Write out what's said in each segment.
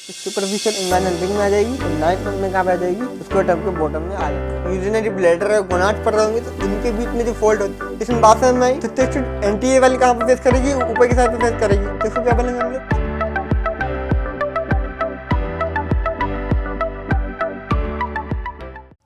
Superficial environment में आ जाएगी और नाइट में कहाँ पे आ जाएगी, उसके टर्म के बॉटम में आ जाएगी। यूरिनरी ब्लैडर और गोनाड पड़ रहे होंगे तो इनके बीच में जो फोल्ड होती है, इसमें बात समझ में आई। तो एंटी वाली कहाँ पे फेस करेगी, ऊपर की साइड पे फेस करेगी, तो इसको क्या बोलेंगे हम लोग।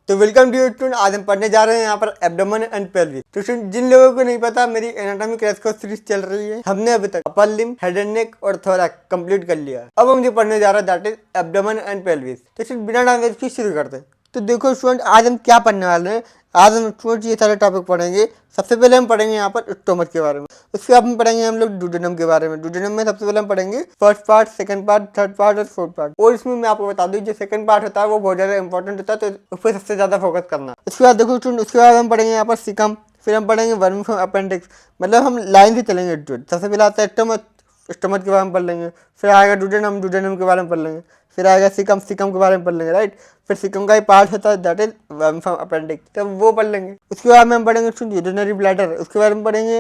तो वेलकम टू स्टूडेंट, आज हम पढ़ने जा रहे हैं यहाँ पर एब्डोमेन एंड पेल्विस। तो जिन लोगों को नहीं पता, मेरी एनाटॉमी क्रैश कोर्स सीरीज चल रही है। हमने अभी तक upper limb, head and neck और थोरैक्स कंप्लीट कर लिया। अब हम जो पढ़ने जा रहे हैं that is abdomen and pelvis. तो बिना टाइम वेस्ट किए शुरू करते हैं। तो देखो स्टूडेंट, आज हम क्या पढ़ने वाले हैं। आज हम स्टूडेंट ये सारे टॉपिक पढ़ेंगे। सबसे पहले हम पढ़ेंगे यहाँ पर स्टोमक के बारे में, उसके बाद हम पढ़ेंगे हम लोग डुडेनम के बारे में। डुडेनम में सबसे पहले हम पढ़ेंगे first part, second part, third part और फोर्थ पार्ट। और इसमें मैं आपको बता दूं, जो सेकंड पार्ट होता है वो बहुत ज्यादा इंपॉर्टेंट होता है, तो उस पर सबसे ज्यादा फोकस करना। उसके बाद देखो स्टूडेंट, उसके बाद हम पढ़ेंगे यहाँ पर सिकम, फिर हम पढ़ेंगे वर्मिफॉर्म अपेंडिक्स। मतलब हम लाइन से चलेंगे स्टूडेंट। सबसे पहले आता है स्टोमक, स्टोमक के बारे में पढ़ लेंगे। फिर आएगा डुडेनम, डुडेनम के बारे में पढ़ लेंगे। फिर आएगा सिकम, सिकम के बारे में पढ़ लेंगे, राइट। फिर सिकम का ही पार्ट होता है दैट इज वर्मिफॉर्म अपेंडिक्स, तो वो पढ़ लेंगे। उसके बाद में हम पढ़ेंगे यूरिनरी ब्लैडर, उसके बारे में पढ़ेंगे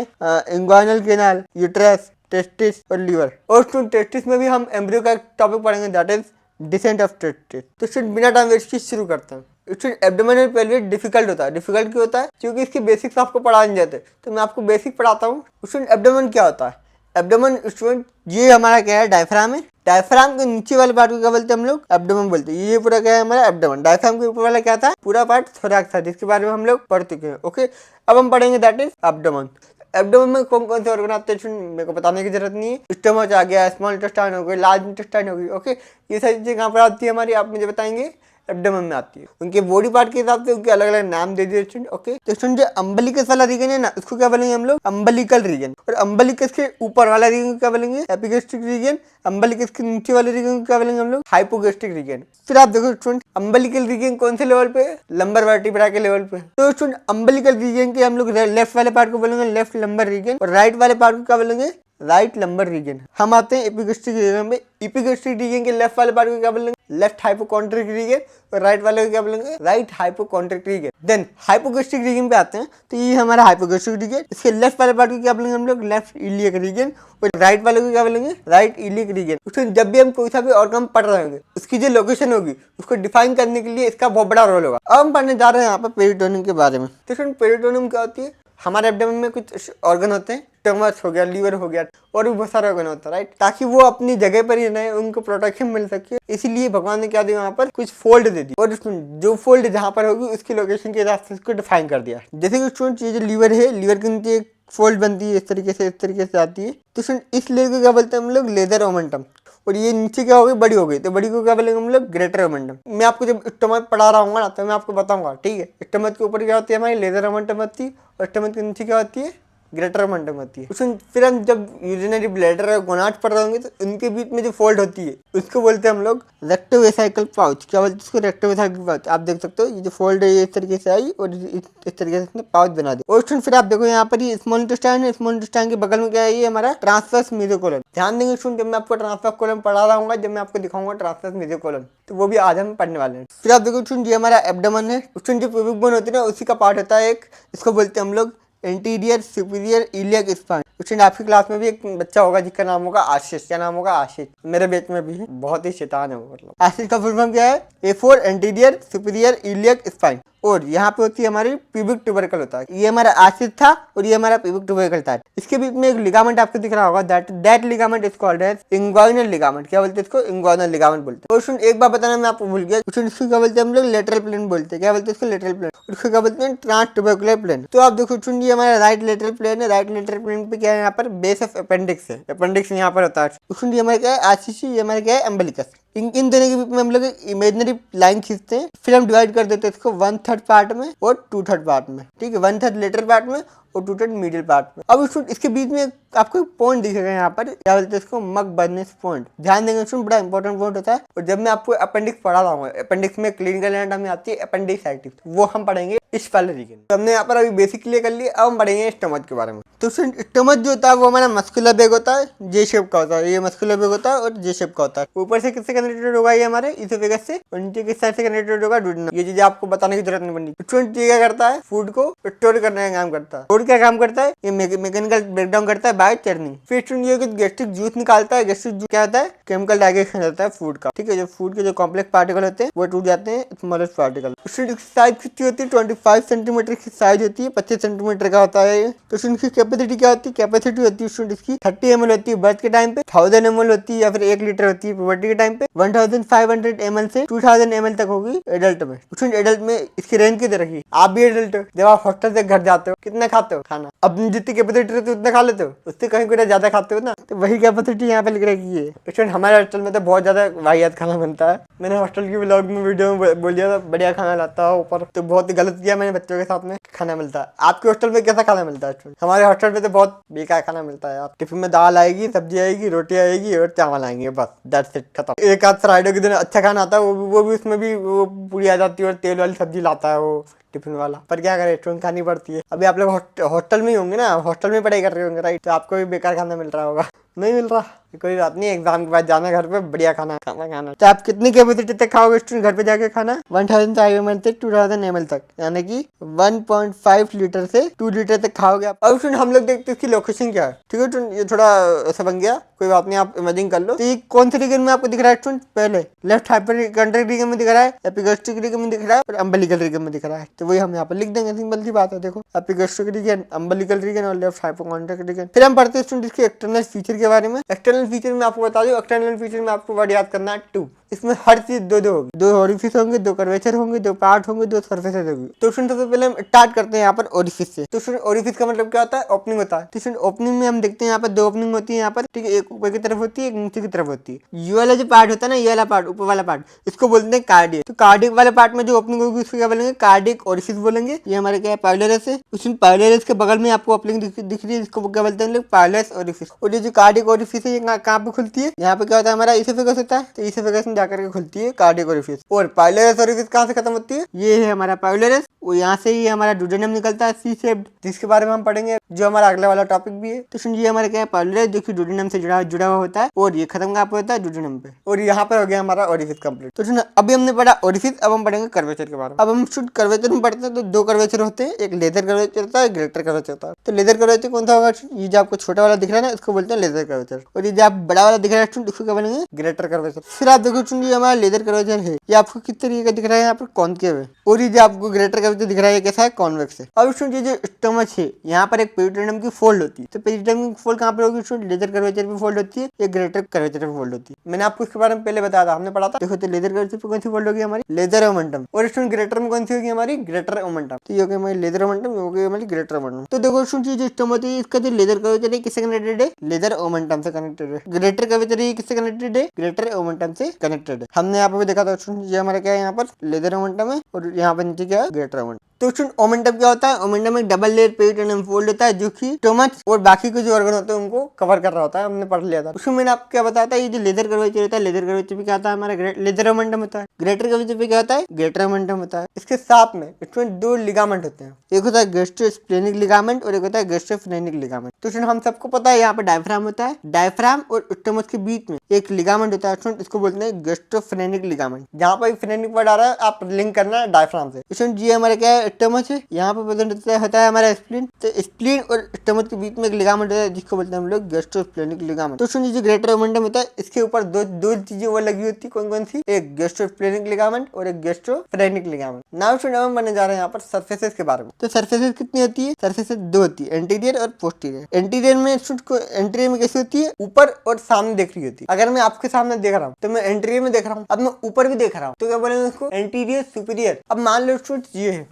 इंग्वाइनल कैनाल, यूट्रस, टेस्टिस और लीवर। और टेस्टिस में भी हम एम्ब्रियो का टॉपिक पढ़ेंगे that is descent of testis. तो स्टूडेंट बिना टाइम वेस्ट किए शुरू करते हैं। स्टूडेंट एब्डोमेनल पेल्विस डिफिकल्ट होता है। डिफिकल्ट क्यों होता है? क्योंकि इसके बेसिक्स आपको पढ़ा नहीं जाते। तो मैं आपको बेसिक पढ़ाता हूँ। स्टूडेंट एब्डोमेन क्या होता है? एब्डोमेन स्टूडेंट ये हमारा क्या है, डायफ्राम है। डायफ्राम के नीचे वाले पार्ट को क्या बोलते हैं हम लोग? एब्डोमेन बोलते हैं। ये पूरा क्या है हमारा एब्डोमेन। डायफ्राम के ऊपर वाला क्या था? पूरा पार्ट थोरैक्स था, जिसके बारे में हम लोग पढ़ चुके हैं। ओके, अब हम पढ़ेंगे दैट इज एब्डोमेन। एब्डोमेन में कौन कौन से ऑर्गन आते हैं मेरे को बताने की जरूरत नहीं है। स्टमक आ गया, स्मॉल इंटेस्टाइन हो गई, लार्ज इंटेस्टाइन हो गई। ओके, ये सारी चीजें कहाँ पर आती है हमारी, आप मुझे बताएंगे। एब्डोमेन में आती है। उनके बॉडी पार्ट के हिसाब से उनके अलग अलग नाम दे दिए स्टूडेंट। ओके, तो स्टूडेंट जो अम्बलिकस वाला रीजन है ना, उसको क्या बोलेंगे हम लोग? Umbilical reason. और अम्बलिकस के ऊपर वाला रीजन क्या बोलेंगे? Epigastric reason. अम्बलिकस के नीचे वाले रीजन को क्या बोलेंगे हम लोग? Hypogastric region. फिर आप देखो स्टूडेंट, अम्बलिकल रीजन कौन से लेवल पे? लंबर वर्टिब्रा के लेवल पे। तो स्टूडेंट अम्बलिकल रीजन के हम लोग लेफ्ट वाले पार्ट को बोलेंगे लेफ्ट लंबर रीजन, और राइट वाले पार्ट को क्या बोलेंगे? Right lumbar region. हम आते हैं एपिगेस्ट्रिक रीजन में। एपिगेस्ट्रिक रीजन के लेफ्ट वाले पार्ट को क्या बोलेंगे? लेफ्ट हाइपोकॉन्ड्रिक रीजन, और राइट वाले को क्या बोलेंगे? Right hypochondriac region. Then hypogastric region पे आते हैं, तो ये हमारा हाइपोगेस्ट्रिक रीजन। इसके लेफ्ट वाले पार्ट को क्या बोलेंगे हम लोग? लेफ्ट इलियक रीजन, और राइट वाले को क्या बोलेंगे? Right iliac region. उसमें जब भी हम कोई सा भी ऑर्गन पढ़ रहे होंगे, उसकी जो लोकेशन होगी उसको डिफाइन करने के लिए इसका बहुत बड़ा रोल होगा। अब हम पढ़ने जा रहे हैं यहाँ पर पेरिटोनियम के बारे में। तो पेरिटोनियम क्या होती है? हमारे एब्डोमेन में कुछ ऑर्गन होते हैं, स्टमक हो गया, लीवर हो गया, और भी बहुत सारे ऑर्गन होता है, राइट। ताकि वो अपनी जगह पर ही रहे, उनको प्रोटेक्शन मिल सके, इसीलिए भगवान ने क्या दिया यहाँ पर? कुछ फोल्ड दे दी, और जो फोल्ड जहाँ पर होगी उसकी लोकेशन के हिसाब से उसको डिफाइन कर दिया। जैसे कि स्टूडेंट ये जो लीवर है, लीवर के नीचे एक फोल्ड बनती है, इस तरीके से आती है। तो स्टूडेंट इस लेयर को क्या बोलते हैं हम लोग? Lesser omentum. और ये नीचे क्या हो गई? बड़ी हो गई, तो बड़ी को क्या बोलेंगे हम लोग? Greater omentum. मैं आपको जब स्टमक पढ़ा रहा हूँ ना, तो मैं आपको बताऊंगा, ठीक है। स्टमक के ऊपर क्या होती है हमारी? लेजर ओमेंटम होती है, और स्टमक के नीचे क्या होती है? ग्रेटर ओमेंटम होती है। उसमें फिर हम जब यूरिनरी ब्लैडर और गोनाड पढ़ रहे होंगे, तो उनके बीच में जो फोल्ड होती है उसको बोलते हैं हम लोग रेक्टोवेसाइकल पाउच। क्या बोलते हैं उसको? रेक्टोवेसाइकल पाउच। आप देख सकते हो ये जो फोल्ड है ये इस तरीके से आई, और इस तरीके से इसने पाउच बना दिया। और फिर आप देखो यहाँ पर ये स्मॉल इंटेस्टाइन है। स्मॉल इंटेस्टाइन के बगल में क्या है? ये हमारा ट्रांसवर्स मेसोकोलन। ध्यान देंगे स्टूडेंट, जब मैं आपको ट्रांसवर्स कोलन पढ़ा रहा हूँ, जब मैं आपको दिखाऊंगा ट्रांसवर्स मेसोकोलन, तो वो भी आज हम पढ़ने वाले हैं। फिर आप देखो स्टूडेंट, ये हमारा एब्डोमेन है। स्टूडेंट जो प्यूबिक बोन होती है ना, उसी का पार्ट होता है एक, इसको बोलते हैं हम लोग anterior superior iliac spine. Student आपकी क्लास में भी एक बच्चा होगा जिसका नाम होगा आशीष। क्या नाम होगा? आशीष। मेरे बैच में भी है, बहुत ही शैतान है वो। मतलब आशीष का फुल फॉर्म क्या है? A4 anterior superior iliac spine. और यहाँ पे होती है हमारी प्यूबिक ट्यूबरकल होता है। ये हमारा आशीष था, और ये हमारा प्यूबिक ट्यूबरकल था। इसके बीच में एक लिगामेंट आपको दिख रहा होगा, that ligament is called as inguinal ligament. क्या बोलते हैं इसको? इंग्वाइनल लिगामेंट बोलते हैं। और स्टूडेंट एक बार बताना मैं आपको भूल गया, इसको क्या बोलते हैं हम लोग? लेटरल प्लेन बोलते हैं। क्या बोलते हैं इसको? Lateral plane. उसको क्या बोलते हैं? Transtubercular plane. तो आप देखो स्टूडेंट, ये हमारा राइट लेटरल प्लेन है। राइट लेटरल प्लेन पे क्या है? यहाँ पर बेस ऑफ अपेंडिक्स है। अपेंडिक्स यहाँ पर होता है। स्टूडेंट ये हमारा क्या है? आशीष। ये हमारा क्या है? अम्बलिकस। इन दोनों के बीच में हम लोग इमेजिनरी लाइन खींचते हैं, फिर हम डिवाइड कर देते हैं इसको 1/3 पार्ट में और 2/3 पार्ट में, ठीक है। 1/3 लेटर पार्ट में और 2/3 मिडिल पार्ट में। अब इसके बीच में आपको पॉइंट दिखेगा यहाँ पर, क्या बोलते हैं इसको? मकबर्निस पॉइंट। ध्यान देंगे स्टूडेंट, बड़ा इंपॉर्टेंट पॉइंट होता है। और जब मैं आपको अपेंडिक्स पढ़ा रहा हूँ, अपेंडिक्स में क्लिनिकल एनाटॉमी आती है अपेंडिसाइटिस, वो हम पढ़ेंगे इस वाले रीजन। तो हमने यहाँ पर अभी बेसिक क्लियर कर लिया। अब हम बढ़ेंगे स्टमक के बारे में। तो स्टमक जो होता है वो हमारा मस्कुलर बैग होता है, जे शेप का होता है। ये मस्कुलर बैग होता है और जे शेप का होता है। ऊपर से किससे कनेक्टेड होगा ये हमारे इसोफेगस से, और नीचे किस साइड से कनेक्टेड होगा डुओडेनम। ये चीजें आपको बताने की जरूरत नहीं पड़नी। स्टूडेंट ये क्या करता है, फूड को स्टोर करने का काम करता है। फूड क्या काम करता है, ये मैकेनिकल ब्रेकडाउन करता है बाय चर्निंग। फिर स्टूडेंट ये गैस्ट्रिक जूस निकालता है। गैस्ट्रिक जूस क्या होता है, केमिकल डाइजेशन होता है फूड का, ठीक है। जो फूड के जो कॉम्प्लेक्स पार्टिकल होते हैं वो टूट जाते हैं स्मॉलेस्ट पार्टिकल। स्टूडेंट की साइज कितनी होती है, 25 सेंटीमीटर की साइज होती है, 25 सेंटीमीटर का होता है। तो स्टूडेंट की कैपेसिटी क्या होती है, कैपेसिटी होती है स्टूडेंट इसकी 30 ml होती है बर्थ के टाइम पे, 1000 ml होती है या फिर 1 लीटर होती है पुबर्टी के टाइम पे, 1500 ml से 2000 ml तक होगी एडल्ट में। स्टूडेंट एडल्ट में इसकी रेंज कितनी रखी, आप भी एडल्ट हो, जब आप हॉस्टल से घर जाते हो कितना खाते हो खाना, अपनी जितनी कैपेसिटी रहती है उतना खा लेते हो, उससे कहीं कुछ ज्यादा खाते हो ना, तो वही कैपेसिटी यहाँ पे लिख रखी है। स्टूडेंट हमारे हॉस्टल में तो बहुत ज्यादा वाहियात खाना बनता है। मैंने हॉस्टल की व्लॉग में वीडियो में बोल दिया था बढ़िया खाना लाता है ऊपर, तो बहुत ही गलत किया मैंने। बच्चों के साथ में खाना मिलता है। आपके हॉस्टल में कैसा खाना मिलता है? हमारे हॉस्टल में तो बहुत बेकार खाना मिलता है। आप टिफिन में दाल आएगी, सब्जी आएगी, रोटी आएगी और चावल आएंगे, बस दैट्स इट, खत्म। एक आध फ्राइडे के दिन अच्छा खाना आता है, वो भी उसमें भी वो पूरी आ जाती है और तेल वाली सब्जी लाता है वो टिफिन वाला। पर क्या करें, रेस्टोरेंट खानी पड़ती है। अभी आप लोग हॉस्टल में ही होंगे ना, हॉस्टल में पढ़ाई कर रहे होंगे राइट, तो आपको भी बेकार खाना मिल रहा होगा। नहीं मिल रहा, कोई बात नहीं, एग्जाम के बाद जाना घर पे, बढ़िया खाना खाना। तो आप कितनी कैपेसिटी तक खाओगे स्टूडेंट घर पे जाके खाना, 1500 ml से 2000 ml तक, यानी कि 1.5 लीटर से 2 लीटर तक खाओगे आप। अब स्टूडेंट हम लोग देखते हैं इसकी लोकेशन क्या है, ठीक है स्टूडेंट। ये थोड़ा ऐसा बन गया, कोई बात नहीं, आप इमेजिन कर लो। तो ये कौन से रीजन में आपको दिख रहा है स्टूडेंट, पहले लेफ्ट हाइपोकॉन्ड्रिक रीजन में दिख रहा है, एपिगैस्ट्रिक रीजन में दिख रहा है और अम्बिलिकल रीजन में दिख रहा है। तो वही हम यहाँ पर लिख देंगे, सिंपल सी बात है। देखो एपिगैस्ट्रिक रीजन, अम्बिलिकल रीजन और लेफ्ट हाइपोकॉन्ड्रिक रीजन। फिर हम पढ़ते हैं स्टूडेंट इसके एक्सटर्नल फीचर के बारे में। एक्सटर्नल फीचर में आपको बता दूं, एक्सटर्नल फीचर में आपको वर्ड याद करना है 2। इसमें हर चीज दो होगी, 2 ओरिफिस होंगे, 2 कर्वेचर होंगे, 2 पार्ट होंगे, 2 सर्फेसेस होंगी। तो स्टूडेंट सबसे पहले हम स्टार्ट करते हैं यहाँ पर ओरिफिस से। तो स्टूडेंट ओरिफिस का मतलब क्या होता है, ओपनिंग होता है। तो स्टूडेंट ओपनिंग में हम देखते हैं यहाँ पर 2 ओपनिंग होती है यहाँ पर, ठीक है। एक ऊपर की तरफ होती है, एक नीचे की तरफ होती है। ये वाला जो पार्ट होता है ना, ये वाला पार्ट, ऊपर वाला पार्ट, इसको बोलते हैं कार्डियक। तो कार्डियक वाले पार्ट में जो ओपनिंग होगी उसको क्या बोलेंगे, कार्डियक ओरिफिस बोलेंगे। ये हमारे क्या है, पाइलोरस है। उसमें पाइलोरस के बगल में आपको ओपनिंग दिख रही है, इसको क्या बोलते हैं लोग, पाइलोरस ओरिफिस। और ये जो कार्डियक ओरिफिस है ये कहाँ पे खुलती है, यहाँ पे क्या होता है हमारा इसोफेगस होता है, तो इसोफेगस में जाकर के खुलती है कार्डियक ओरिफिस। और पाइलोरस ओरिफिस कहाँ से खत्म होती है, ये है हमारा पाइलोरस, और यहाँ से ही हमारा डुओडेनम निकलता है सी शेप्ड, जिसके बारे में हम पढ़ेंगे, जो हमारा अगला वाला टॉपिक भी है। तो सुनिए हमारा क्या है, पाइलोरस जो कि डुओडेनम से जुड़ा हुआ होता है, और ये खत्म कहाँ पे होता है, डुओडेनम पे। और यहाँ पर हो गया हमारा ओरिफिस कंप्लीट। तो सुनिए अभी हमने पढ़ा ओरिफिस, अब हम पढ़ेंगे कर्वेचर के बारे में। अब हम कर्वेचर में पढ़ते हैं तो 2 कर्वेचर होते हैं, एक लेजर कर्वेचर होता है, एक ग्रेटर कर्वेचर होता है। तो लेजर कर्वेचर कौन सा होगा, ये जो आपको छोटा वाला दिख रहा है ना, इसको बोलते हैं लेजर कर्वेचर। और ये जो आप बड़ा वाला दिख रहा है इसको क्या बोलेंगे, ग्रेटर कर्वेचर। फिर आप देखो सुनिए हमारा लेजर कर्वेचर है, ये आपको किस तरीके का दिख रहा है, यहाँ पर कॉनकेव है। और ये जो आपको ग्रेटर कर्वेचर दिख रहा है ये कैसा है, कॉन्वेक्स है। अब सुनिए जो स्टमक है, यहाँ पर एक पेरिटोनियम की फोल्ड होती है। तो पेरिटोनियम की फोल्ड कहाँ पर होगी, लेजर कर्वेचर में फोल्ड होती है, ये ग्रेटर कर्वेचर में फोल्ड होती है। मैंने आपको इसके बारे में पहले बताया था, हमने पढ़ा था। देखो तो लेजर कर्वेचर पे कौन सी फोल्ड होगी हमारी, लेजर ओमेंटम। और स्टूडेंट ग्रेटर में कौन सी होगी हमारी, ग्रेटर ओमेंटम। तो ये होगी हमारी लेजर ओमेंटम, ये होगी हमारी ग्रेटर ओमेंटम। तो देखो स्टूडेंट जो स्टमक है इसका जो लेजर कर्वेचर है किससे कनेक्टेड है, लेजर ओमेंटम से कनेक्टेड है। ग्रेटर कर्वेचर है किससे कनेक्टेड है, ग्रेटर ओमेंटम से कनेक्टेड है। हमने यहाँ पे देखा था स्टूडेंट, ये हमारा क्या है, यहाँ पर लेजर ओमेंटम है और यहाँ पर नीचे क्या है, ग्रेटर ओमेंटम। तो स्टूडेंट ओमेंटम क्या होता है, ओमेंटम एक डबल लेयर पेरिटोनियम फोल्ड होता है जो कि स्टमक और बाकी के जो ऑर्गन होते हैं उनको कवर कर रहा होता है, हमने पढ़ लिया था। उसमें मैंने आपको क्या बताया था, ये जो लेजर कर्वेचर होता है, लेजर कर्वेचर भी क्या होता है हमारा, लेजर ओमेंटम होता है। ग्रेटर कर्वेचर भी क्या होता है, ग्रेटर ओमेंटम होता है। इसके साथ में स्टूडेंट 2 लिगामेंट होते हैं, एक होता है गैस्ट्रोस्प्लेनिक लिगामेंट और एक होता है गैस्ट्रोफ्रेनिक लिगामेंट। तो स्टूडेंट हम सबको पता है यहाँ पे डायफ्राम होता है, डायफ्राम और स्टमक के बीच में एक लिगामेंट होता है स्टूडेंट, इसको बोलते हैं गैस्ट्रोफ्रेनिक लिगामेंट। जहाँ पर फ्रेनिक वर्ड आ रहा है आप लिंक करना है डायफ्राम से। स्टूडेंट जी हमारा क्या है, स्टमक है, यहाँ पर प्रेजेंट होता है हमारा स्प्लीन। तो स्प्लीन और स्टमक के बीच में एक लिगामेंट होता है जिसको बोलते हैं हम लोग गैस्ट्रोस्प्लेनिक लिगामेंट। तो सुनिए जो ग्रेटर ओमेंटम होता है इसके ऊपर दो चीजें वो लगी होती है, कौन कौन सी, एक गैस्ट्रोस्प्लेनिक लिगामेंट और एक गैस्ट्रोफ्रेनिक लिगामेंट। नाउ स्टूडेंट हम बनने जा रहे हैं यहाँ पर सरफेसेस के बारे में। तो सरफेसेस कितनी होती है, सरफेसेस 2 होती है, एंटीरियर और पोस्टीरियर। एंटीरियर में एंटीरियर में कैसी होती है, ऊपर और सामने देख रही होती है। अगर मैं आपके सामने देख रहा हूँ तो मैं एंटीरियर में देख रहा हूँ, अब मैं ऊपर भी देख रहा हूँ तो क्या बोलेंगे उसको, एंटीरियर सुपीरियर। अब मान लो स्टूडेंट ये है,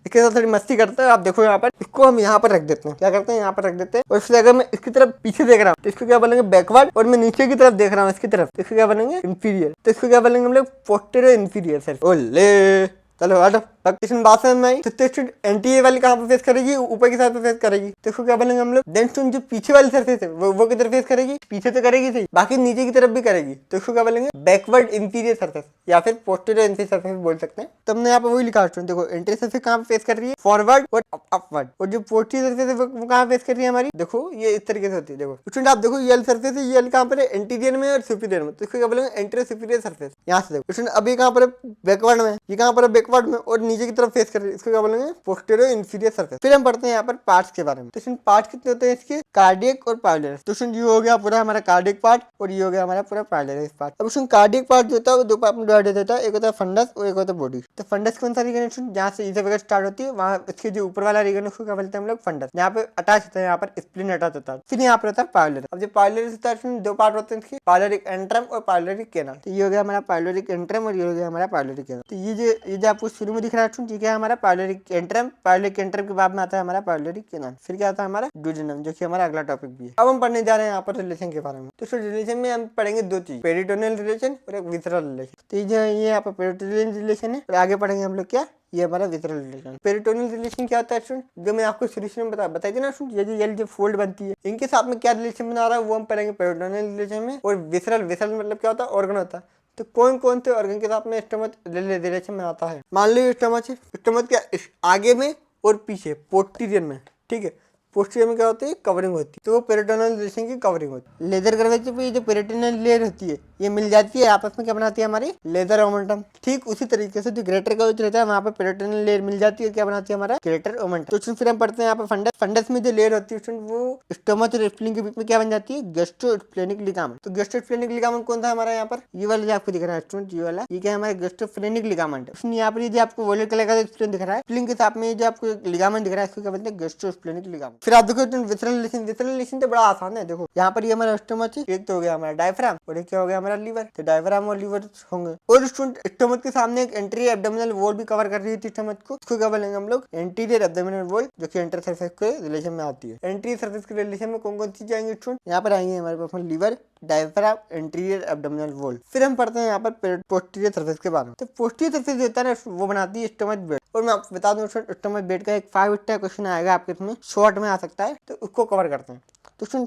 इसके साथ थोड़ी मस्ती करते हैं। आप देखो यहाँ पर, इसको हम यहाँ पर रख देते हैं, क्या करते हैं यहाँ पर रख देते हैं। और फिर अगर मैं इसकी तरफ पीछे देख रहा हूँ तो इसको क्या बोलेंगे, बैकवर्ड। और मैं नीचे की तरफ देख रहा हूँ इसकी तरफ, तो इसको क्या बोलेंगे, इंफीरियर। तो इसको क्या बोलेंगे हम लोग, पोस्टीरियर इंफीरियर। सर ओले चलो हटो, बाकी स्टूडेंट बात समझ में आई। तो स्टूडेंट एंटी वाली कहाँ पे फेस करेगी, ऊपर की साइड पे फेस करेगी। तो इसको क्या बोलेंगे हम लोग, देन स्टूडेंट जो पीछे वाली सरफेस है वो किधर फेस करेगी, पीछे तो करेगी सही, बाकी नीचे की तरफ भी करेगी। तो इसको क्या बोलेंगे, बैकवर्ड इंफीरियर सरफेस या फिर पोस्टीरियर इंफीरियर सरफेस बोल सकते हैं। तो हमने यहाँ पे वही लिखा स्टूडेंट, देखो एंटीरियर सरफेस कहाँ पे फेस कर रही है, फॉरवर्ड और अपवर्ड, और जो पोस्टीरियर सरफेस है वो कहाँ फेस कर रही है हमारी, देखो ये इस तरीके से होती है। देखो स्टूडेंट आप देखो ये सरफेस है, ये कहाँ पर है, एंटीरियर में और सुपीरियर में। तो इसको क्या बोलेंगे, एंटीरियर सुपीरियर सरफेस। यहाँ से देखो स्टूडेंट अब ये कहाँ पर है, बैकवर्ड में, ये कहाँ पर है, बैकवर्ड में, और नीचे की तरफ फेस कर रही है। इसको क्या बोलेंगे, पोस्टीरियर इंफीरियर सरफेस। फिर हम पढ़ते हैं यहाँ पर पार्ट्स के बारे में। तो स्टूडेंट पार्ट्स कितने होते हैं इसके, कार्डियक और पाइलोरिस। तो स्टूडेंट ये हो गया पूरा हमारा कार्डियक पार्ट और ये हो गया हमारा पूरा पाइलोरिस पार्ट। अब स्टूडेंट कार्डियक पार्ट जो होता है वो दो पार्ट में डिवाइडेड होता है, एक होता है फंडस और एक होता है बॉडी। तो फंडस कौन सा रीजन है स्टूडेंट, जहाँ से इसे स्टार्ट होती है, वहाँ इसके जो ऊपर वाला रीजन है उसको क्या बोलते हैं हम लोग, फंडस। यहाँ पे अटैच होता है, यहाँ पर स्प्लिन अटैच होता है। फिर यहाँ पर होता है पाइलोरिस। अब जो पाइलोरिस होता है दो पार्ट होते हैं इसके, पाइलोरिक एंट्रम और पाइलोरिक कैनाल। तो ये हो गया हमारा पाइलोरिक एंट्रम और ये हो गया हमारा पाइलोरिक कैनाल। तो ये जो आपको शुरू में दिख रहा है स्टूडेंट, ये हमारा पाइलोरिक एंट्रम, पाइलोरिक एंट्रम के बाद में आता है हमारा पाइलोरिक कैनाल। फिर क्या आता है हमारा ड्यूडेनम, जो कि हमारा अगला टॉपिक भी है। अब हम पढ़ने जा रहे हैं यहाँ पर रिलेशन के बारे में। तो रिलेशन में हम पढ़ेंगे दो चीज, पेरिटोनियल रिलेशन और एक विसरल रिलेशन। तो ये यहाँ पर पेरिटोनियल रिलेशन है और आगे पढ़ेंगे हम लोग क्या, ये हमारा विसरल रिलेशन। पेरिटोनियल रिलेशन क्या होता है स्टूडेंट, जो मैं आपको शुरू में बताई थी ना स्टूडेंट, ये जो फोल्ड बनती है इनके साथ में क्या रिलेशन बना रहा है वो हम पढ़ेंगे पेरिटोनियल रिलेशन में। और विसरल मतलब क्या होता है, ऑर्गन होता है। तो कौन कौन से ऑर्गन के साथ में स्टमक रिलेशन बनाता है, मान लो स्टमक है, स्टमक क्या आगे में और पीछे पोस्टीरियर में, ठीक है, पोस्टीरियर में क्या होती है, कवरिंग होती है। तो वो पेरिटोनियल रिलेशन की कवरिंग होती है। लेजर कर्वेचर पे ये जो पेरिटोनियल लेयर होती है ये मिल जाती है, आपस में क्या बनाती है हमारी, लेजर ओमेंटम। ठीक उसी तरीके से जो ग्रेटर कर्वेचर रहता है वहाँ पे पेरिटोनियल लेयर मिल जाती है, क्या बनाती है हमारा, ग्रेटर ओमेंटम। तो फिर हम पढ़ते हैं यहाँ पे फंडस। फंडस में जो लेयर होती है वो स्टमक और स्प्लीन के बीच में क्या बन जाती है, गैस्ट्रोस्प्लेनिक लिगामेंट। तो गैस्ट्रोस्प्लेनिक लिगामेंट कौन था हमारा, यहाँ पर ये वाला जो आपको दिख रहा है स्टूडेंट, ये वाला, ये क्या हमारा गैस्ट्रोस्प्लेनिक लिगामेंट है। यहाँ पर ये आपको वॉलेट कलर का स्प्लीन दिख रहा है, स्प्लीन के साथ में जो आपको लिगामेंट दिख रहा है इसको क्या बोलते हैं, गैस्ट्रोस्प्लेनिक लिगामेंट। फिर आप देखो विसरल रिलेशन तो बड़ा आसान है। देखो यहाँ पर ये हमारा स्टमक है, एक तो हो गया हमारा डायफ्राम और एक क्या हो गया हमारा लीवर। तो डायफ्राम और लीवर होंगे, और स्टमक के सामने एक एंटीरियर एब्डोमिनल वॉल भी कवर कर रही थी स्टमक को, इसको क्या बोलेंगे हम लोग, एंटीरियर एब्डोमिनल वॉल, जो कि एंटर सरफेस के रिलेशन में आती है। एंटीरियर सरफेस के रिलेशन में कौन कौन चीज आएंगे स्टूडेंट, यहाँ पर आएंगे हमारे पास liver, diaphragm, anterior abdominal wall. फिर हम पढ़ते हैं यहाँ पर पोस्टीरियर सरफेस के बारे में। तो पोस्टीरियर सरफेस जो होता है ना वो बनाती है स्टमक बेड। और मैं आपको बता दूं स्टमक बेड का एक 5 स्टार क्वेश्चन आएगा आपके इसमें, शॉर्ट में आ सकता है, तो उसको कवर करते हैं। तो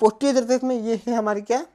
पोस्टीरियर सरफेस में ये है हमारी क्या,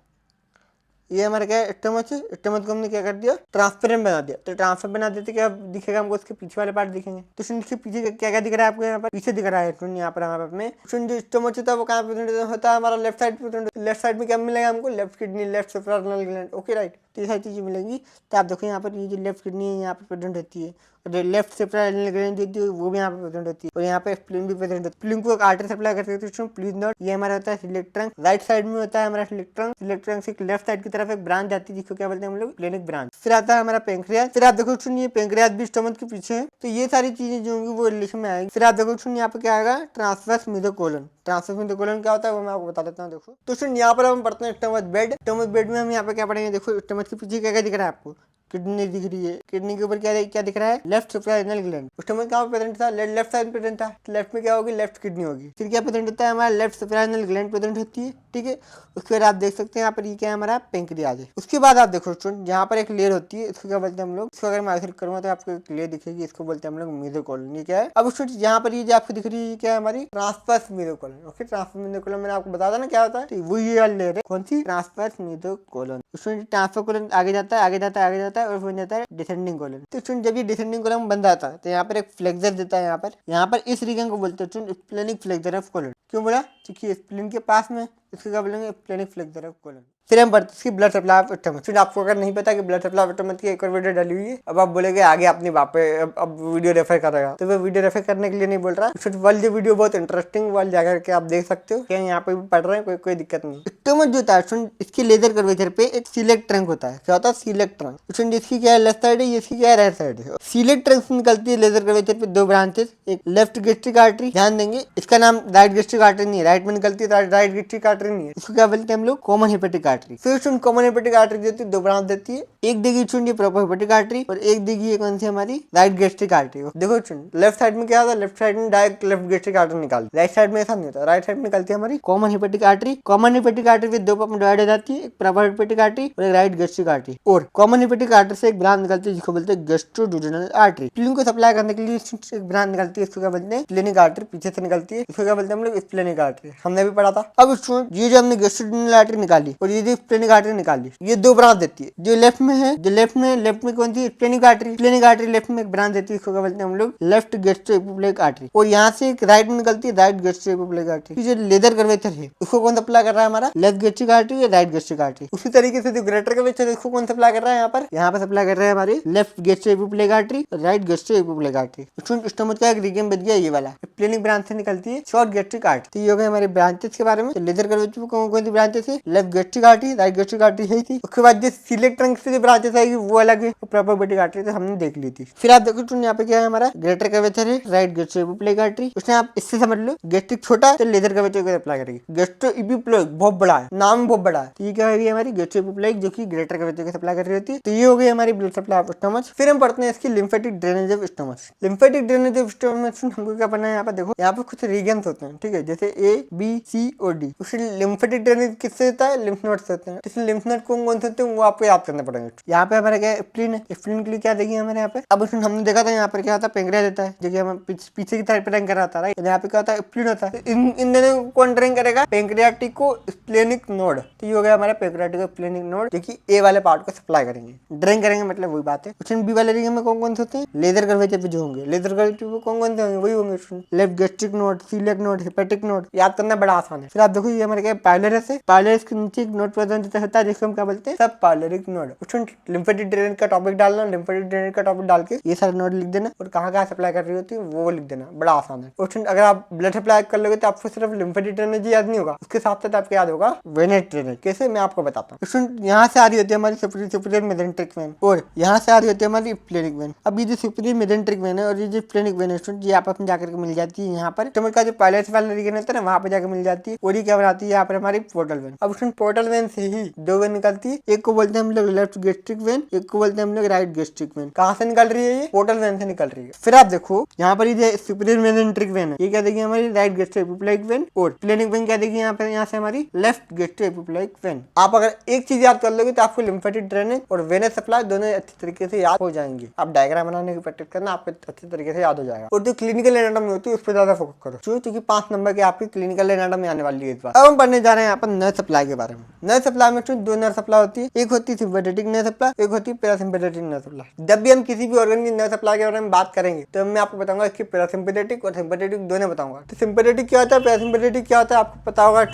ये हमारा क्या है, स्टमक है। स्टमक को हमने क्या कर दिया, ट्रांसपेरेंट बना दिया। तो ट्रांसपेरेंट बना देते क्या दिखेगा हमको, उसके पीछे वाले पार्ट दिखेंगे। तो इसके पीछे क्या क्या दिख रहा है आपको, यहाँ पर पीछे दिख रहा है यहाँ पर हमारे में जो स्टमक होता है वो कहाँ पे होता है हमारा, लेफ्ट साइड पे। लेफ्ट साइड में क्या मिलेगा हमको, left kidney, left suprarenal gland, okay right. तो ये सारी चीजें मिलेंगी। तो आप देखो यहाँ पर ये जो लेफ्ट किडनी है यहाँ पे प्रेजेंट होती है, और लेफ्ट सुप्रारेनल ग्लैंड होती है वो भी यहाँ पे प्रेजेंट होती है, और यहाँ पे स्प्लीन भी प्रेजेंट होती है। स्प्लीन को एक आर्टरी सप्लाई करते हैं, प्लीज नोट ये हमारा होता है सिलेक्ट ट्रंक। राइट साइड में होता है हमारा सिलेक्ट ट्रंक। सिलेक्ट ट्रंक से लेफ्ट साइड की तरफ एक ब्रांच जाती है जिसको क्या बोलते हैं हम लोग, स्प्लेनिक ब्रांच। फिर आता है हमारा पेंक्रियाज। फिर आप देखो ये पेंक्रियाज भी स्टमक के पीछे है। तो ये सारी चीजें जो होंगी वो रिलेशन में आएगी। फिर आप देखो यहाँ पे क्या आएगा, ट्रांसवर्स मेसोकोलन। ट्रांसवर्स मेसोकोलन क्या होता है वो मैं आपको बता देता हूँ। देखो तो यहाँ पर हम पढ़ते हैं स्टमक बेड। स्टमक बेड में हम यहाँ पे क्या पढ़ेंगे, देखो स्टमक के पीछे क्या क्या दिख रहा है आपको, किडनी दिख रही है। किडनी के ऊपर क्या दिख रहा है, लेफ्ट सुप्रारेनल ग्लैंड। स्टमक कहाँ प्रेजेंट था, लेफ्ट साइड प्रेजेंट था। लेफ्ट में क्या होगी, लेफ्ट किडनी होगी। फिर क्या प्रेजेंट होता है हमारा, लेफ्ट सुप्रारेनल ग्लैंड प्रेजेंट होती है, ठीक है। उसके बाद आप देख सकते हैं यहाँ पर ये क्या है हमारा, पेंक्रियाज है। उसके बाद आप देखो स्टूडेंट यहाँ पर एक लेयर होती है, इसको क्या बोलते हैं हम लोग, इसको अगर मैं आखिर करूँगा तो आपको एक लेयर दिखेगी, इसको बोलते हैं हम लोग मेसोकोलन। ये क्या है, अब स्टूडेंट यहाँ पर ये जो आपको दिख रही है क्या है हमारी, ट्रांसवर्स मेसोकोलन। ओके, ट्रांसवर्स मेसोकोलन मैंने आपको बता था ना क्या होता है, तो वो ये वाली लेयर है, कौन सी, ट्रांसवर्स मेसोकोलन। स्टूडेंट ट्रांसफर कोलन आगे जाता है, आगे जाता है, आगे जाता है और बन जाता है डिसेंडिंग कॉलम। तो स्टूडेंट जब ये डिसेंडिंग कॉलम बन जाता है तो यहाँ पर एक फ्लेक्सर देता है। यहाँ पर इस रीजन को बोलते हैं student splenic flexor of column. क्यों बोला, क्योंकि स्प्लीन के पास में इसको क्या बोलेंगे, स्प्लेनिक फ्लेक्सर ऑफ कॉलम। फिर हम बढ़ते इसकी blood supply of stomach. Student आपको अगर नहीं पता कि ब्लड सप्लाई ऑफ स्टमक की एक और वीडियो डाली हुई है, अब आप बोलेंगे आगे अपनी बाप पे अब वीडियो रेफर करेगा, तो वो वीडियो रेफर करने के लिए नहीं बोल रहा। स्टूडेंट वाली वीडियो बहुत इंटरेस्टिंग वाली जाकर के आप देख सकते हो, क्या यहाँ पे भी पढ़ रहे हैं, कोई दिक्कत नहीं। स्टमक जो होता है स्टूडेंट, इसकी लेजर कर्वेचर पे एक सिलेक्ट ट्रंक होता है। क्या होता है, सिलेक्ट ट्रंक। स्टूडेंट इसकी क्या है, लेफ्ट साइड है, इसकी क्या है, राइट साइड है। सिलेक्ट ट्रंक से निकलती है लेजर कर्वेचर पे दो ब्रांचेस, एक लेफ्ट गैस्ट्रिक आर्टरी, ध्यान देंगे इसका नाम राइट गैस्ट्रिक आर्टरी नहीं है, राइट में निकलती है राइट गैस्ट्रिक आर्टरी, आर्टरी नहीं है, इसको क्या बोलते हैं हम लोग, कॉमन हेपेटिक आर्टरी। फिर सुन कॉमन हेपेटिक आर्टरी देती है, दो ब्रांच देती है, एक देगी सुन ये प्रॉपर हेपेटिक आर्टरी और एक देगी ये कौन सी हमारी राइट गैस्ट्रिक आर्टरी। देखो सुन लेफ्ट साइड में क्या होता है, लेफ्ट साइड में डायरेक्ट लेफ्ट गैस्ट्रिक आर्टरी निकालती, राइट साइड में ऐसा नहीं होता, राइट साइड में निकलती है हमारी common hepatic artery. Common hepatic artery भी दो पार्ट में डिवाइड हो जाती है, एक प्रॉपर हेपेटिक आर्टरी और एक राइट गैस्ट्रिक आर्टरी। और कॉमन हेपेटिक आर्टरी से एक ब्रांच निकलती है जिसको बोलते हैं गैस्ट्रोडुओडेनल आर्टरी। स्प्लीन को सप्लाई करने के लिए एक ब्रांच निकलती है, इसको क्या बोलते हैं स्प्लेनिक आर्टरी, पीछे से निकलती है, इसको क्या बोलते हैं हम लोग स्प्लेनिक आर्टरी, हमने भी पढ़ा था। अब ये जो हमने गैस्ट्रोडुओडेनल आर्टरी निकाली और ये जो स्प्लेनिक आर्टरी निकाली, ये दो ब्रांच देती है। जो लेफ्ट में है, जो लेफ्ट में कौन सी splenic artery, splenic artery left में एक ब्रांच देती है, इसको क्या बोलते हैं हम लोग लेफ्ट गैस्ट्रोएपिप्लेजिक आर्टरी। और यहाँ से एक राइट में निकलती है राइट गैस्ट्रोएपिप्लेजिक आर्टरी। जो लेजर कर्वेचर है उसको कौन सप्लाई कर रहा है, हमारा लेफ्ट गैस्ट्रिक आर्टरी या राइट गैस्ट्रिक आर्टरी। उसी तरीके से जो ग्रेटर कर्वेचर है इसको कौन सप्लाई कर रहा है, यहाँ पर सप्लाई कर रहा है हमारे लेफ्ट गैस्ट्रोएपिप्लेजिक आर्टरी और राइट गैस्ट्रोएपिप्लेजिक आर्टरी। स्टमक का एक रीजन बच गया ये वाला, स्प्लेनिक ब्रांच से निकलती है शॉर्ट गैस्ट्रिक आर्टरी। तो ये हो गए हमारे ब्रांचेस के बारे में। तो लेजर कर्वेचर कौन सी ब्रांचेस है, left gastric artery, right gastric artery है थी। उसके बाद जो सिलेक्ट ट्रंक से जो ब्रांचेस आएगी वो अलग है, प्रॉपर हेपेटिक आर्टरी तो हमने देख ली थी। फिर आप देखो यहाँ पे क्या है, हमारा ग्रेटर कर्वेचर है, राइट गैस्ट्रोएपिप्लेजिक आर्टरी। उसने आप इससे समझ लो गैस्ट्रिक छोटा है तो लेजर कर्वेचर को अप्लाई करेगी। गैस्ट्रोएपिप्लेजिक बहुत बड़ा है, नाम बहुत बड़ा है, तो ये क्या है हमारी गैस्ट्रोएपिप्लेजिक जो कि ग्रेटर कर्वेचर को सप्लाई कर रही होती है। तो ये हो गई हमारी ब्लड सप्लाई ऑफ स्टमक। फिर हम पढ़ते हैं इसकी lymphatic drainage of stomach. Lymphatic drainage of stomach हमको क्या पढ़ना है, यहाँ पर देखो यहाँ पे कुछ रीजन्स होते हैं, ठीक है, जैसे ए बी सी और डी। उसे लिम्फेटिक ड्रेनेज किससे होता है, लिम्फ नोड से होते हैं। इसलिए लिम्फ नोड कौन कौन से होते हैं वो आपको याद करना पड़ेगा। यहाँ पे हमारा क्या स्प्लीन है, स्प्लीन के लिए क्या देगी हमारे यहाँ पे। अब उसमें हमने देखा था यहाँ पर क्या होता है, पेंक्रियास देता है जो कि हमें पीछे की तरफ ड्रेन कर रहा था, राइट। यहाँ पे क्या होता है, स्प्लीन होता है। इन दोनों को कौन ड्रेन करेगा, पेंक्रियाटिक को स्प्लेनिक नोड। तो ये हो गया हमारा पेंक्रियाटिक स्प्लेनिक नोड जो कि ए वाले पार्ट को सप्लाई करेंगे, ड्रेन करेंगे, मतलब वही बात है। उसमें बी वाले रीजन में कौन कौन से होते हैं, लेजर कर्वेचर पे जो होंगे, लेजर कर्वेचर पे कौन कौन से होंगे, वही होंगे left gastric node, coeliac node, hepatic node. याद करना बड़ा आसान है। फिर आप देखो ये हमारे क्या पाइलोरस है, पाइलोरस के नीचे एक नोड प्रेजेंट होता है जिसको हम क्या बोलते हैं, सब पाइलोरिक नोड। उसमें लिम्फेटिक ड्रेनेज का टॉपिक डालना, लिम्फेटिक ड्रेनेज का टॉपिक डाल के ये सारे नोड लिख देना और कहाँ कहाँ सप्लाई कर रही होती है वो लिख देना, बड़ा आसान है। उसमें अगर आप ब्लड सप्लाई कर लोगे तो आपको सिर्फ लिम्फेटिक ड्रेनेज याद नहीं होगा, उसके साथ साथ आपको याद होगा वेनस ड्रेनेज। कैसे, मैं आपको बताता हूँ। उसमें यहाँ से आ रही होती है हमारी सुपीरियर मेसेंट्रिक वेन और यहाँ से आ रही होती है हमारी स्प्लेनिक वेन। अब ये जो सुपीरियर मेसेंट्रिक वेन है और ये जो स्प्लेनिक वेन है ये आपस में जाकर मिल जाती है यहाँ पर स्टमक का जो पाइलोरस वाला रीजन होता है ना वहाँ पे जाकर मिल जाती है और ये क्या बनाती है यहाँ पर हमारी पोर्टल वेन। अब उसमें पोर्टल वेन से ही दो वेन निकलती है, एक को बोलते हैं हम लोग लेफ्ट गैस्ट्रिक वेन, एक को बोलते हैं हम लोग राइट गैस्ट्रिक वेन। कहाँ से निकल रही है, ये पोर्टल वेन से निकल रही है। फिर आप देखो यहाँ पर ये सुपीरियर मेसेंट्रिक वेन है, ये क्या देगी हमारी राइट गैस्ट्रोएपिप्लेजिक वेन और स्प्लेनिक वेन क्या देगी यहाँ पे, यहाँ से हमारी लेफ्ट गैस्ट्रोएपिप्लेजिक वेन। आप अगर एक चीज याद कर लोगे तो आपको लिम्फेटिक ड्रेनेज और वेनस सप्लाई दोनों अच्छी तरीके से याद हो जाएंगे। आप डायग्राम बनाने की प्रैक्टिस करना, आपको अच्छी तरीके से याद हो जाएगा। और जो क्लिनिकल एनाटॉमी होती है उस पर ज्यादा फोकस करो क्योंकि 5 नंबर की आपकी क्लिनिकल एनाटॉमी आने वाली है इस बार। अब हम पढ़ने जा रहे हैं यहाँ पर नर्व सप्लाई के बारे में। नर्व सप्लाई में दो नर्व सप्लाई होती है, एक होती है सिंपैथेटिक नर्व सप्लाई, एक होती है पैरासिम्पैथेटिक नर्व सप्लाई। जब भी हम किसी भी ऑर्गन की नर्व सप्लाई के बारे में बात करेंगे तो मैं आपको बताऊंगा इसकी पैरासिम्पैथेटिक और सिंपैथेटिक दोनों बताऊंगा। तो सिंपैथेटिक क्या होता है, पैरासिम्पैथेटिक क्या होता है आपको पता होगा,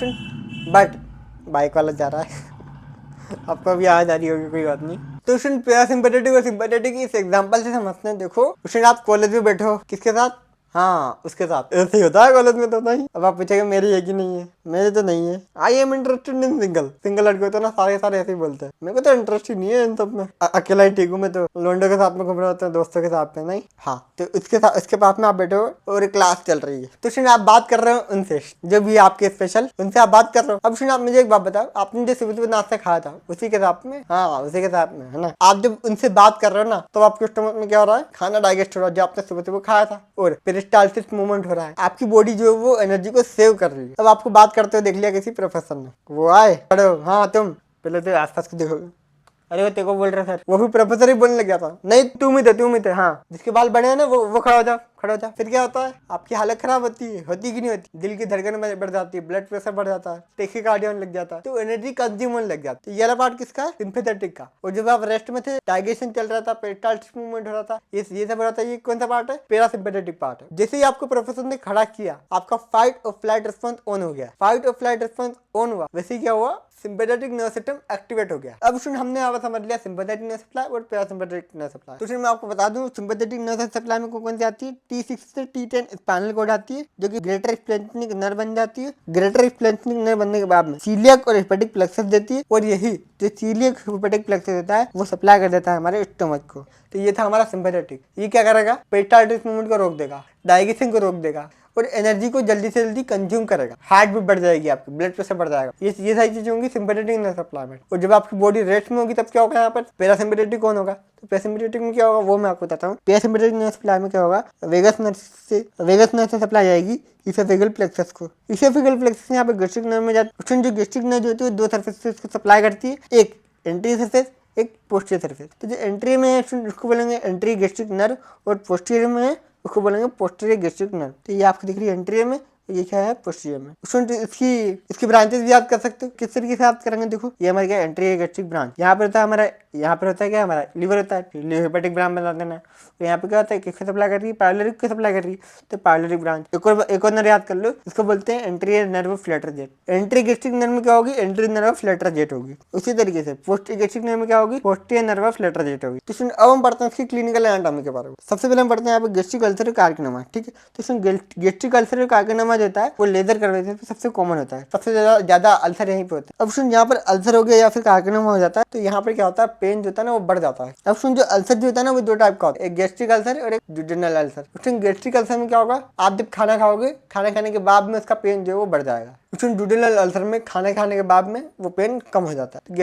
बट बाइक वाला जा रहा है आपको अभी आ जा रही होगी, कोई बात नहीं। तो उसमें पैरासिम्पैथेटिक और सिंपैथेटिक इस एग्जांपल से समझते हैं। देखो उसमें आप कॉलेज में बैठे हो, किसके साथ, हाँ उसके साथ। ऐसे ही होता है कॉलेज में तो नहीं। अब आप पूछेंगे मेरी है कि नहीं है, मेरे तो नहीं है। I am interested in single लड़के तो ना सारे ऐसे ही बोलते हैं, मेरे को तो इंटरेस्ट ही नहीं है इन सब में, अकेला ही ठीक हूँ मैं तो, लोंडो के साथ में घूम रहे होते हैं, दोस्तों के साथ में नहीं। हाँ तो उसके पास में आप बैठे हो और क्लास चल रही है तो उसमें आप बात कर रहे हो उनसे, जो भी आपके स्पेशल उनसे आप बात कर रहे हो। अब उसमें आप मुझे एक बात बताओ, आपने जो सुबह नाश्ता खाया था उसी के साथ में, हाँ उसी के साथ में है ना, आप जब उनसे बात कर रहे हो ना तो आपके स्टमक में क्या हो रहा है, खाना डाइजेस्ट हो रहा है जो आपने सुबह खाया था और पेरिस्टाल्सिस मूवमेंट हो रहा है, आपकी बॉडी जो है वो एनर्जी को सेव कर रही है। अब आपको बात करते हुए देख लिया किसी प्रोफेसर ने, वो आए खड़े हो, हाँ तुम पहले तो आसपास को देखोगे, अरे वो तेरे को बोल रहा सर, वो भी प्रोफेसर ही बोलने लग गया था, नहीं तुम ही थे, हाँ जिसके बाल बड़े हैं ना वो खड़ा हो जा। फिर क्या होता है, आपकी हालत खराब होती कि नहीं होती, दिल की धड़कन बढ़ जाती है, ब्लड प्रेशर बढ़ जाता है, टेकिकार्डिया होने लग जाता है, तो एनर्जी कंज्यूम होने लग जाती है। ये वाला पार्ट किसका, सिंपैथेटिक का। और जब आप रेस्ट में थे, डाइजेशन चल रहा था, पेरिस्टाल्टिक मूवमेंट हो रहा था, ये सब हो रहा था, ये कौन सा पार्ट है, पैरासिम्पैथेटिक पार्ट है। जैसे ही आपको प्रोफेसर ने खड़ा किया, आपका फाइट और फ्लाइट रिस्पॉन्स ऑन हो गया, फाइट और फ्लाइट रिस्पॉन्स ऑन हुआ, वैसे क्या हुआ, सिंपैथेटिक नर्व सिस्टम एक्टिवेट हो गया। अब सुन हमने यहाँ समझ लिया सिंपैथेटिक नर्व सप्लाई और पैरासिम्पैथेटिक नर्व सप्लाई। तो मैं आपको बता दूं सिंपैथेटिक नर्व सप्लाई में कौन सी आती है, T6 से T10 स्पाइनल कॉर्ड आती है जो कि ग्रेटर स्प्लेनिक नर्व बन जाती है। ग्रेटर स्प्लेनिक नर्व बनने के बाद में सीलियक और हेपेटिक प्लेक्सस देती है और यही जो सीलियक हेपेटिक प्लेक्सस देता है वो सप्लाई कर देता है हमारे स्टमक को। तो ये था हमारा सिंपैथेटिक। ये क्या करेगा, पेरिस्टाल्टिक मूवमेंट को रोक देगा, डाइजेशन को रोक देगा और एनर्जी को जल्दी से जल्दी कंज्यूम करेगा। हार्ट भी बढ़ जाएगी, आपकी ब्लड प्रेशर बढ़ जाएगा। ये सारी चीजें होंगी सिंपैथेटिक नर्व सप्लाई। और जब आपकी बॉडी रेस्ट में होगी तब क्या होगा, यहाँ पर पैरासिम्पैथेटिक कौन होगा। तो पैरासिम्पैथेटिक में क्या होगा वो मैं आपको बताता हूँ। पैरासिम्पैथेटिक नर्व सप्लाई में क्या होगा, वेगस नर्व से सप्लाई आएगी इसोफेगल प्लेक्सस को। इसोफेगल प्लेक्सस यहाँ पे गैस्ट्रिक नर्व में जाती है। जो गैस्ट्रिक नर्व होती है दो सरफेस से इसको सप्लाई करती है, एक एंटीरियर सरफेस, एक पोस्टीरियर सरफेस। तो जो एंट्री में है उसको बोलेंगे एंट्री गैस्ट्रिक नर्व, और पोस्टीरियर में है उसको बोलेंगे पोस्टीरियर गैस्ट्रिक नर्व। तो ये आपको दिख रही है एंट्री में, ये क्या है पोस्टीरियर में। इसकी ब्रांचेस भी याद कर सकते हो। किस तरीके से याद करेंगे, देखो ये हमारे क्या एंट्री गैस्ट्रिक ब्रांच, यहाँ पर होता है हमारा, यहाँ पर होता है क्या हमारा लीवर होता है, हेपेटिक ब्रांच बना देना। तो यहाँ पे क्या होता है, किसको सप्लाई कर रही है, पाइलोरिक को सप्लाई कर रही है, तो पाइलोरिक ब्रांच। एक और नर्व याद कर लो, इसको बोलते हैं anterior nerve of Latarjet. Anterior gastric nerve में क्या होगी, anterior nerve of Latarjet होगी। उसी तरीके से पोस्टीरियर गैस्ट्रिक नर्व में क्या होगी, posterior nerve of Latarjet होगी। तो अब हम पढ़ते हैं इसकी क्लिनिकल एनाटॉमी के बारे में। सबसे पहले हम पढ़ते हैं यहाँ पे गैस्ट्रिक अल्सर कार्सिनोमा, ठीक है। तो इसमें गैस्ट्रिक अल्सर कार्सिनोमा जो होता है वो लेजर करवेचर पे सबसे कॉमन होता है, सबसे ज्यादा अल्सर यहीं पे होता है। अब सुन, यहाँ पर अल्सर हो गया या फिर कार्सिनोमा हो जाता है तो यहाँ पर क्या होता है, पेन जो होता है ना वो बढ़ जाता है। अब सुन, जो अल्सर जो होता है ना वो दो टाइप का होता है, एक गैस्ट्रिक अल्सर और एक ड्यूडेनल अल्सर। उसमें गैस्ट्रिक अल्सर में क्या होगा, आप जब खाना खाओगे, खाना खाने के बाद में उसका पेन जो है वो बढ़ जाएगा। उसमें ड्यूडेनल अल्सर में खाना खाने के बाद में वो पेन कम हो जाता है।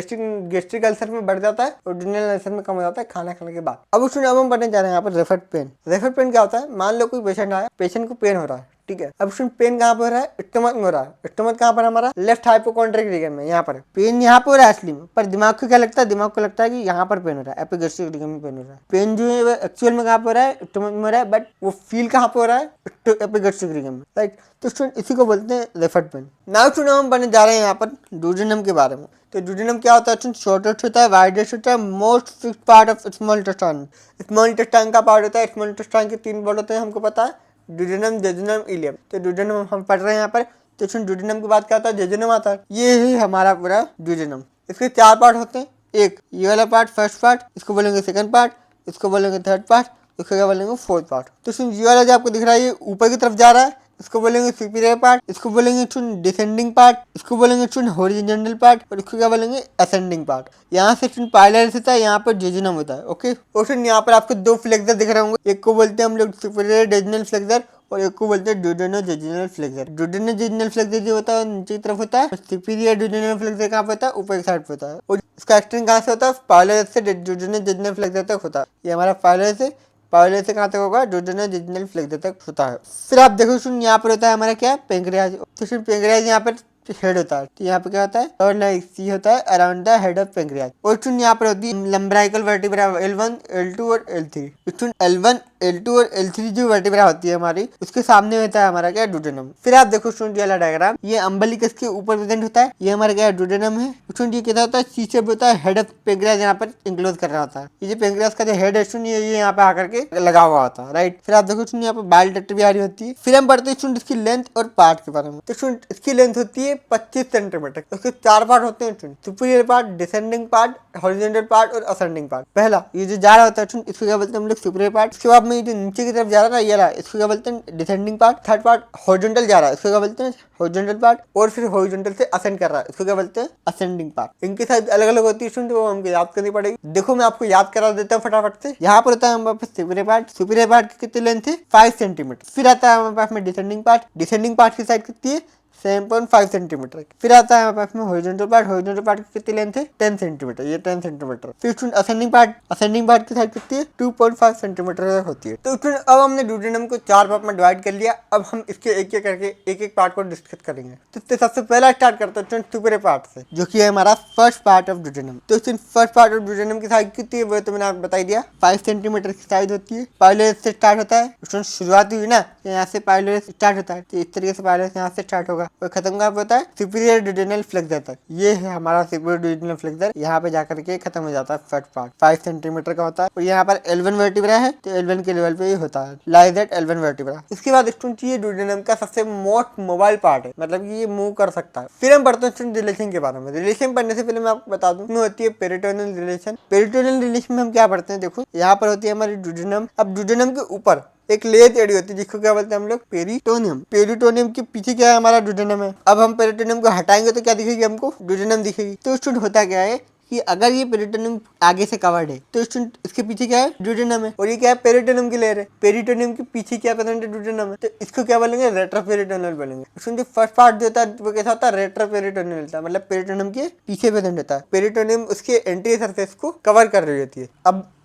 गैस्ट्रिक अल्सर में बढ़ जाता है और ड्यूडेनल अल्सर में कम हो जाता है खाना खाने के बाद। अब हम पढ़ने जा रहे हैं यहाँ पर रेफर्ड पेन। रेफर्ड पेन क्या होता है, मान लो कोई पेशेंट आया, पेशेंट को पेन हो रहा है, ठीक है। अब सुन, पेन कहाँ पर हो रहा है, स्टमक में हो रहा है। स्टमक कहाँ पर हमारा, लेफ्ट हाइपोकॉन्ड्रिक रीजन में। यहाँ पर पेन यहाँ पे हो रहा है असली में, पर दिमाग को क्या लगता है, दिमाग को लगता है कि यहाँ पर पेन हो रहा है, एपिगैस्ट्रिक रीजन में पेन हो रहा है। पेन जो है एक्चुअल में कहाँ पे हो रहा है, स्टमक में हो रहा है, बट वो फील कहाँ पे हो रहा है, एपिगैस्ट्रिक रीजन में, राइट। तो स्टूडेंट इसी को बोलते हैं रेफर्ड पेन। नाउ स्टूडेंट हम पढ़ने जा रहे हैं यहाँ पर ड्यूडेनम के बारे में। तो ड्यूडेनम क्या होता है, शॉर्टेस्ट होता है, वाइडेस्ट होता है, most fixed part of small intestine. Small intestine का पार्ट होता है, स्मॉल इंटेस्टाइन के 3 पार्ट होते हैं, हमको पता है, ड्यूडेनम, जेजुनम, इलियम। तो ड्यूडेनम हम पढ़ रहे हैं यहाँ पर। तो ड्यूडेनम की बात क्या होता है, जेजुनम आता है, ये ही हमारा पूरा ड्यूडेनम। इसके 4 पार्ट होते हैं, एक ये वाला पार्ट फर्स्ट पार्ट, इसको बोलेंगे सेकंड पार्ट, इसको बोलेंगे थर्ड पार्ट, इसको क्या बोलेंगे फोर्थ पार्ट। तो ये वाला जो आपको दिख रहा है ये ऊपर की तरफ जा रहा है, इसको बोलेंगे सुपीरियर पार्ट, इसको बोलेंगे डिसेंडिंग पार्ट, इसको बोलेंगे हॉरिजॉन्टल पार्ट, और इसको क्या बोलेंगे असेंडिंग पार्ट। यहाँ से पाइलरिस होता है, यहाँ पर जेजुनम होता है, ओके। और यहाँ पर आपको 2 फ्लेक्सर दिख रहे होंगे, एक को बोलते हैं हम लोग सुपीरियर डेजुनल फ्लेक्सर और एक को बोलते हैं ड्यूडेनोजेजुनल फ्लेक्सर। ड्यूडेनोजेजुनल फ्लेक्सर जो होता है नीचे की तरफ होता है, सुपीरियर ड्यूडेनल फ्लेक्सर कहाँ पे होता है, ऊपर की साइड पे होता है। और इसका एक्सटेंड कहाँ से होता है, पाइलरिस से ड्यूडेनोजेजुनल फ्लेक्सर तक होता है। ये हमारा पाइलरिस से कहाँ तक होगा, ड्यूडेनोजेजुनल फ्लेक्सर तक होता है। फिर आप देखो सुन, यहाँ पर होता है हमारा क्या, पेंक्रियाज। तो पेंक्रियाज यहाँ पर हेड होता है, तो यहाँ पे क्या होता है, और लाइक सी होता है around the head of pancreas. और यहाँ पर होती है लंबराइकल वर्टिब्रा L1, L2 और L3। L1, L2 और L3 जो वर्टिब्रा होती है हमारी, उसके सामने होता है हमारा क्या, ड्यूडेनम। फिर आप देखो स्टूडेंट ये वाला डायग्राम, ये अम्बलिकस के ऊपर प्रेजेंट होता है, ये हमारा क्या ड्यूडेनम है। स्टूडेंट ये क्या होता है, सी शेप होता है, हेड ऑफ पेंक्रियाज यहाँ पर इंक्लोज कर रहा होता है। ये जो पेंक्रियाज का जो हेड है स्टूडेंट, ये यहाँ पे आकर के लगा हुआ होता है, राइट। फिर आप देखो स्टूडेंट यहाँ पे बाइल डक्ट भी आ रही होती है। फिर हम पढ़ते हैं स्टूडेंट इसकी लेंथ और पार्ट के बारे में। तो स्टूडेंट इसकी लेंथ होती है 25 सेंटीमीटर। उसके 4 पार्ट होते हैं, superior part, descending part, horizontal part और असेंडिंग पार्ट। पहला ये जो जा रहा होता है इसको क्या बोलते हैं हम लोग, सुपीरियर पार्ट। इसके बाद में ये जो नीचे की तरफ जा रहा है ना, ये रहा, इसको क्या बोलते हैं, descending part. Third part horizontal जा रहा है, इसको क्या बोलते हैं, हॉरिजॉन्टल पार्ट। और फिर हॉरिजॉन्टल से असेंड कर रहा है, इसको क्या बोलते हैं, असेंडिंग पार्ट। इनकी साइज अलग अलग होती है, वो हमको याद करनी पड़ेगी। देखो मैं आपको याद करा देता हूँ फटाफट से। यहाँ पर होता है हमारे पास सुपीरियर पार्ट। सुपीरियर पार्ट की कितनी लेंथ है, 5 सेंटीमीटर। फिर आता है हमारे पास में डिसेंडिंग पार्ट। डिसेंडिंग पार्ट की साइड कितनी है, 7.5 सेंटीमीटर। फिर आता है हमारे पास में हॉरिजॉन्टल पार्ट। हॉरिजॉन्टल पार्ट की कितनी लेंथ है, 10 सेंटीमीटर, ये 10 सेंटीमीटर। फिर असेंडिंग पार्ट, असेंडिंग पार्ट की साइड कितनी है, 2.5 सेंटीमीटर होती है। तो अब हमने ड्यूडेनम को 4 पार्ट में डिवाइड कर लिया। अब हम इसके एक एक करके एक पार्ट को डिस्कस करेंगे। तो सबसे पहला स्टार्ट करते हैं सुपीरियर पार्ट से, जो कि है हमारा फर्स्ट पार्ट ऑफ ड्यूडेनम। तो फर्स्ट पार्ट ऑफ ड्यूडेनम की साइज कितनी है वो तो मैंने आपको बता दिया, 5 सेंटीमीटर की साइज होती है। पाइलरिस से स्टार्ट होता है, उसमें शुरुआत हुई ना, यहाँ से पाइलरिस स्टार्ट होता है, तो इस तरीके से पाइलरिस यहाँ से स्टार्ट होगा और खत्म कहाँ होता है, सुपीरियर ड्यूडेनल फ्लेक्सर तक। ये है हमारा सुपीरियर ड्यूडेनल फ्लेक्सर, यहाँ पे जाकर के खत्म हो जाता है फर्स्ट पार्ट। 5 सेंटीमीटर का होता है और यहाँ पर L1 वर्टिब्रा है, तो L1 के लेवल पे ही होता है, लाइज एट L1 वर्टिब्रा। इसके बाद स्टूडेंट ये ड्यूडेनम का सबसे मोस्ट मोबाइल पार्ट है, मतलब कि ये मूव कर सकता है। फिर हम पढ़ते हैं रिलेशन के बारे में। रिलेशन पढ़ने से पहले मैं आपको बता दूं, होती है पेरिटोनियल रिलेशन। पेरिटोनियल रिलेशन में हम क्या पढ़ते हैं, देखो यहाँ पर होती है हमारी ड्यूडेनम। अब ड्यूडेनम के ऊपर एक लेयर एड़ी होती है जिसको क्या बोलते हैं हम लोग, पेरिटोनियम। पेरिटोनियम के पीछे क्या है, हमारा ड्यूडेनम है। अब हम पेरिटोनियम को हटाएंगे तो क्या दिखेगी हमको, ड्यूडेनम दिखेगी। तो स्टूडेंट होता क्या है, कि अगर ये पेरिटोनियम आगे से कवर्ड है तो इसके पीछे क्या है, ड्यूडेनम है, और ये क्या है, पेरिटोनियम की लेयर है। पेरिटोनियम के पीछे क्या प्रेजेंट है, ड्यूडेनम है, तो इसको क्या बोलेंगे, रेट्रोपेरिटोनियल बोलेंगे। इसमें जो फर्स्ट पार्ट जो होता है वो कैसा होता है, रेट्रोपेरिटोनियल होता है, मतलब पेरिटोनियम के पीछे प्रेजेंट होता है। पेरिटोनियम उसके एंटी सरफेस को कवर कर रही होती है।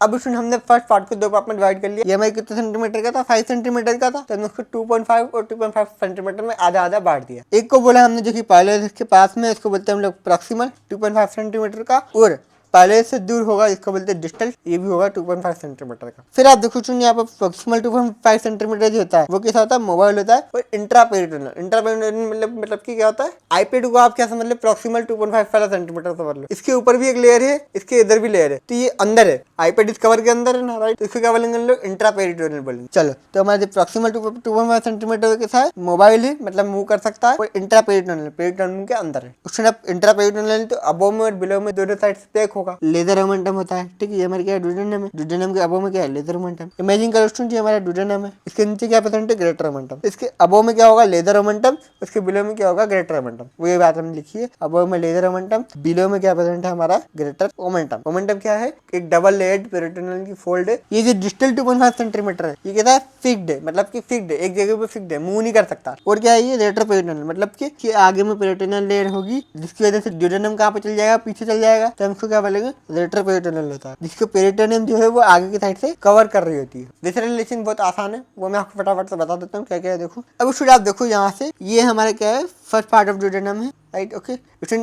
अब उसमें हमने फर्स्ट पार्ट को दो पार्ट में डिवाइड कर लिया। ये हमारे कितने सेंटीमीटर का था, 5 सेंटीमीटर का था, तो हमने उसको 2.5 और 2.5 सेंटीमीटर में आधा आधा बांट दिया। एक को बोला हमने जो कि पाइलोस के पास में, इसको बोलते हैं हम लोग प्रॉक्सिमल 2.5 सेंटीमीटर का, और पहले से दूर होगा इसको बोलते हैं डिस्टल, ये भी होगा 2.5 सेंटीमीटर का। फिर आप देखो यहाँ पर प्रॉक्सिमल 2.5 सेंटीमीटर जो होता है वो कैसा होता है, मोबाइल होता है, और इंट्रापेरिटोनियल मतलब कि क्या होता है, आईपेड को आप क्या समझ लो, प्रॉक्सिमल 2.5 वाला सेंटीमीटर समझ लो। इसके ऊपर भी एक लेयर है, इसके इधर भी लेयर है, तो ये अंदर है, आईपेड इस कवर के अंदर है ना, राइट, इसको क्या बोलेंगे हम लोग, इंट्रापेरिटोनियल बोलेंगे। चलो, तो हमारे प्रॉक्सिमल 2.5 सेंटीमीटर के साथ मोबाइल है, मतलब मूव कर सकता है, और इंट्रापेरिटोनियल पेरिटोनियम के अंदर है। उसमें इंट्रापेरिटोनियल तो अबो में और बिलो में दोनों साइड से पैक होगा, लेजर मोमेंटम होता है, ठीक है। ये हमारे क्या है, ड्यूडेनम है, ड्यूडेनम के अबो में क्या है, लेजर मोमेंटम। इमेजिन करो स्टूडेंट, ये हमारा ड्यूडेनम है, इसके नीचे क्या प्रेजेंट है, ग्रेटर मोमेंटम। इसके अबो में क्या होगा, लेजर मोमेंटम, उसके बिलो में क्या होगा, ग्रेटर मोमेंटम। वो ये बात हमने लिखी है, अबो में लेजर मोमेंटम, बिलो में क्या प्रेजेंट है हमारा, ग्रेटर मोमेंटम। मोमेंटम क्या है, एक डबल लेयर्ड पेरिटोनियल की फोल्ड है। ये जो डिस्टल 2.5 सेंटीमीटर है, ये कहता है फिक्स्ड है, मतलब कि फिक्स्ड है, एक जगह पे फिक्स्ड है, मूव नहीं कर सकता। और क्या है, ये रेट्रोपेरिटोनियल, मतलब कि आगे में पेरिटोनियल लेयर होगी, जिसकी वजह से ड्यूडेनम कहाँ पे चल जाएगा, पीछे चल जाएगा, तो हम इसको क्या बोलेंगे, रेट्रोपेरिटोनियल होता है, जिसको पेरिटोनियम जो है वो आगे की साइड से कवर कर रही होती है। दूसरा रिलेशन बहुत आसान है, वो मैं आपको फटाफट से बता देता हूँ क्या क्या है। देखो, अब उसको आप देखो यहाँ से, ये हमारे क्या है, फर्स्ट पार्ट ऑफ ड्यूडेनम है, राइट, ओके।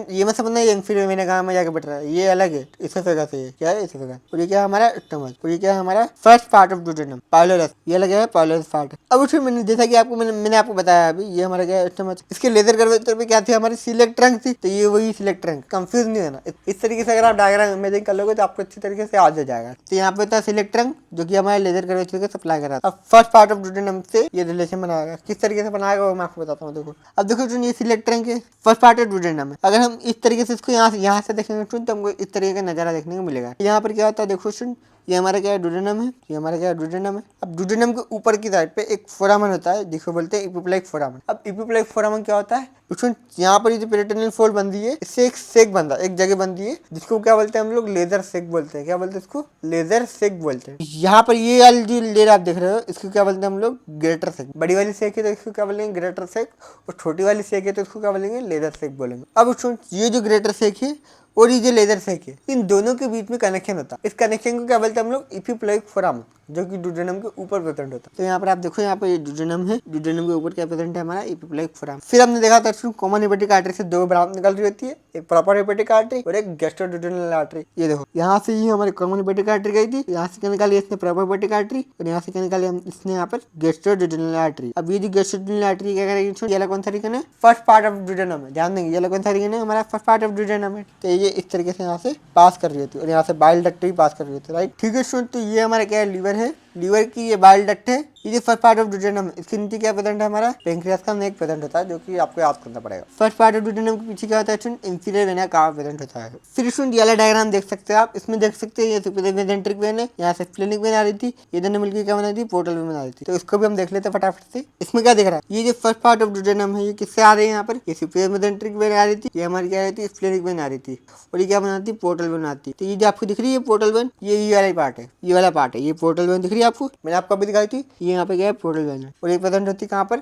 ये मत समझना ये इंफीरियर वेना कहाँ में जाके बैठ रहा है, ये अलग है, इसोफेगस है, क्या है, इसोफेगस। और ये क्या है हमारा स्टमक, और ये क्या है हमारा first part of duodenum, pylorus, ये अलग है, पाइलोरस पार्ट। अब उसमें मैंने जैसा कि आपको मैंने आपको बताया अभी, ये हमारा क्या है, स्टमक। इसके लेजर कर्वेचर पे क्या थी, हमारी सिलेक्ट ट्रंक थी, तो ये वही सिलेक्ट ट्रंक, कंफ्यूज नहीं होना। इस तरीके से अगर आप डायग्राम इमेजिन कर लोगे तो आपको अच्छी तरीके से याद हो जाएगा। तो यहाँ पे होता है सिलेक्ट ट्रंक, जो कि हमारे लेजर कर्वेचर को सप्लाई कर रहा था। अब फर्स्ट पार्ट ऑफ ड्यूडेनम से ये रिलेशन बनाएगा, किस तरीके से बनाएगा वो मैं आपको बताता हूँ। देखो, अब देखो ये सिलेक्ट ट्रंक है, फर्स्ट पार्ट ऑफ ड्यूडेनम है। अगर हम इस तरीके से इसको यहाँ से देखेंगे तो हमको इस तरीके का नजारा देखने को मिलेगा। यहाँ पर क्या होता है, देखो सुन, ये हमारा क्या है, ड्यूडेनम है, ये हमारा क्या है, ड्यूडेनम है। अब ड्यूडेनम के ऊपर की साइड पे एक फोरामन होता है, जिसको बोलते हैं इपिप्लाइक फोरामन। अब इपिप्लाइक फोरामन क्या होता है, उसमें यहाँ पर ये जो पेरिटोनियल फोल्ड बनती है, इससे एक सेक बनता है, एक जगह बनती है, जिसको क्या बोलते हैं हम लोग, लेजर सेक बोलते हैं। क्या बोलते हैं इसको, लेजर सेक बोलते हैं। यहाँ पर ये वाली जो लेयर आप देख रहे हो, इसको क्या बोलते हैं हम लोग, ग्रेटर सेक। बड़ी वाली सेक है तो इसको क्या बोलेंगे, ग्रेटर सेक, और छोटी वाली सेक है तो इसको क्या बोलेंगे, लेजर सेक बोलेंगे। अब ये जो ग्रेटर सेक है और ये जो लेजर सेक है, इन दोनों के बीच में कनेक्शन होता है। इस कनेक्शन को क्या बोलते हैं हम लोग, इपिप्लाइक फोरामन, जो कि ड्यूडेनम के ऊपर प्रेजेंट होता है। तो यहाँ पर आप देखो, यहाँ पर ये ड्यूडेनम है, ड्यूडेनम के ऊपर क्या प्रेजेंट है हमारा, इपिप्लाइक फोरामन। फिर हमने देखा था इसमें कॉमन हेपेटिक आर्टरी से दो ब्रांच निकल रही होती है, एक प्रॉपर हेपेटिक आर्टरी और एक गैस्ट्रोड्यूडेनल आर्टरी। ये देखो, यहाँ से ही हमारी कॉमन हेपेटिक आर्टरी गई थी, यहाँ से निकाली इसने प्रॉपर हेपेटिक आर्टरी, और यहाँ से निकाली इसने यहाँ पर गैस्ट्रोड्यूडेनल आर्टरी। अब ये जो गैस्ट्रोड्यूडेनल आर्टरी क्या करेगी, ये कौन सा रीजन है, फर्स्ट पार्ट ऑफ ड्यूडेनम है, ध्यान देंगे, ये कौन सा रीजन है हमारा, फर्स्ट पार्ट ऑफ ड्यूडेनम है। तो ये इस तरीके से यहाँ से पास कर रही होती है, और यहाँ से बाइल डक्ट भी पास कर रही होती है, राइट, ठीक है स्टूडेंट। तो ये हमारा क्या है, लीवर है, लीवर की ये बाइल डक्ट है, ये जो फर्स्ट पार्ट ऑफ ड्यूडेनम है, इसके नीचे क्या प्रेजेंट है हमारा, पेंक्रियास का नेक प्रेजेंट होता है, जो कि आपको याद करना पड़ेगा। फर्स्ट पार्ट ऑफ ड्यूडेनम के पीछे क्या होता है स्टूडेंट, इंफीरियर वेना कावा प्रेजेंट होता है। फिर स्टूडेंट ये वाला डायग्राम देख सकते हैं आप, इसमें देख सकते हैं ये सुपीरियर वेंट्रिक वेन है, यहाँ से स्प्लेनिक वेन आ रही थी, ये दोनों मिलकर क्या बना रही थी, पोर्टल वेन बना रही थी। तो इसको भी हम देख लेते हैं फटाफट से। इसमें क्या दिख रहा है, ये जो फर्स्ट पार्ट ऑफ ड्यूडेनम है, ये किससे आ रही है, यहाँ पर ये सुपीरियर वेंट्रिक वेन आ रही थी, ये हमारी क्या आ रही थी, स्प्लेनिक वेन आ रही थी, और ये क्या बनाती है, पोर्टल वेन आती है। तो ये जो आपको दिख रही है पोर्टल वेन, ये वाला पार्ट है, ये वाला पार्ट है, ये पोर्टल वेन दिख रही है आपको, मैंने आपको अभी दिखाई थी। ये यहाँ पे क्या है, पोर्टल वेन है, और ये प्रेजेंट होती है कहाँ पर,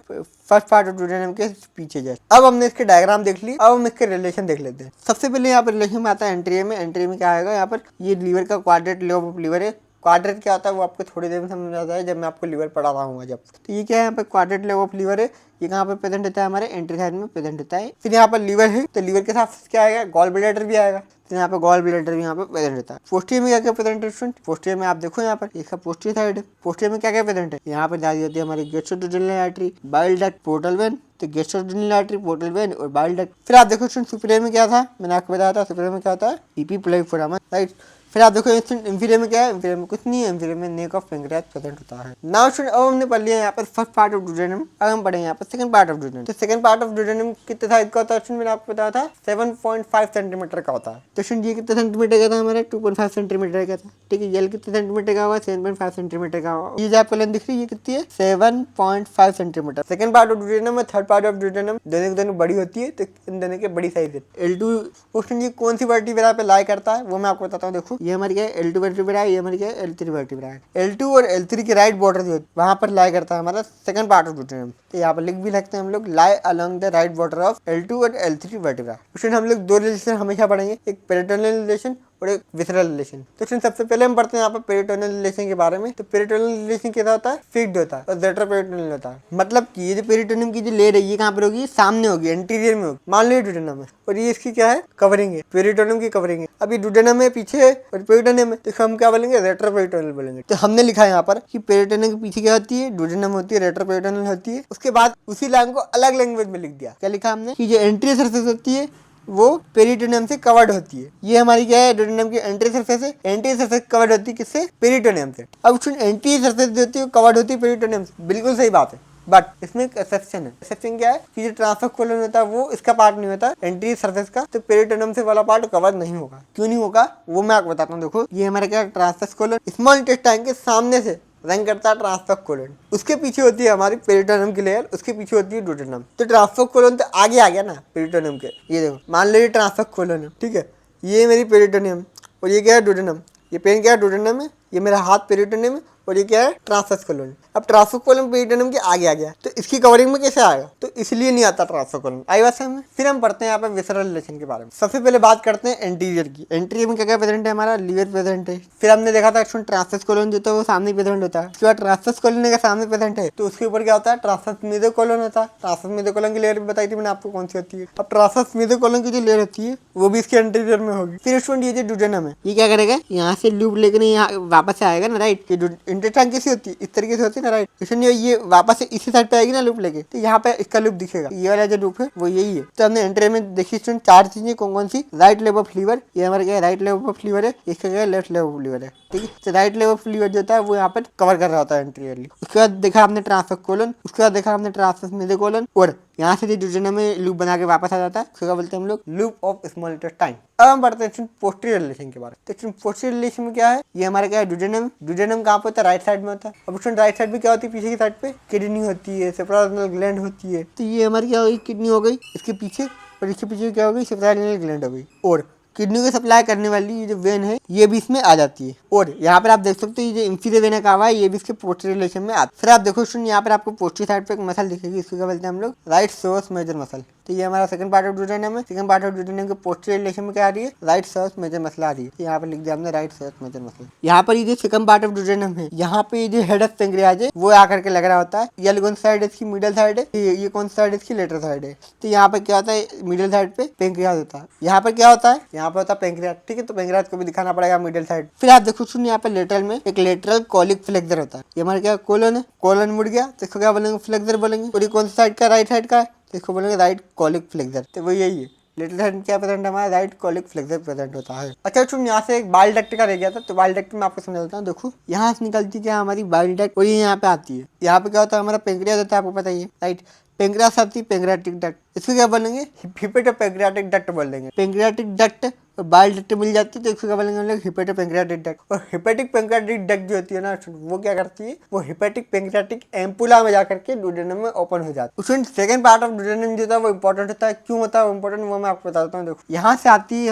फर्स्ट पार्ट ऑफ ड्यूडेनम के पीछे जस्ट। अब हमने इसके डायग्राम देख ली, अब हम इसके रिलेशन देख लेते हैं। सबसे पहले यहाँ पर रिलेशन में आता है एंट्री में। एंट्री में क्या आएगा, यहाँ पर ये लीवर का क्वाड्रेट लोब ऑफ लीवर है। क्वाड्रेट क्या होता है वो आपको थोड़ी देर में समझ आ जाए, जब मैं आपको लीवर पढ़ा रहा हूँ जब। तो ये क्या है, यहाँ पर क्वाड्रेट लोब ऑफ लीवर है, ये कहाँ पर प्रेजेंट होता है, हमारे एंट्री साइड में प्रेजेंट होता है। फिर यहाँ पर लीवर है, तो लीवर के साथ क्या आएगा, गॉल ब्लैडर भी आएगा, तो यहाँ पे गॉल ब्लैडर भी यहाँ पे प्रेजेंट होता है। पोस्टीरियर में क्या क्या प्रेजेंट है स्टूडेंट, पोस्टीरियर में आप देखो, यहाँ पर इसका पोस्टीरियर साइड है, पोस्टीरियर में क्या क्या प्रेजेंट है, यहाँ पर जारी होती है हमारी gastroduodenal artery, bile duct, portal vein, तो गैस्ट्रोड्यूडेनल आर्टरी, पोर्टल वेन और बाइल डक्ट। फिर आप देखो स्टूडेंट सुपीरियर में क्या था, मैंने आपको बताया था सुपीरियर में क्या होता है, इपिप्लाइक फोरामन, राइट। फिर आप देखो इंफीरियर में क्या है, इंफीरियर में कुछ नहीं है, इंफीरियर में नेक ऑफ पेंक्रियाज प्रेजेंट होता है। नाउ स्टूडेंट अब हमने पढ़ लिया यहाँ पर फर्स्ट पार्ट ऑफ ड्यूडेनम, अब हम पढ़ेंगे यहाँ पर सेकंड पार्ट ऑफ ड्यूडेनम। तो सेकंड पार्ट ऑफ ड्यूडेनम कितने साइज का होता है, मैंने आपको बताया था 7.5 सेंटीमीटर का होता है। तो स्टूडेंट ये कितने सेंटीमीटर का था हमारा 2.5 सेंटीमीटर का था, ठीक है। ये कितने सेंटीमीटर का होगा 7.5 सेंटीमीटर का होगा। ये जो आपको लेंथ दिख रही है ये कितनी है 7.5 centimetre. Second part of duodenum और थर्ड पार्ट ऑफ ड्यूडेनम दोनों बड़ी होती है, तो इन दोनों के बड़ी साइज है। L2 क्वेश्चन ये कौन सी वर्टिब्रा पे लाई करता है वो मैं आपको बताता हूँ। देखो ये हमारी क्या है L2 वर्टिब्रा है, ये हमारी क्या है L3 वर्टिब्रा है। L2 और L3 के राइट बॉर्डर जो वहां पर लाई करता है हमारा सेकंड पार्ट ऑफ ड्यूडेनम। तो यहाँ पर लिख भी सकते हैं हम लोग lie along the right border of L2 और L3 वर्टिब्रा। क्वेश्चन हम लोग दो रिलेशन हमेशा पढ़ेंगे, एक पेरिटोनियल रिलेशन और एक विसरल रिलेशन। तो सबसे पहले हम पढ़ते हैं यहाँ पर पेरिटोनियल रिलेशन के बारे में। तो पेरिटोनियल रिलेशन कैसा होता है, फिक्स्ड होता है और रेट्रोपेरिटोनियल होता है। मतलब कि ये जो पेरिटोनियम की जो लेयर है ये कहाँ पर होगी, सामने होगी, एंटीरियर में होगी। मान लो ड्यूडेनम है और ये इसकी क्या है, कवरिंग है, पेरिटोनियम की कवरिंग है। अभी ड्यूडेनम है पीछे है और पेरिटोनियम है, तो हम क्या बोलेंगे, रेट्रोपेरिटोनियल बोलेंगे। तो हमने लिखा है यहाँ पर कि पेरिटोनियम के पीछे क्या होती है, ड्यूडेनम होती है, रेट्रोपेरिटोनियल होती है। उसके बाद उसी लाइन को अलग लैंग्वेज में लिख दिया। क्या लिखा हमने कि जो एंटीरियर सरफेस होती है वो पेरिटोनियम से कवर्ड होती है। ये हमारी क्या है, ड्यूडेनम की एंटीरियर सरफेस है। एंटीरियर सरफेस कवर्ड होती है किससे, पेरिटोनियम से। अब एंटीरियर सरफेस जो होती है कवर्ड होती है पेरिटोनियम से, बिल्कुल सही बात है। बट इसमें एक एक्सेप्शन है। एक्सेप्शन क्या है कि जो ट्रांसफर कोलन होता है वो इसका पार्ट नहीं होता एंटीरियर सरफेस का, तो पेरिटोनियम से वाला पार्ट कवर नहीं होगा। क्यों नहीं होगा वो मैं आपको बताता हूँ। देखो ये हमारा क्या ट्रांसफर कोलन स्मॉल इंटेस्टाइन के सामने से रंग करता है ट्रांसफर कोलन, उसके पीछे होती है हमारी पेरिटोनियम की लेयर, उसके पीछे होती है ड्यूडेनम। तो ट्रांसफर कोलन तो आगे आ गया ना पेरिटोनियम के। ये देखो मान लो ये ट्रांसफर कोलन है, ठीक है, ये मेरी पेरिटोनियम और ये क्या है ड्यूडेनम। ये पेन क्या है, ड्यूडेनम है, ये मेरा हाथ पेरिटोनियम है और ये क्या है ट्रांसफर कोलन। अब ट्रांसफर कोलन पेरिटोनियम के आगे आ गया, तो इसकी कवरिंग में कैसे आएगा, तो इसलिए नहीं आता ट्रांसफर कोलन। आई बात समझ में। फिर हम पढ़ते हैं यहाँ पे विसरल रिलेशन के बारे में। सबसे पहले बात करते हैं एंटीरियर की। एंटीरियर में क्या क्या प्रेजेंट है, हमारा लीवर प्रेजेंट है। फिर हमने देखा था ट्रांसफर कोलन जो होता है वो सामने प्रेजेंट होता है। उसके बाद ट्रांसफर कोलन का सामने प्रेजेंट है तो उसके ऊपर क्या होता है, ट्रांसफर मेसोकोलन होता है। ट्रांसफर मेसोकोलन की लेयर भी बताई थी मैंने आपको कौन सी होती है। अब ट्रांसफर मेसोकोलन की जो लेयर होती है वो भी इसके एंटीरियर में होगी। फिर स्टूडेंट ये जो ड्यूडेनम है ये क्या करेगा, यहाँ से लूप लेकर यहाँ वापस से आएगा ना, राइट। ये इंटरस्टाइन कैसी होती है, इस तरीके से होती है ना, राइट। इसलिए ये वापस से इसी साइड पे आएगी ना लूप लेके, तो यहाँ पे इसका लूप दिखेगा। ये वाला जो लूप है वो यही है। तो हमने एंटीरियर में देखी स्टूडेंट चार चीजें कौन कौन सी, राइट लेब ऑफ लीवर, ये हमारे क्या राइट लेब ऑफ लीवर है, इसका क्या लेफ्ट लेब ऑफ लीवर है, ठीक है। तो राइट लेब ऑफ लीवर जो होता है वो यहाँ पर कवर कर रहा होता है एंटीरियरली। उसके बाद देखा हमने ट्रांसफर कोलन, उसके बाद देखा हमने ट्रांसफर मेसोकोलन, और यहाँ से ड्यूडेनम में लूप बना के वापस आ जाता है, उसको क्या बोलते हैं हम लोग, लूप ऑफ स्मॉल इंटेस्टाइन। अब हम पढ़ते हैं पोस्टीरियर रिलेशन के बारे में। तो पोस्टीरियर रिलेशन में क्या है, ये हमारा क्या है ड्यूडेनम। ड्यूडेनम कहाँ पे होता है, राइट साइड में होता है। अब उसमें राइट साइड में क्या होती है, पीछे की साइड पे किडनी होती है, सुप्रारेनल ग्लैंड होती है। तो ये हमारी क्या हो गई, किडनी हो गई इसके पीछे, और इसके पीछे क्या हो गई, सुप्रारेनल ग्लैंड हो गई। और किडनी को सप्लाई करने वाली ये जो वेन है ये भी इसमें आ जाती है। और यहाँ पर आप देख सकते हो ये जो इंफीरियर वेन का हुआ है ये भी इसके पोस्टीरियर रिलेशन में आता है। फिर आप देखो स्टूडेंट यहाँ पर आपको पोस्टीरियर साइड पे एक मसल दिखेगी, इसको क्या बोलते हैं हम लोग, राइट सोर्स मेजर मसल। तो ये हमारा सेकंड पार्ट ऑफ ड्यूडेनम है। सेकंड पार्ट ऑफ ड्यूडेनम के पोस्टीरियर रिलेशन में क्या आ रही है, राइट सोर्स मेजर मसल आ रही है। तो यहाँ पर लिख दिया हमने राइट सोर्स मेजर मसल। यहाँ पर ये जो सेकंड पार्ट ऑफ ड्यूडेनम है यहाँ पे ये जो हेड ऑफ पेंक्रियाज है वो आकर के लग रहा होता है। ये कौन साइड है इसकी, मिडिल साइड है। ये कौन साइड है इसकी, लेटरल साइड है। तो यहाँ पे क्या होता है, मिडिल साइड पे पेंक्रियाज होता है। यहाँ पर क्या होता है, यहाँ पे होता है पेंक्रियाज, ठीक है। तो पेंक्रियाज को भी दिखाना पड़ेगा मिडिल साइड। फिर आप देखो सुनिए यहाँ पे लेटरल में एक लेटरल कॉलिक फ्लेक्सर होता है। ये हमारा क्या कोलन है, कोलन मुड़ गया तो इसको क्या बोलेंगे, फ्लेक्सर बोलेंगे। और ये कौन सी साइड का, राइट साइड का है, तो इसको बोलेंगे राइट कॉलिक फ्लेक्सर। तो वो यही है, लेटरल साइड क्या प्रेजेंट है हमारा, राइट कॉलिक फ्लेक्सर प्रेजेंट होता है। अच्छा सुन, यहाँ से एक बाइल डक्ट का रह गया था, तो बाइल डक्ट में आपको समझाता हूँ। देखो यहाँ से निकलती क्या हमारी बाइल डक्ट, और ये यहाँ पे आती है। यहाँ पे क्या होता है, हमारा पेंक्रियाज होता है, आपको पता ही है, राइट। पेंक्रियाज आती है, पेंक्रियाटिक डक्ट, इसको क्या बोलेंगे, हिपेटोपेंक्रियाटिक डक्ट बोल देंगे। पेंक्रियाटिक डक्ट और बाइल डक्ट मिल जाती है तो इसको क्या बोलेंगे हम लोग, हिपेटोपेंक्रियाटिक डक्ट। और हिपेटिक पेंक्रियाटिक डक्ट जो होती है ना वो क्या करती है, वो हिपेटिक पेंक्रियाटिक एम्पुला में जाकर के ड्यूडेनम में ओपन हो जाती है। उसमें सेकंड पार्ट ऑफ ड्यूडेनम जो होता है वो इंपॉर्टेंट होता है। क्यों होता है वो इंपॉर्टेंट, वो मैं आपको बताता हूँ। देखो यहाँ से आती है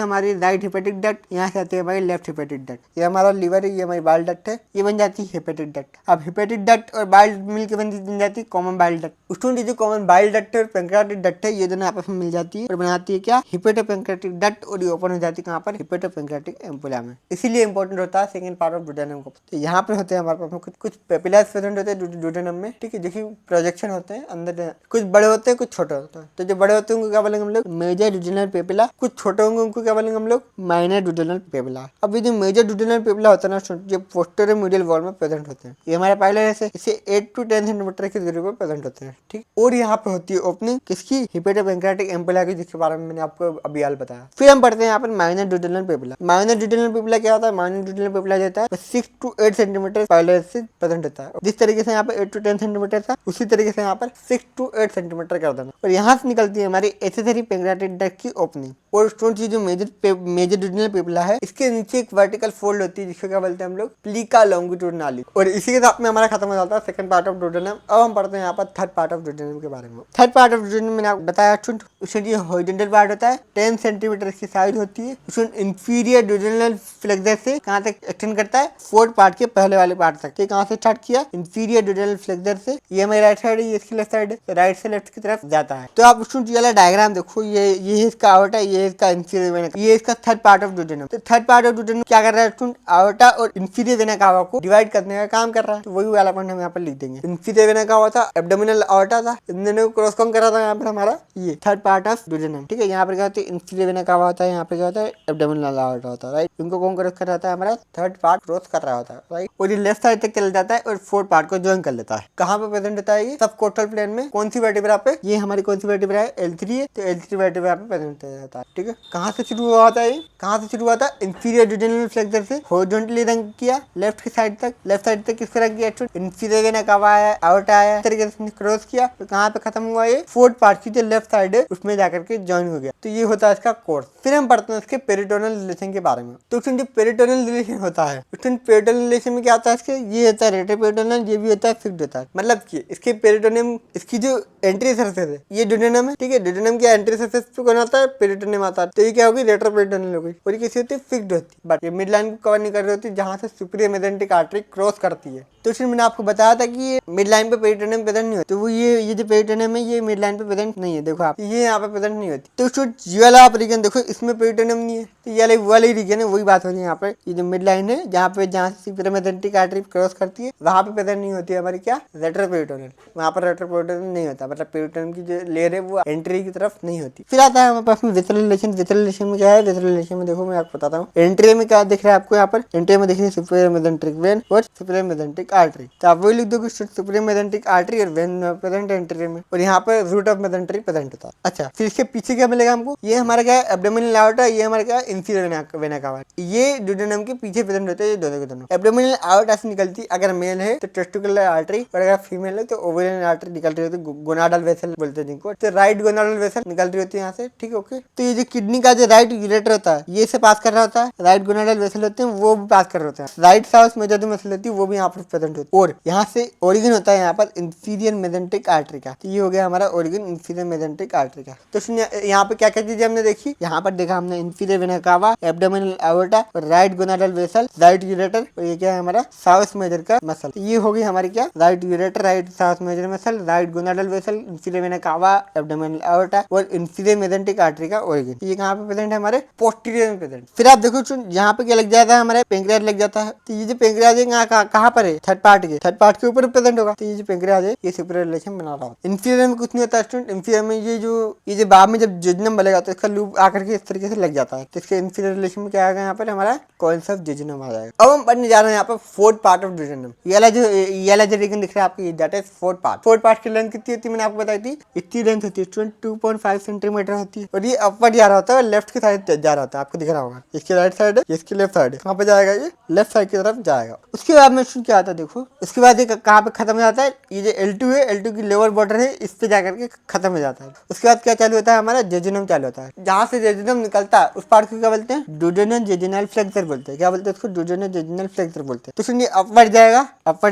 हमारी राइट हिपेटिक डक्ट, यहाँ से आती है हमारी लेफ्ट हिपेटिक डक्ट। ये हमारा लीवर है, ये हमारी बाइल डक्ट है, ये बन जाती है हिपेटिक डक्ट। अब हिपेटिक डक्ट और बाइल मिलकर बन जाती है कॉमन बाइल डक्ट। उसमें जो कॉमन बाइल डक्ट और पेंक्रियाटिक डक्ट है ये दोनों आपस में मिल जाती है और बनाती है क्या, हिपेटोपेंक्रियाटिक डक्ट, और ये ओपन हो जाती है कहाँ पर, हिपेटोपेंक्रियाटिक एम्पुला में। इसीलिए इंपॉर्टेंट होता है सेकंड पार्ट ऑफ ड्यूडेनम का। तो यहाँ पे होते हैं हमारे पास कुछ पेपिलास प्रेजेंट होते हैं ड्यूडेनम में, ठीक है। देखिए प्रोजेक्शन होते हैं अंदर, कुछ बड़े होते हैं कुछ छोटे होते हैं। तो जो बड़े होते हैं उनको क्या बोलेंगे हम लोग, मेजर ड्यूडेनल पेपिला। कुछ छोटे होंगे उनको क्या बोलेंगे हम लोग, माइनर ड्यूडेनल पेपिला। अब ये जो मेजर ड्यूडेनल पेपिला होता है ना, जो पोस्टीरियर मीडियल वॉल में प्रेजेंट होते हैं, ये हमारे पाइलर ऐसे इसे 8 to 10 सेंटीमीटर की दूरी पर प्रेजेंट होते हैं, ठीक। और यहाँ पे होती है ओपनिंग किसकी, हिपेटो पैंक्रियाटिक एम्पुला की, जिसके बारे में मैंने आपको अभी हाल बताया। फिर हम पढ़ते हैं यहाँ पर minor duodenal papilla. Minor duodenal papilla क्या होता है? माइनर ड्यूडेनल पेपिला देता है 6 to 8 सेंटीमीटर पहले से प्रेजेंट होता है। जिस तरीके से यहाँ पर 8 to 10 सेंटीमीटर था, उसी तरीके से यहाँ पर 6 to 8 सेंटीमीटर कर देना। और यहाँ से निकलती है हमारी एक्सेसरी पैंक्रियाटिक डक्ट की ओपनिंग। और स्टोन जो मेजर ड्यूडेनल पेपिला है, इसके नीचे एक वर्टिकल फोल्ड होती है, जिसको क्या बोलते हैं हम लोग? प्लीका लॉन्गिट्यूडिनाली। और इसी के साथ में हमारा खत्म हो जाता है सेकंड पार्ट ऑफ ड्यूडेनम। अब हम पढ़ते हैं यहाँ पर थर्ड पार्ट ऑफ ड्यूडेनम के बारे में। थर्ड पार्ट ऑफ ड्यूडेनम मैंने आपको बताया, उसमें ये हॉरिजॉन्टल पार्ट होता है, 10 सेंटीमीटर इसकी साइज होती है। उसमें इंफीरियर ड्यूडेनल फ्लेक्सर से कहाँ तक एक्सटेंड करता है? फोर्थ पार्ट के पहले वाले पार्ट तक। तो कहाँ से स्टार्ट किया? इंफीरियर ड्यूडेनल फ्लेक्सर से। ये हमारी राइट साइड है, ये इसकी लेफ्ट साइड है, राइट से लेफ्ट की तरफ जाता है। तो आप उसमें वाला डायग्राम देखो, ये इसका आउट है, ये इसका इंफीरियर वेना, ये इसका थर्ड पार्ट ऑफ ड्यूडेनम। तो थर्ड पार्ट ऑफ ड्यूडेनम क्या कर रहा है? आउटा और इंफीरियर वेना कावा को डिवाइड करने का काम कर रहा है। तो वही वाला पॉइंट हम यहाँ पर लिख देंगे। इंफीरियर वेना कावा था, एब्डोमिनल आउटा था, इन दोनों को क्रॉस कौन कर रहा था यहाँ पर? हमारा ये थर्ड पार्ट ऑफ ड्यूडेनम। ठीक है, यहाँ पर क्या होता है? इंफीरियर वेना कावा होता है, यहाँ पे क्या होता है? एब्डोमिनल आउटा होता है, राइट। इनको कौन क्रॉस कर रहा था? हमारा थर्ड पार्ट क्रॉस कर रहा होता है, राइट। और ये लेफ्ट साइड तक चल जाता है और फोर्थ पार्ट को ज्वाइन कर लेता है। कहाँ पे प्रेजेंट होता है? ये सब कोस्टल प्लेन में। कौन सी वर्टिब्रा पे? ये हमारी कौन सी वर्टिब्रा है? L3 है, तो L3 वर्टिब्रा पे प्रेजेंट होता है। ठीक है, कहाँ से शुरू हुआ था? ये कहाँ से शुरू हुआ था? इंफीरियर ड्यूडेनल फ्लेक्सर से हॉरिजॉन्टली रंग किया लेफ्ट की साइड तक, लेफ्ट साइड तक किसका रंग किया? इंफीरियर वेना कावा आया, आउटा आया, इस तरीके से क्रॉस किया। तो कहाँ पे खत्म हुआ? ये फोर्थ पार्ट की जो लेफ्ट साइड है उसमें जाकर के ज्वाइन हो गया। तो ये होता है इसका कोर्स। फिर हम पढ़ते हैं इसके पेरिटोनल रिलेशन के बारे में। तो उसमें जो पेरिटोनल रिलेशन होता है, उसमें पेरिटोनल रिलेशन में क्या होता है? इसके ये होता है रेट्रोपेरिटोनल, ये भी होता है फिक्स्ड होता है। मतलब कि इसके पेरिटोनियम, इसकी जो एंट्री सरफेस है ये ड्यूडेनम है। ठीक है, ड्यूडेनम की एंट्री सरफेस पे कौन आता है? पेरिटोनियम आता है। तो ये क्या होगी? रेट्रोपेरिटोनल हो गई। और ये कैसी होती है? फिक्स्ड होती है, बट ये मिड लाइन को कवर नहीं कर रही होती, जहाँ से सुपीरियर मेजेंटिक आर्टरी क्रॉस करती है। तो इसमें मैंने आपको बताया था कि ये मिड लाइन पे पेरिटोनियम प्रेजेंट नहीं होती। तो वो ये जो पेरिटोनियम है ये मिड लाइन पे प्रेजेंट नहीं है। देखो आप, ये यहाँ पे प्रेजेंट नहीं होती। तो ये वाला आप रीजन देखो, इसमें पेरिटोनियम नहीं है, तो ये वाला ही रीजन है। वही बात हो रही है यहाँ पे। ये जो मिड लाइन है, जहाँ से सुपीरियर मेजेंटिक आर्टरी क्रॉस करती है, वहाँ पे प्रेजेंट नहीं होती है हमारी क्या? रेट्रोपेरिटोनियल। वहाँ पर रेट्रोपेरिटोनियल नहीं होता, मतलब पेरिटोनियम की जो लेयर है वो एंट्री की तरफ नहीं होती। फिर आता है हमारे पास में विसरल रिलेशन। विसरल रिलेशन में क्या है? विसरल रिलेशन में देखो मैं आपको बताता हूँ। एंट्री में क्या दिख रहा है आपको? यहाँ पर एंट्री में दिख रही है सुपीरियर मेजेंटिक वेन और सुपीरियर मेजेंटिक आर्टरी। तो आप वही लिख दो कि सुपीरियर मेजेंटिक आर्टरी और वेन प्रेजेंट एंट्री में, और यहाँ पर रूट ऑफ मेजेंट्री प्रेजेंट होता है। अच्छा, फिर इसके पीछे क्या मिलेगा हमको? ये हमारा क्या है? एब्डोमिनल आउटा, ये हमारा क्या है? इंफीरियर वेना कावा। ये ड्यूडेनम के पीछे प्रेजेंट होते हैं, ये दोनों के दोनों। एब्डोमिनल आउटा से निकलती, अगर मेल है तो टेस्टिकुलर आर्टरी, और अगर फीमेल है तो ओवेरियन आर्टरी निकल रही होती है, गोनाडल वेसल बोलते हैं जिनको। तो राइट गोनाडल वेसल निकल रही होती है यहाँ से। ठीक है, ओके। तो ये जो किडनी का जो राइट यूरेटर होता है, ये से पास कर रहा होता है, राइट गोनाडल वेसल होते हैं, वो भी पास कर रहे होते हैं। राइट साउथ मेजर जो मसल होती है वो भी यहाँ पर प्रेजेंट होती है। और यहाँ से ओरिजिन होता है यहाँ पर इंफीरियर मेजेंटिक आर्टरी का। तो ये हो गया हमारा ओरिजिन इंफीरियर मेजेंटिक आर्टरी का। तो यहाँ पे क्या क्या चीजें हमने देखी? यहाँ पर देखा हमने inferior vena cava, abdominal aorta, और right gonadal vessel, right ureter, और ये क्या है? हमारा साउथ मेजर का मसल। ये हो गई हमारी क्या? Right ureter, right psoas major muscle, right gonadal vessel, inferior vena cava, abdominal aorta और इंफीरियर मेजेंटिक आर्टरी का ओरिजिन। ये कहाँ पे प्रेजेंट है? हमारे पोस्टीरियर में प्रेजेंट। फिर आप देखो यहाँ पे क्या लग जाता है? हमारे पेंक्रियाज लग जाता है। तो ये जो पेंक्रियाज है कहाँ पर है? थर्ड पार्ट के ऊपर प्रेजेंट होगा। तो ये जो पेंक्रियाज है ये सुपीरियर रिलेशन बना रहा है। इंफीरियर में कुछ नहीं होता स्टूडेंट। इंफीरियर में ये जो बाद में जब जेजुनम बनेगा तो इसका लूप आकर के इस तरीके से लग जाता है। तो इसके इंफीरियर रिलेशन में क्या आएगा? यहाँ पर हमारा कॉइल्स ऑफ जेजुनम आ जाएगा। अब हम पढ़ने जा रहे हैं यहाँ पर फोर्थ पार्ट ऑफ जेजुनम। ये वाला जो रीजन दिख रहा है आपको, that is fourth part. Fourth part की लेंथ कितनी होती है? मैंने आपको बताई थी, इतनी लेंथ होती है, 22.5 सेंटीमीटर होती है। और ये अपवर्ड जा रहा होता है, लेफ्ट की साइड जा रहा होता है, आपको दिख रहा होगा। इसकी राइट साइड है, इसकी लेफ्ट साइड है। कहाँ पे जाएगा? ये लेफ्ट साइड की तरफ जाएगा। उसके बाद में क्या आता है देखो, उसके बाद ये कहाँ पे खत्म हो जाता है? ये जो L2 है, L2 की लोअर बॉर्डर है, इस पे जाकर के खत्म हो जाता है। उसके बाद क्या चालू होता है? हमारा जेजुनम चालू होता है। जहाँ से जेजुनम निकलता है उस पार्ट को क्या बोलते हैं? ड्यूडेनल जेजुनल फ्लेक्सर बोलते हैं। क्या बोलते हैं उसको? ड्यूडेनल जेजुनल फ्लेक्सर बोलते हैं। तो सुनिए, अपवर्ड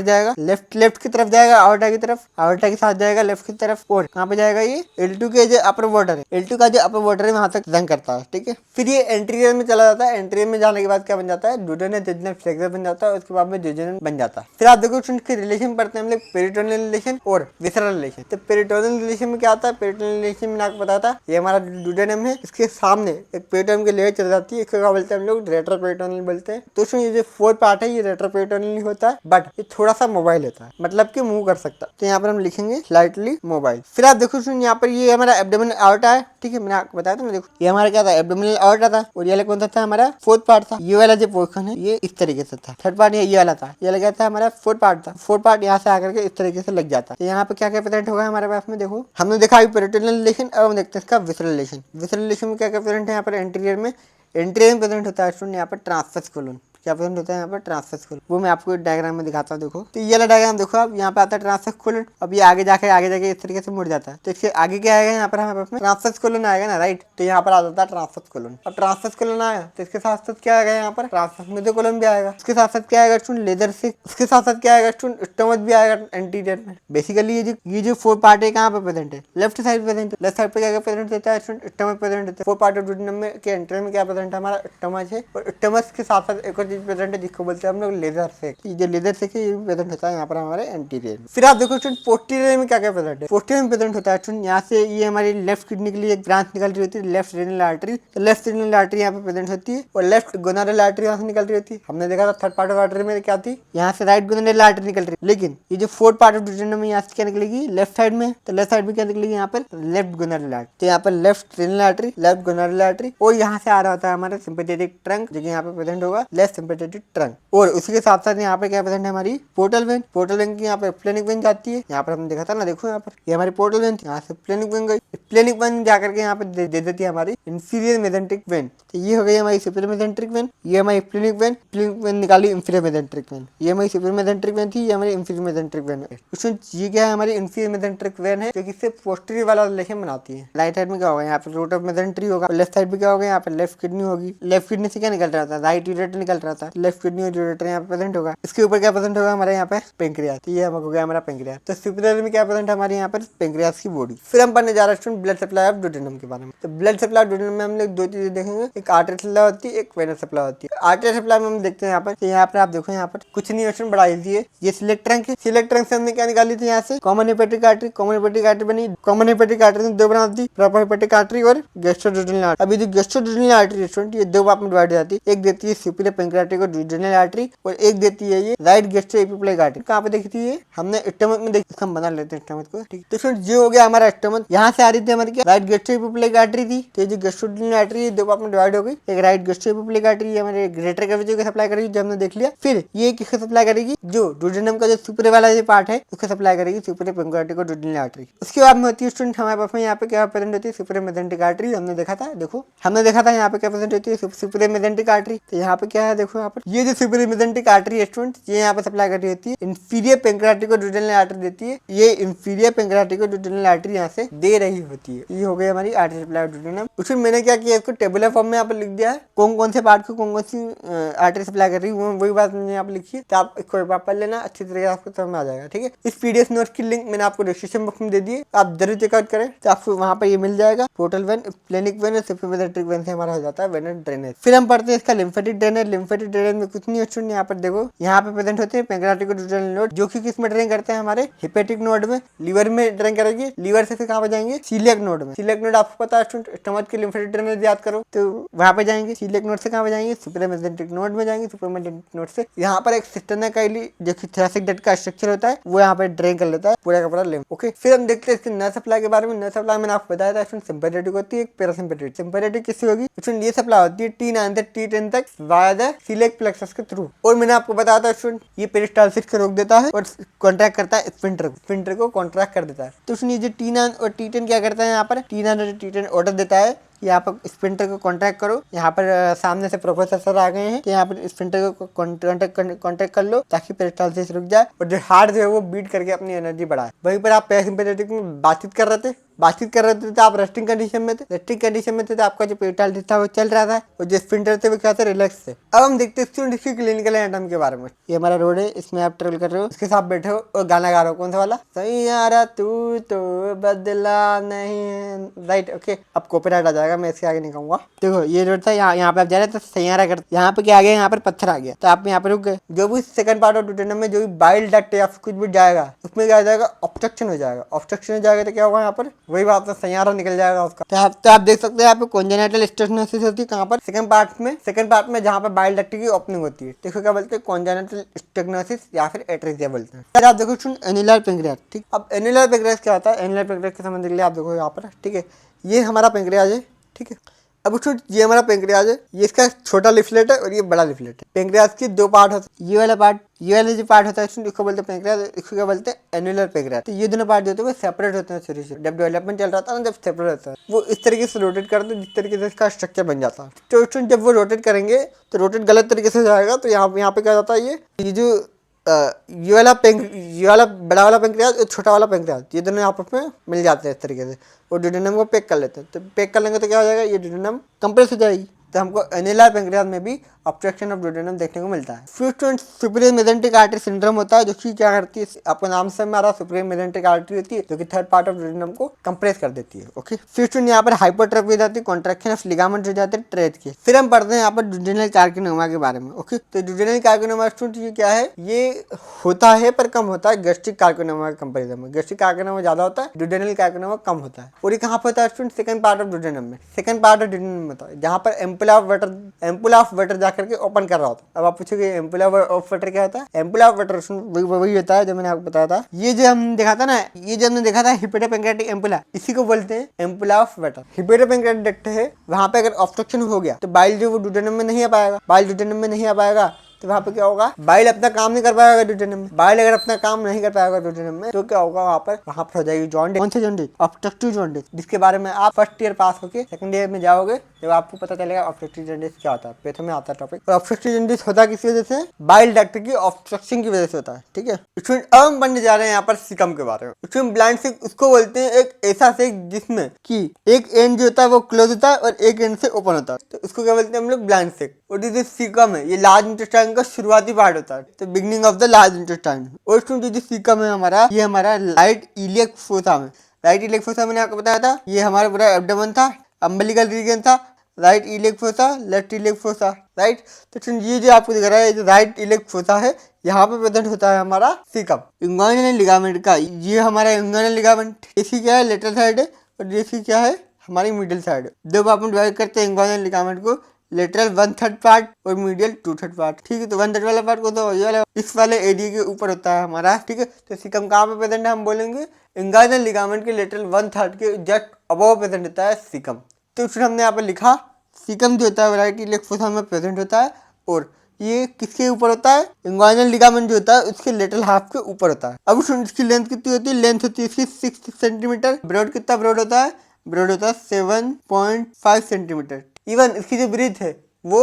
जाएगा, लेफ्ट की तरफ जाएगा, आउटा की तरफ, आउटा के साथ जाएगा लेफ्ट की तरफ। और कहाँ पे जाएगा? ये L2 के जो अपर बॉर्डर है, L2 का जो अपर बॉर्डर है वहां तक जंग करता है। ठीक है, फिर ये एंटीरियर में चला जाता है। एंटीरियर में जाने के बाद क्या बन जाता है? ड्यूडेनल जेजुनल फ्लेक्सर बन जाता है। उसके बाद में जेजुनम बन जाता है। फिर आप देखो इसके रिलेशन पढ़ते हैं हम लोग, पेरिटोनियल रिलेशन और विसरल रिलेशन। तो पेरिटोनियल रिलेशन में क्या आता है? पेरिटोनियल रिलेशन में आपको बताया था, ये हमारा ड्यूडेनम है, इसके सामने एक पेरिटोनियम की लेयर चल जाती है, इसको क्या बोलते हैं हम लोग? रेट्रोपेरिटोनियल बोलते हैं। तो इसमें ये जो फोर्थ पार्ट है ये रेट्रोपेरिटोनियल होता है, बट ये थोड़ा सा मोबाइल होता है, मतलब कि मूव कर सकता है। तो यहाँ पर हम लिखेंगे स्लाइटली मोबाइल। फिर आप देखो यहाँ पर ये हमारा एब्डोमिनल आउटा है। ठीक है, मैंने आपको बताया था ना, देखो ये हमारा क्या था? एब्डोमिनल आउटा था। और ये वाला कौन सा था? हमारा फोर्थ पार्ट था। ये वाला जो पोर्शन है ये इस तरीके से था। थर्ड पार्ट ये वाला था, ये लगा था हमारा फोर्थ पार्ट था। फोर्थ पार्ट यहाँ से आकर के इस तरीके से लग जाता है। यहाँ पे क्या क्या प्रेजेंट होगा हमारे पास में? देखो हमने देखा पेरिटोनियल रिलेशन। अब हम देखते हैं इसका विसरल रिलेशन। विसरल रिलेशन में क्या क्या प्रेजेंट है यहाँ पर एंटीरियर में प्रेजेंट होता है स्टूडेंट यहाँ पर ट्रांसवर्स कोलन। क्या प्रेजेंट होता है यहाँ पर ट्रांसवर्स कोलन, वो मैं आपको डायग्राम में दिखाता हूँ। देखो तो ये वाला डायग्राम देखो आप, यहाँ पे आता है ट्रांसवर्स कोलन। अब ये आगे जाके इस तरीके से मुड़ जाता है। तो इसके आगे क्या आएगा यहाँ पर हमारे पास में ट्रांसवर्स कोलन आएगा ना, राइट। तो यहाँ पर आ जाता है ट्रांसवर्स कोलन। अब ट्रांसवर्स कोलन आया तो इसके साथ साथ क्या आएगा यहाँ पर ट्रांसवर्स मेसोकोलन भी आएगा। उसके साथ साथ क्या आएगा स्टूडेंट लेजर से, उसके साथ साथ क्या आएगा स्टूडेंट स्टमच भी आएगा एंटीरियर में। बेसिकली ये जो 4 पार्ट है कहाँ पे प्रेजेंट है, लेफ्ट साइड प्रेजेंट है। लेफ्ट साइड पे क्या प्रेजेंट होता है स्टूडेंट स्टमच प्रेजेंट होता है। 4 पार्ट ऑफ ड्यूडेनम में के एंटर में क्या प्रेजेंट है हमारा स्टमच है। और स्टमच के साथ साथ एक और चीज प्रेजेंट है जिसको बोलते हैं हम लोग लेजर से। ये लेजर से ये भी प्रेजेंट होता है यहाँ पर हमारे एंटीरियर। फिर आप देखो स्टूडेंट पोस्टीरियर में क्या क्या प्रेजेंट है। पोस्टीरियर में प्रेजेंट होता है स्टूडेंट यहाँ से ये हमारी लेफ्ट किडनी के लिए एक ब्रांच निकल रही होती है, लेफ्ट रेनल आर्टरी। तो लेफ्ट रेनल आर्टरी यहाँ पे प्रेजेंट होती है और लेफ्ट गोनाडल आर्टरी यहाँ से निकल रही होती है। हमने देखा था थर्ड पार्ट ऑफ आर्टरी में क्या थी, यहाँ से राइट गोनाडल आर्टरी निकल रही है। लेकिन ये जो फोर्थ पार्ट ऑफ ड्यूडेनम में यहाँ से क्या निकलेगी लेफ्ट साइड में, तो लेफ्ट साइड में क्या निकलेगी यहाँ पर लेफ्ट गोनाडल आर्टरी। तो यहाँ पर left renal artery, left gonadal artery और यहाँ से आ रहा होता है हमारा सिंपैथेटिक ट्रंक जो कि यहाँ पे प्रेजेंट होगा लेफ्ट सिंपैथेटिक ट्रंक। और उसी के साथ साथ यहाँ पे क्या प्रेजेंट है हमारी पोर्टल वेन। पोर्टल वेन की यहाँ पे प्लेनिक वेन जाती है। यहाँ पर हमने देखा था ना, देखो यहाँ पर ये हमारी पोर्टल वेन, यहाँ से प्लेनिक वेन गई। प्लेनिक वेन जाकर के यहाँ पे दे देती है हमारी इंफीरियर मेसेंट्रिक वेन। तो ये हो गई हमारी सुपीरियर मेसेंट्रिक वेन, ये हमारी प्लेनिक वेन। प्लेनिक वेन निकाली इंफीरियर मेसेंट्रिक वेन। ये हमारी सुपीरियर मेसेंट्रिक वेन थी, ये हमारी इंफीरियर मेसेंट्रिक वेन है। ये क्या है हमारी इंफीरियर मेसेंट्रिक वेन है जो कि इससे पोस्टीरियर वाला रिलेशन बनाती है। राइट साइड में क्या होगा यहाँ पे रूट ऑफ मेसेंट्री होगा, लेफ्ट साइड में क्या होगा यहाँ पे लेफ्ट किडनी होगी। लेफ्ट किडनी से क्या निकल रहा था, राइट यूरेटर निकल रहा था। लेफ्ट किडनी और यूरेटर यहाँ पे प्रेजेंट होगा। इसके ऊपर क्या प्रेजेंट होगा हमारे यहाँ पे पेंक्रियास। ये हो गया हमारा पेंक्रियास। तो सुपीरियर में क्या प्रेजेंट है हमारे यहाँ पर पेंक्रियास की बॉडी। फिर हम पढ़ने जा रहे हैं ब्लड सप्लाई ऑफ ड्यूडेनम के बारे में। तो ब्लड सप्लाई ऑफ ड्यूडेनम में हम लोग 2 चीजें देखेंगे, एक आर्टरी सप्लाई होती है, एक वेनस सप्लाई होती है। आर्टरी सप्लाई में हम देखते हैं यहाँ पर आप देखो यहाँ पर कुछ नहीं ऑप्शन बड़ा इजी है। ये सिलेक्ट ट्रंक है। सिलेक्ट ट्रंक से हमने क्या निकाली थी यहाँ से common hepatic artery. Common hepatic artery बनी। कॉमन हेपेटिक आर्टरी ने 2 बना दी, प्रॉपर हेपेटिक आर्टरी और गैस्ट्रोड्यूडेनल आर्टरी। अभी जो गैस्ट्रोड्यूडेनल आर्टरी स्टूडेंट ये 2 पार्ट में डिवाइड हो जाती है। एक देती है सुपीरियर पेंक्रियाटिक और ड्यूडेनल आर्टरी और एक देती है ये राइट गैस्ट्रोएपिप्लाइक आर्टरी। कहाँ पे देखी थी ये हमने स्टमक में देखी। हम बना लेते हैं स्टमक को, ठीक। तो स्टूडेंट ये हो गया हमारा स्टमक। यहाँ से आ रही थी हमारी क्या राइट गैस्ट्रोएपिप्लाइक आर्टरी थी। तो ये जो गैस्ट्रोड्यूडेनल आर्टरी है 2 पार्ट में डिवाइड हो गई। एक राइट गैस्ट्रोएपिप्लाइक आर्टरी हमारे ग्रेटर कैविटी को सप्लाई करेगी जो हमने देख लिया। फिर ये किसको सप्लाई करेगी, जो ड्यूडेनम का जो सुपीरियर वाला जो पार्ट है उसको सप्लाई करेगी सुपीरियर पेंक्रियाटिक और ड्यूडेनल आर्टरी। उसके बाद में होती है स्टूडेंट हमारे पास में यहाँ पे क्या प्रेजेंट होती है सुपीरियर मेसेंट्रिक आर्टरी। हमने देखा था, देखो हमने देखा था यहाँ पे क्या प्रेजेंट होती है सुपीरियर मेसेंट्रिक आर्टरी। तो यहाँ पे क्या है देखो यहाँ पर ये जो सुपीरियर मेसेंट्रिक आर्टरी है स्टूडेंट ये यहाँ पे सप्लाई कर रही होती है इंफीरियर पेंक्रियाटिक और ड्यूडेनल आर्टरी देती है। ये इंफीरियर पेंक्रियाटिक और ड्यूडेनल आर्टरी यहाँ से दे रही होती है। ये हो गई हमारी आर्टरी सप्लाई ऑफ ड्यूडेनम। उसमें मैंने क्या किया इसको टेबुलर फॉर्म में यहाँ पे लिख दिया है कौन कौन से पार्ट को कौन कौन सी आर्टरी सप्लाई कर रही है, वही बात मैंने यहाँ पे लिखी है। तो आप इसको एक बार पढ़ लेना, अच्छी तरीके से आपको समझ में आ जाएगा, ठीक है। इस पीडीएफ नोट की लिंक मैंने आपको डिस्क्रिप्शन बॉक्स में दे दी है, आप जरूर चेकआउट करें तो आपको वहाँ पर ये मिल जाएगा। पोर्टल वेन, प्लेनिक वेन और सुपीरियर मेसेंट्रिक वेन से हमारा हो जाता है वेनस ड्रेनेज। फिर हम पढ़ते हैं इसका लिम्फेटिक ड्रेनेज। लिम्फेटिक ड्रेनेज में कुछ नहीं है, यहाँ पर देखो यहाँ पे प्रेजेंट होते हैं पेंक्रियाटिक और ड्यूडेनल नोड जो कि किस में ड्रेन करते हैं हमारे हेपेटिक नोड में, लीवर में ड्रेन करेंगे। लीवर से फिर कहाँ पे जाएंगे सीलियक नोड में। सीलियक नोड आपको पता है स्टमक के लिम्फेटिक ड्रेनेज याद करो तो वहाँ पे जाएंगे। सीलियक नोड से कहाँ पे जाएंगे सुपीरियर मेसेंट्रिक नोड में जाएंगे। सुपीरियर मेसेंट्रिक नोड से यहाँ पर एक सिस्टर्ना काइली जो कि थोरेसिक डक्ट का स्ट्रक्चर होता है वो यहाँ पे ड्रेन कर लेता है पूरा का पूरा लिम्फ। ओके, फिर हम देखते हैं इसके नर्व सप्लाई के बारे में। नर्व सप्लाई मैंने आपको बताया था सिंपैथेटिक होती है, एक पैरासिम्पैथेटिक। सिंपैथेटिक किससे होगी स्टूडेंट, ये सप्लाई होती है T9 से T10 तक वाया द सिलियक प्लेक्सस के थ्रू। और मैंने आपको बताया था स्टूडेंट ये पेरिस्टालसिस को रोक देता है और कॉन्ट्रैक्ट करता है स्फिंक्टर को कॉन्ट्रैक्ट कर देता है। तो उसने जो T9 और T10 क्या करता है यहाँ पर T9 और T10 ऑर्डर देता है यहाँ पर स्फिंक्टर को कॉन्ट्रैक्ट करो। यहाँ पर सामने से प्रोफेसर सर आ गए हैं कि यहाँ पर स्फिंक्टर को कॉन्ट्रैक्ट कर लो ताकि पेरिस्टालसिस रुक जाए और जो हार्ट जो है वो बीट करके अपनी एनर्जी बढ़ाए। वहीं पर आप पैरासिम्पैथेटिक में बातचीत कर रहे थे तो आप रेस्टिंग कंडीशन में थे। रेस्टिंग कंडीशन में थे तो आपका जो पेरिस्टालसिस था वो चल रहा था और जो स्फिंक्टर थे वो क्या थे, रिलैक्स थे। अब हम देखते हैं इसकी क्लिनिकल एनाटॉमी के बारे में। ये हमारा रोड है, इसमें आप ट्रेवल कर रहे हो, इसके साथ बैठे हो और गाना गा रहे हो। कौन सा वाला, सही यारा तू तो बदला नहीं है, राइट। ओके, अब कॉपीराइट आ जाएगा, मैं इसके आगे नहीं कहूँगा। देखो ये रोड था, यहाँ पे आप जा रहे थे सैयारा कर, यहाँ पे क्या आ गया, यहाँ पर पत्थर आ गया तो आप यहाँ पे रुक गए। जो भी सेकंड पार्ट ऑफ ड्यूडेनम में जो भी बाइल डक्ट या कुछ भी जाएगा उसमें क्या हो जाएगा, ऑब्स्ट्रक्शन हो जाएगा। ऑब्स्ट्रक्शन हो जाएगा तो क्या होगा, यहाँ पर वही बात है, सैयारा निकल जाएगा उसका। तो आप देख सकते हैं यहाँ पे कॉन्जेनिटल स्टेनोसिस होती है। कहाँ पर, सेकंड पार्ट में जहाँ पर बाइल डक्ट की ओपनिंग होती है। देखो क्या बोलते हैं, कॉन्जेनिटल स्टेनोसिस या फिर एट्रेसिया बोलते हैं। फिर आप देखो एनुलर पेंक्रियास, ठीक। अब एनुलर पेंक्रियास क्या होता है, एनुलर पेंक्रियास के संबंध के लिए आप देखो यहाँ पर, ठीक है, ये हमारा पेंक्रियास है, ठीक है। अब स्टूडेंट ये हमारा पेंक्रियाज है, ये इसका छोटा लिफलेट है और ये बड़ा लिफलेट है। पेंक्रियाज के दो पार्ट होते हैं, ये वाला पार्ट, ये वाला जो पार्ट होता है इसको बोलते हैं पेंक्रियाज, इसको क्या बोलते हैं एन्युलर पेंक्रियाज। तो ये दोनों पार्ट जो होते हैं वो सेपरेट होते हैं शुरू से, जब डेवलपमेंट चल रहा था ना जब सेपरेट होता है, वो इस तरीके से रोटेट करते हैं जिस तरीके से इसका स्ट्रक्चर बन जाता है। तो स्टूडेंट जब वो रोटेट करेंगे तो रोटेट गलत तरीके से जाएगा, तो यहाँ पे क्या जाता है, ये जो ये वाला बड़ा वाला पेंक्रियाज और छोटा वाला पेंक्रियाज, ये दोनों आपस में मिल जाते हैं इस तरीके से, और ड्यूडेनम को पैक कर लेते हैं। तो पैक कर लेंगे तो क्या हो जाएगा, ये ड्यूडेनम कंप्रेस हो जाएगी। तो हमको एनुलर पेंक्रियाज में भी ऑब्स्ट्रक्शन ऑफ ड्यूडेनम देखने को मिलता है। फिर student superior mesenteric artery syndrome होता है, जो कि क्या करती है, आपको नाम से हमारा सुपीरियर मेसेंटेरिक आर्टरी होती है जो कि थर्ड पार्ट ऑफ ड्यूडेनम को कंप्रेस कर देती है। ओके, फिर स्टूडेंट यहाँ पर हाइपरट्रॉफी हो जाती है, कॉन्ट्रैक्शन ऑफ लिगामेंट हो जाते हैं ट्रेथ के। फिर हम पढ़ते हैं यहाँ पर ड्यूडेनल कार्सिनोमा के बारे में। ओके, तो ड्यूडेनल कार्सिनोमा स्टूडेंट ये क्या है, ये होता है पर कम होता है गैस्ट्रिक कार्सिनोमा के कंपेरिजन में। गैस्ट्रिक कार्सिनोमा ज्यादा होता है, ड्यूडेनल कार्सिनोमा कम होता है। और ये कहाँ पर होता है student, second part of duodenum में। सेकंड पार्ट ऑफ ड्यूडेनम में होता है जहाँ पर एम्पुल ऑफ वाटर जाकर के ओपन कर रहा होता है। अब आप पूछोगे एम्पुल ऑफ वाटर क्या होता है, एम्पुल ऑफ वाटर वही होता है जो मैंने आपको बताया था। ये जो हम देखा था ना, ये जो हमने देखा था हिपेटोपैंक्रियाटिक एम्पुला, इसी को बोलते हैं एम्पुल ऑफ वाटर। हिपेटोपैंक्रियाटिक डक्ट है, वहां पे अगर ऑब्स्ट्रक्शन हो गया तो बाइल जो वो ड्यूडेनम में नहीं आ पाएगा। बाइल ड्यूडेनम में नहीं आ पाएगा तो वहाँ पे क्या होगा, बाइल अपना काम नहीं कर पाएगा ड्यूडेनम में। बाइल अगर अपना काम नहीं कर पाएगा ड्यूडेनम में तो क्या होगा, वहाँ पर हो जाएगी जॉन्डिस। कौन सी जॉन्डिस, ऑब्स्ट्रक्टिव जॉन्डिस, जिसके बारे में आप फर्स्ट ईयर पास होके सेकंड ईयर में जाओगे जब आपको पता चलेगा ऑब्स्ट्रक्टिव जॉन्डिस क्या होता है। प्रथम में आता है टॉपिक। ऑब्स्ट्रक्टिव जॉन्डिस होता है किस वजह से, बाइल डक्ट की ऑब्स्ट्रक्शन की वजह से होता है। ठीक है स्टूडेंट, अब हम पढ़ने जा रहे हैं यहाँ पर सिकम के बारे में। स्टूडेंट ब्लाइंड सिक उसको बोलते हैं एक ऐसा सिक जिसमें कि एक एंड जो होता है वो क्लोज होता है और एक एंड से ओपन होता है, तो उसको क्या बोलते हैं हम लोग ब्लाइंड सिक। और जो सिकम है ये लार्ज इंटेस्टाइन का शुरुआती पार्ट होता है, तो beginning of the large intestine. और स्टूडेंट जो सिकम है हमारा, ये हमारा राइट इलियक फोसा में, राइट इलियक फोसा मैंने आपको बताया था, ये हमारा पूरा एब्डोमेन था, अम्बिलिकल रीजन था, right iliac fossa, left iliac fossa, right. तो ये जो आपको दिख रहा है, जो राइट इलियक फोसा है, यहाँ पे प्रेजेंट होता है हमारा सिकम। इंगुइनल लिगामेंट का, ये हमारा इंगुइनल लिगामेंट, इसकी क्या है लेटरल साइड है और इसकी क्या है हमारी मिडिल साइड है। जब आप डिवाइड करते हैं इंगुइनल लिगामेंट को, लेटरल 1/3 पार्ट और मीडियल 2/3 पार्ट। ठीक है, तो 1/3 वाला पार्ट को तो ये वाला इस वाले एरिया के ऊपर होता है हमारा। ठीक है, तो सिकम कहाँ पे प्रेजेंट है, हम बोलेंगे इंगुइनल लिगामेंट के लेटरल 1/3 के जस्ट अबव प्रेजेंट होता है सिकम। तो फिर हमने यहाँ पे लिखा सिकम जो होता है राइट इलियक फोसा में प्रेजेंट होता है, और ये किसके ऊपर होता है, इंगुइनल लिगामेंट जो होता है उसके लेटरल हाफ के ऊपर होता है। अब इसकी लेंथ कितनी होती है, लेंथ होती है इसकी 6 सेंटीमीटर। ब्रॉड कितना ब्रॉड होता है, ब्रॉड होता है 7.5 सेंटीमीटर। इवन इसकी जो ब्रीथ है वो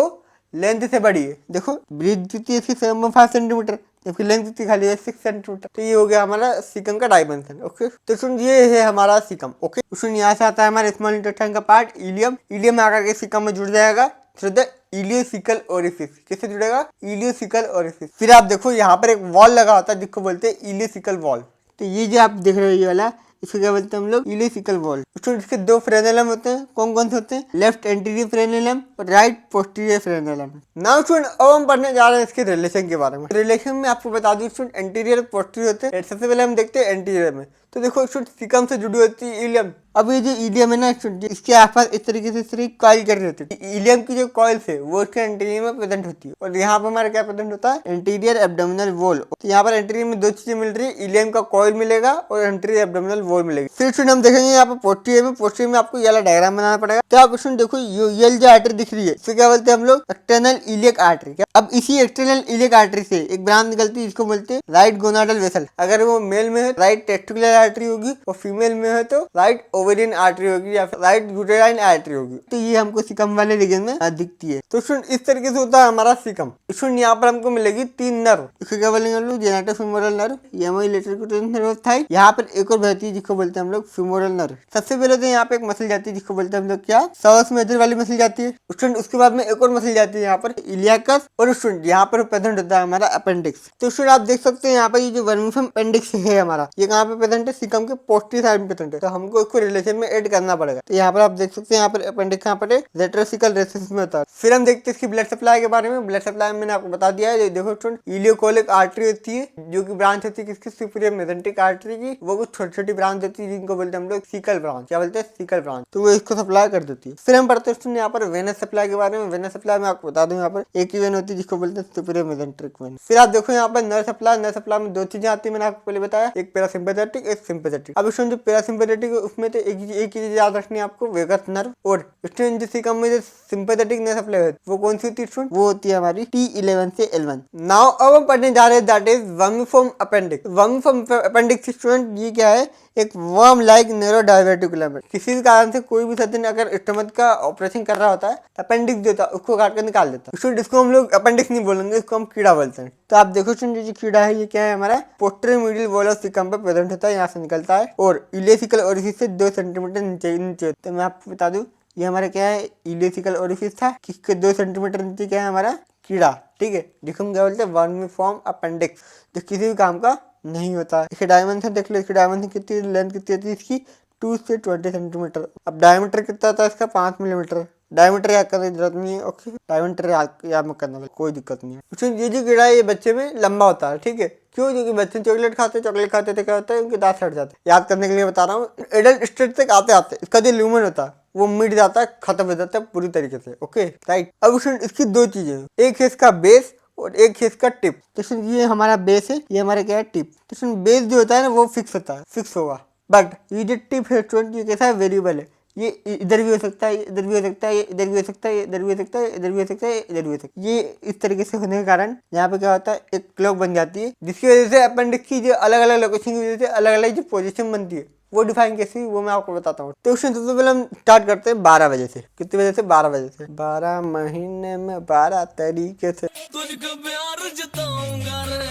लेंथ से बड़ी है, देखो ब्रीथ कितनी है इसकी 7.5 सेंटीमीटर, जबकि लेंथ कितनी खाली है 6 सेंटीमीटर। तो ये हो गया हमारा सिकम का डायमेंशन। ओके, तो सुन ये है हमारा सिकम। ओके, सुन यहाँ से आता है हमारा स्मॉल इंटेस्टाइन का पार्ट इलियम। इलियम आकर के सिकम में जुड़ जाएगा थ्रू द इलियोसिकल ओरिफिस। किससे जुड़ेगा, इलियोसिकल ओरिफिस। फिर आप देखो यहाँ पर एक वॉल लगा होता है जिसको बोलते हैं इलियोसिकल वॉल। तो ये जो आप देख रहे हो ये वाला, इसको क्या बोलते हैं हम लोग, इलियोसिकल वॉल। इसके दो फ्रेनेलम होते हैं, कौन कौन से होते हैं, लेफ्ट एंटीरियर फ्रेनेलम और राइट पोस्टीरियर फ्रेनेलम। नाउ स्टूडेंट अब हम पढ़ने जा रहे हैं इसके रिलेशन के बारे में। रिलेशन में आपको बता दूं स्टूडेंट एंटीरियर पोस्टीरियर होते हैं। सबसे पहले हम देखते हैं एंटीरियर में, तो देखो स्टूडेंट सिकम से जुड़ी होती है इलियम। अब ये जो इलियम है ना स्टूडेंट, इसके आसपास इस तरीके से शरीर कॉइल कर रही होती है। इलियम की जो कॉइल्स है वो इसके एंटीरियर में प्रेजेंट होती है, और यहाँ पर हमारा क्या प्रेजेंट होता है, एंटीरियर एब्डोमिनल वॉल। तो यहाँ पर एंटीरियर में दो चीजें मिल रही है, इलियम का कॉइल मिलेगा और एंटीरियर एब्डोमिनल वॉल मिलेगी। फिर स्टूडेंट हम देखेंगे यहाँ पर पोस्टीरियर में, पोस्टीरियर में आपको ये वाला डायग्राम बनाना पड़ेगा। तो आप स्टूडेंट देखो ये जो आर्टरी दिख रही है इसे क्या बोलते हैं हम लोग, एक्सटर्नल इलियक आर्टरी। अब इसी एक्सटर्नल इलियक आर्टरी से एक ब्रांच निकलती है, इसको बोलते हैं राइट गोनाडल वेसल। अगर वो मेल में है राइट टेस्टिकुलर आर्टरी होगी, और फीमेल में है तो राइट ओवेरियन आर्टरी होगी या फिर राइट यूटेराइन आर्टरी होगी। तो ये हमको सिकम वाले रीजन में दिखती है। तो स्टूडेंट इस तरीके से होता है हमारा सिकम। स्टूडेंट यहाँ पर हमको मिलेगी 3 नर्व, इसको क्या बोलेंगे हम लोग, जेनेटोफीमोरल नर्व, ये हमारी लेटरल नर्व था। यहाँ पर एक और बहती है जिसको बोलते हैं हम लोग फीमोरल नर्व। सबसे पहले तो यहाँ पे एक मसल जाती है जिसको बोलते हैं हम लोग क्या, सॉस मेजर वाली मसल जाती है स्टूडेंट। उसके बाद में एक और मसल जाती है यहाँ पर इलियाकस, और स्टूडेंट यहाँ पर प्रेजेंट होता है हमारा अपेंडिक्स। तो स्टूडेंट आप देख सकते हैं यहाँ पर ये जो वर्मिफर्म अपेंडिक्स है हमारा, ये कहाँ पे प्रेजेंट है, सिकम के पोस्टीरियर साइड में प्रेजेंट है। तो हमको इसको रिलेशन में ऐड करना पड़ेगा। तो यहाँ पर आप देख सकते हैं यहाँ पर अपेंडिक्स यहाँ पर रेट्रोसिकल रेसिस में होता है। फिर हम देखते हैं इसकी ब्लड सप्लाई के बारे में। ब्लड सप्लाई में मैंने आपको बता दिया है, देखो स्टूडेंट इलियोकोलिक आर्टरी होती है जो कि ब्रांच होती है किसकी, सुपीरियर मेसेंटेरिक आर्टरी की। वो कुछ छोटी छोटी ब्रांच होती है जिनको बोलते हैं हम लोग सिकल ब्रांच। क्या बोलते हैं, सिकल ब्रांच। तो वो इसको सप्लाई कर देती है। फिर हम पढ़ते हैं यहाँ पर वेनस सप्लाई के बारे में। वेनस सप्लाई में आपको बता दूं यहाँ पर एक ही वेन होती है जिसको बोलते हैं सुपीरियर मेसेंटेरिक वेन। फिर आप देखो यहाँ पर नर्व सप्लाई। नर्व सप्लाई में 2 चीजें आती है, मैंने आपको पहले बताया, एक पैरासिम्पैथेटिक एक सिंपैथेटिक। अब इसमें जो पैरासिम्पैथेटिक है उसमें तो एक चीज याद रखनी है आपको, वेगस नर्व, और स्टूडेंट जिस काम में जो सिंपैथेटिक नर्व सप्लाई होती है वो कौन सी होती है स्टूडेंट, वो होती है हमारी T11 से L1। नाउ अब हम पढ़ने जा रहे हैं that is vermiform appendix. Vermiform appendix student ये क्या है, एक वर्म लाइक न्यूरो डायवर्टिकुलम है। किसी भी कारण से कोई भी सर्जन अगर स्टमक का ऑपरेशन कर रहा होता है, अपेंडिक्स जो होता है उसको काट कर निकाल देता है। स्टूडेंट इसको हम लोग अपेंडिक्स नहीं बोलेंगे, इसको हम कीड़ा बोलते हैं। तो आप देखो स्टूडेंट, जो कीड़ा है ये क्या है हमारा, posterior medial wall of caecum पे प्रेजेंट होता है, यहाँ से निकलता है और इलेसिकल ओरिफिस से 2 सेंटीमीटर नीचे। तो मैं आपको बता दूं ये हमारा क्या है, इलेसिकल ओरिफिस था, किसके 2 सेंटीमीटर नीचे क्या है हमारा कीड़ा, ठीक है, जिसको हम क्या बोलते हैं वर्मिफॉर्म अपेंडिक्स, जो किसी भी काम का नहीं होता है। इसके डायमेंशन देख लो, इसकी डायमेंशन कितनी, लेंथ कितनी होती है इसकी 2 से 20 सेंटीमीटर। अब डायमीटर कितना होता है इसका 5 मिलीमीटर। डायमीटर याद करने की जरूरत नहीं है, ओके, डायमीटर याद मत करना, कोई दिक्कत नहीं है। उसमें ये जो कीड़ा है ये बच्चे में लंबा होता है, ठीक है, क्यों, क्योंकि बच्चे चॉकलेट खाते तो क्या होता है उनके दांत हट जाते हैं। याद करने के लिए बता रहा हूँ, एडल्ट स्टेज तक आते आते इसका जो ल्यूमन होता है वो मिट जाता है, खत्म हो जाता है पूरी तरीके से, ओके राइट। अब उसमें इसकी 2 चीजें, एक है इसका बेस और एक है इसका टिप। तो ये हमारा बेस है, ये हमारा क्या है टिप। तो बेस जो होता है ना वो फिक्स होता है, फिक्स होगा, बट ये जो टिप है स्टूडेंट ये कैसा है, वेरिएबल है। ये इधर भी हो सकता है, इधर भी हो सकता है, इधर भी हो सकता है, इधर भी हो सकता है, इधर भी हो सकता है, इधर भी हो सकता है। ये इस तरीके से होने के कारण यहाँ पे क्या होता है, एक क्लॉक बन जाती है, जिसकी वजह से अपेंडिक्स की जो अलग अलग लोकेशन की वजह से अलग अलग जो पोजीशन बनती है वो डिफाइन कैसी, वो मैं आपको बताता हूँ। तो सबसे पहले हम स्टार्ट करते हैं 12 बजे से। कितने बजे से, 12 बजे से। 12 महीने में 12 तरीके से तुझको प्यार जताऊंगा रे।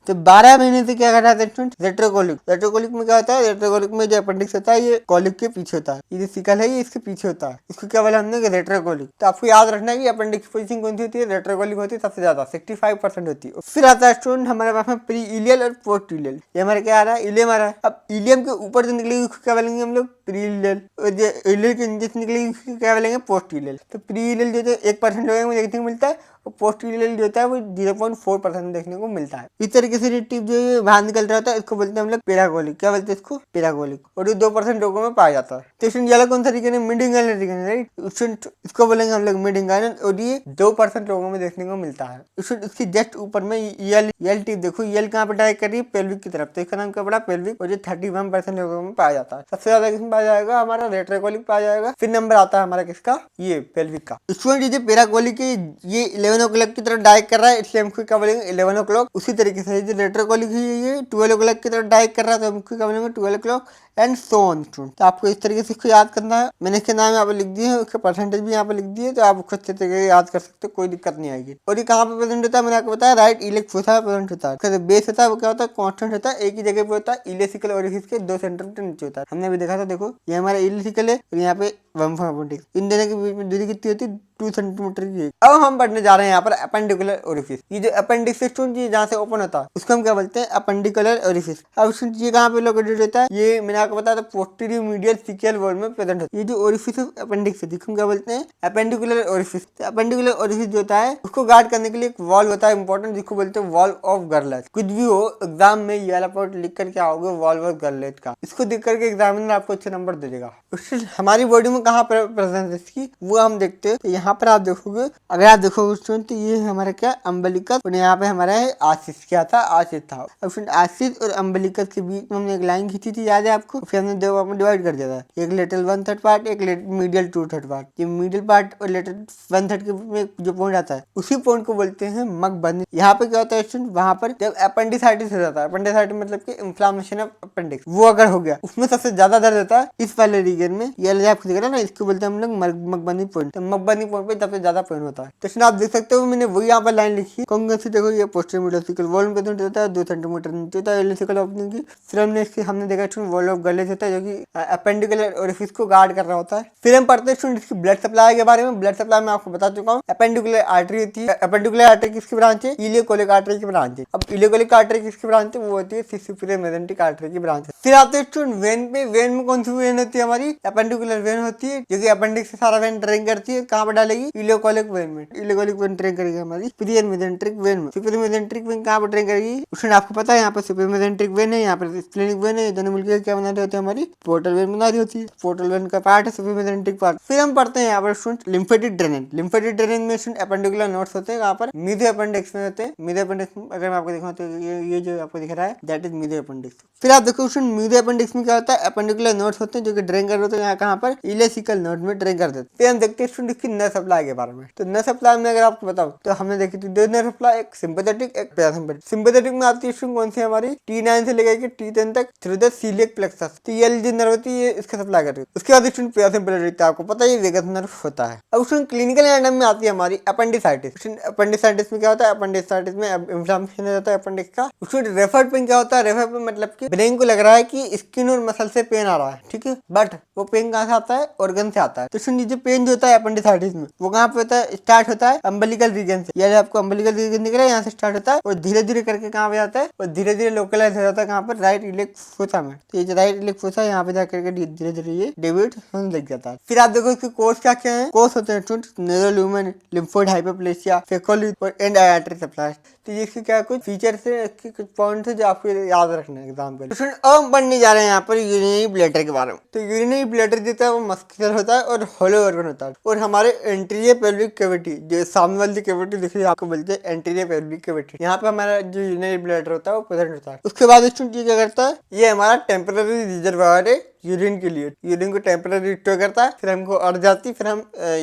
तो 12 महीने से क्या करना था स्टूडेंट, रेट्रोकोलिक। रेट्रोकोलिक में क्या होता है, रेट्रोकोलिक में जो अपेंडिक्स होता है ये कोलिक के पीछे होता है, ये जो सिकल है ये इसके पीछे होता है, इसको क्या बोला हमने, रेट्रोकोलिक। तो आपको याद रखना है कि अपेंडिक्स पोजीशन कौन सी होती है, रेट्रोकोलिक होती है सबसे ज्यादा, 65% होती है। फिर आता है स्टूडेंट हमारे पास में प्री इलियल और पोस्ट इलियल। ये हमारे क्या आ रहा है, इलियम आ रहा है। अब इलियम के ऊपर जो निकलेगी उसको क्या बोलेंगे हम लोग, प्री इलियल, और जो इलियल के नीचे निकलेगी उसको क्या बोलेंगे, पोस्ट इलियल। तो प्री इलियल जो 1% देखने को मिलता है, पोस्ट इलियल जो होता है वो 0.4% देखने को मिलता है। इस तरीके से टिप जो बाहर निकल रहा होता है इसको बोलते हैं हम लोग पेराकोलिक। क्या बोलते हैं इसको, पेराकोलिक, और ये 2% लोगों में पाया जाता है। तो स्टूडेंट ये कौन सा रीजन है, मिड इंगाइनल रीजन, राइट। स्टूडेंट इसको बोलेंगे हम लोग मिड इंगाइनल, और ये 2% लोगों में देखने को मिलता है। स्टूडेंट इसकी जस्ट ऊपर में यल टिप देखो, यल कहाँ पे डायरेक्ट कर रही है, पेल्विक की तरफ, तो इसका नाम क्या पड़ा, पेल्विक, और ये 31% लोगों में पाया जाता है। सबसे ज्यादा किसमें पाया जाएगा, हमारा रेट्रोकोलिक पाया जाएगा। फिर नंबर आता है हमारा किसका, ये पेल्विक का। स्टूडेंट ये पेराकोलिक ये 11 o'clock की तरफ डायरेक्ट कर रहा है, इसलिए हमको क्या बोलेंगे 11 o'clock। उसी तरीके से जो रेट्रोकोलिक है ये 12 o'clock की तरफ डायरेक्ट कर रहा है, तो हमको क्या बोलेंगे 12 o'clock एंड सो ऑन। तो आपको इस तरीके से इसको याद करना है। मैंने इसके नाम यहाँ पे लिख दिए हैं, उसके परसेंटेज भी यहाँ पे लिख दिए, तो आप उसको अच्छे तरीके से याद कर सकते हो, कोई दिक्कत नहीं आएगी। और ये कहाँ पे प्रेजेंट होता है, मैंने आपको बताया राइट इलेक फोसा प्रेजेंट होता है। बेस होता है वो क्या होता है, कांस्टेंट होता है, एक ही जगह पे होता है, इलेसिकल ओरिफिस के 2 सेंटीमीटर नीचे होता है। हमने अभी देखा था, देखो ये हमारा इलेसिकल है और यहाँ पे वर्मिफॉर्म अपेंडिक्स, इन दोनों के बीच में दूरी कितनी होती है, 2 सेंटीमीटर की। अब हम पढ़ने जा रहे हैं यहाँ पर अपेंडिकुलर ओरिफिस। ये जो अपेंडिक्स जहाँ से ओपन होता है उसको हम क्या बोलते हैं, अपेंडिकुलर ओरिफिस। अब ये कहाँ पे लोकेटेड होता है, ये मैंने आपको बताया था पोस्टीरियर मीडियल सिकियल वॉल में प्रेजेंट होता है। ये जो ओरिफिस अपेंडिक्स है जिसको हम क्या बोलते हैं, अपेंडिकुलर ओरिफिस। अपेंडिकुलर ओरिफिस जो होता है उसको गार्ड करने के लिए एक वॉल होता है इंपॉर्टेंट, जिसको बोलते हैं वॉल ऑफ गरलेट। कुछ भी हो एग्जाम में ये वाला पॉइंट लिख कर क्या होगा, वॉल ऑफ गरलेट का, इसको देख करके एग्जामिनर आपको अच्छे नंबर दे देगा। हमारी बॉडी में कहाँ पर प्रेजेंस है इसकी वो हम देखते हैं। तो यहाँ पर आप देखोगे, अगर आप देखोगे स्टूडेंट, तो ये हमारा क्या अम्बलिकस, और यहाँ पे हमारा है आसिस। क्या था, आसिस था। अब स्टूडेंट आसिस और अम्बलिकस के बीच में हमने एक लाइन खींची थी, याद है आपको, फिर हमने 2 भाग में डिवाइड कर दिया था, एक लेटरल 1/3 पार्ट, एक मीडियल 2/3 पार्ट। ये मीडियल पार्ट और लेटरल 1/3 के बीच में जो पॉइंट आता है उसी पॉइंट को बोलते हैं मकबंदी। यहाँ पे क्या होता है स्टूडेंट, वहाँ पर जब अपेंडिसाइटिस हो जाता है, अपेंडिसाइटिस मतलब कि इंफ्लामेशन ऑफ अपेंडिक्स, वो अगर हो गया उसमें सबसे ज्यादा दर्द होता है इस वाले रीजन में। ये आपको दिख रहा है ना, इसको बोलते हैं हम लोग मकबंदी पॉइंट। तो मकबंदी पॉइंट पे सबसे ज्यादा पेन होता है। तो आप देख सकते हो मैंने वही यहाँ पर लाइन लिखी है, कौन सी देखो, ये पोस्टीरियर मीडियल सिकल वॉल में प्रेजेंट होता है, 2 सेंटीमीटर नीचे होता है इलेसिकल ओपनिंग की। फिर हमने देखा स्टूडेंट वॉल ऑफ गलेज होता है, जो कि अपेंडिकुलर ओरिफिस को गार्ड कर रहा होता है। फिर हम पढ़ते हैं स्टूडेंट इसकी ब्लड सप्लाई के बारे में। ब्लड सप्लाई में आपको बता चुका हूँ, अपेंडिकुलर आर्टरी होती है। अपेंडिकुलर आर्टरी किसकी ब्रांच है, इलियोकोलिक आर्टरी की ब्रांच है। अब इलियोकोलिक आर्टरी किसकी ब्रांच है, वो होती है सुपीरियर मेसेंटिक आर्टरी की ब्रांच है। फिर आते हैं स्टूडेंट वेन पे। वेन में कौन सी दूसरी वेन होती है हमारी एपेंडिकुलर वेन होती है, जो कि अपेंडिक्स से सारा वेन ड्रेन करती है। कहाँ पर डालेगी? इलेकोलिक वेन में। इलेकोलिक वेन ड्रेन करेगी हमारी सुपीरियर मेसेंट्रिक वेन में। सुपीरियर मेसेंट्रिक वेन कहाँ पर ड्रेन करेगी? उसमें आपको पता है यहाँ पर सुपीरियर मेसेंट्रिक वेन है, यहाँ पर स्प्लेनिक वेन है, दोनों मिलकर क्या बना रही होती है? हमारी पोर्टल वेन बना रही होती है। पोर्टल वेन का पार्ट है सुपीरियर मेसेंट्रिक पार्ट। फिर हम पढ़ते हैं यहाँ पर लिम्फेटिक ड्रेनेज। लिम्फेटिक ड्रेनेज में एपेंडिकुलर नोड्स होते हैं, यहाँ पर मीडियो अपेंडिक्स में होते हैं। मीडियो अपेंडिक्स अगर मैं आपको दिखाऊं तो ये जो आपको दिख रहा है दैट इज मीडियो अपेंडिक्स। फिर आप देखो मीडियो अपेंडिक्स में क्या होता है? एपेंडिकुलर नोड्स होते हैं जो कि ड्रेन कर रहे होते हैं, यहाँ कहाँ पर? इलेसिकल नोड में ड्रेन कर देते हैं। फिर हम देखते हैं इसकी नर्व सप्लाई के बारे में। तो नर्व सप्लाई में अगर आपको बताऊं तो हमने देखी थी दो नर्व सप्लाई, एक सिंपैथेटिक एक पैरासिम्पैथेटिक। सिंपैथेटिक में आती है कौन सी? हमारी T9 से लेकर के T10 तक थ्रू द सीलियक प्लेक्सस। तो ये जो नर्व होती है इसका सप्लाई करती है। उसके बाद पैरासिम्पैथेटिक आपको पता है वेगस नर्व होता है। अब उसमें क्लिनिकल एनाटॉमी में आती है हमारी अपेंडिसाइटिस। अपेंडिसाइटिस में क्या होता है? अपेंडिसाइटिस में इंफ्लेमेशन हो जाता है अपेंडिक्स का। उसमें रेफर पेन क्या होता है? रेफर पेन मतलब कि ब्रेन को लग रहा है कि स्किन और मसल से पेन आ रहा है, ठीक है, बट वो पेन कहाँ से आता है? ऑर्गन से आता है। तो सुनिए जो पेन जो होता है अपेंडिसाइटिस में वो कहाँ पे होता है? स्टार्ट होता है अम्बिलिकल रीजन से। यानी आपको अम्बिलिकल रीजन दिख रहा है, यहाँ से स्टार्ट होता है और धीरे धीरे करके कहाँ पे जाता है? और धीरे धीरे लोकलाइज हो जाता है कहाँ पर? राइट इलिक फोसा में। तो ये जो राइट इलिक फोसा यहाँ पे जाकर के धीरे धीरे ये डेविड होने लग जाता है। फिर आप देखो इसके कोर्स क्या क्या है? कोर्स होते हैं न्यूरोल्यूमन, लिम्फोइड हाइपोप्लेसिया, फेकोलिथ और एंड आर्टरी सप्लाई। तो ये इसके क्या कुछ फीचर्स है, इसके कुछ पॉइंट्स है जो आपको याद रखना है एग्जाम के लिए। अब हम पढ़ने जा रहे हैं यहाँ पर यूरिनरी ब्लैडर के बारे में। तो यूरिनरी ब्लैडर जो है वो मस्कुलर होता है और होलो ऑर्गन होता है। और हमारे एंटीरियर पेल्विक कैविटी, जो सामने वाली कैविटी दिख रही है आपको बोलते हैं एंटीरियर पेल्विक कैविटी, यहाँ पे हमारा जो यूरिनरी ब्लैडर होता है वो प्रेजेंट होता है। उसके बाद ये क्या करता है? ये हमारा टेम्पररी रिजर्वायर है यूरिन के लिए। यूरिन को टेम्पररी स्टोर करता है, फिर हमको अड़ जाती, फिर हम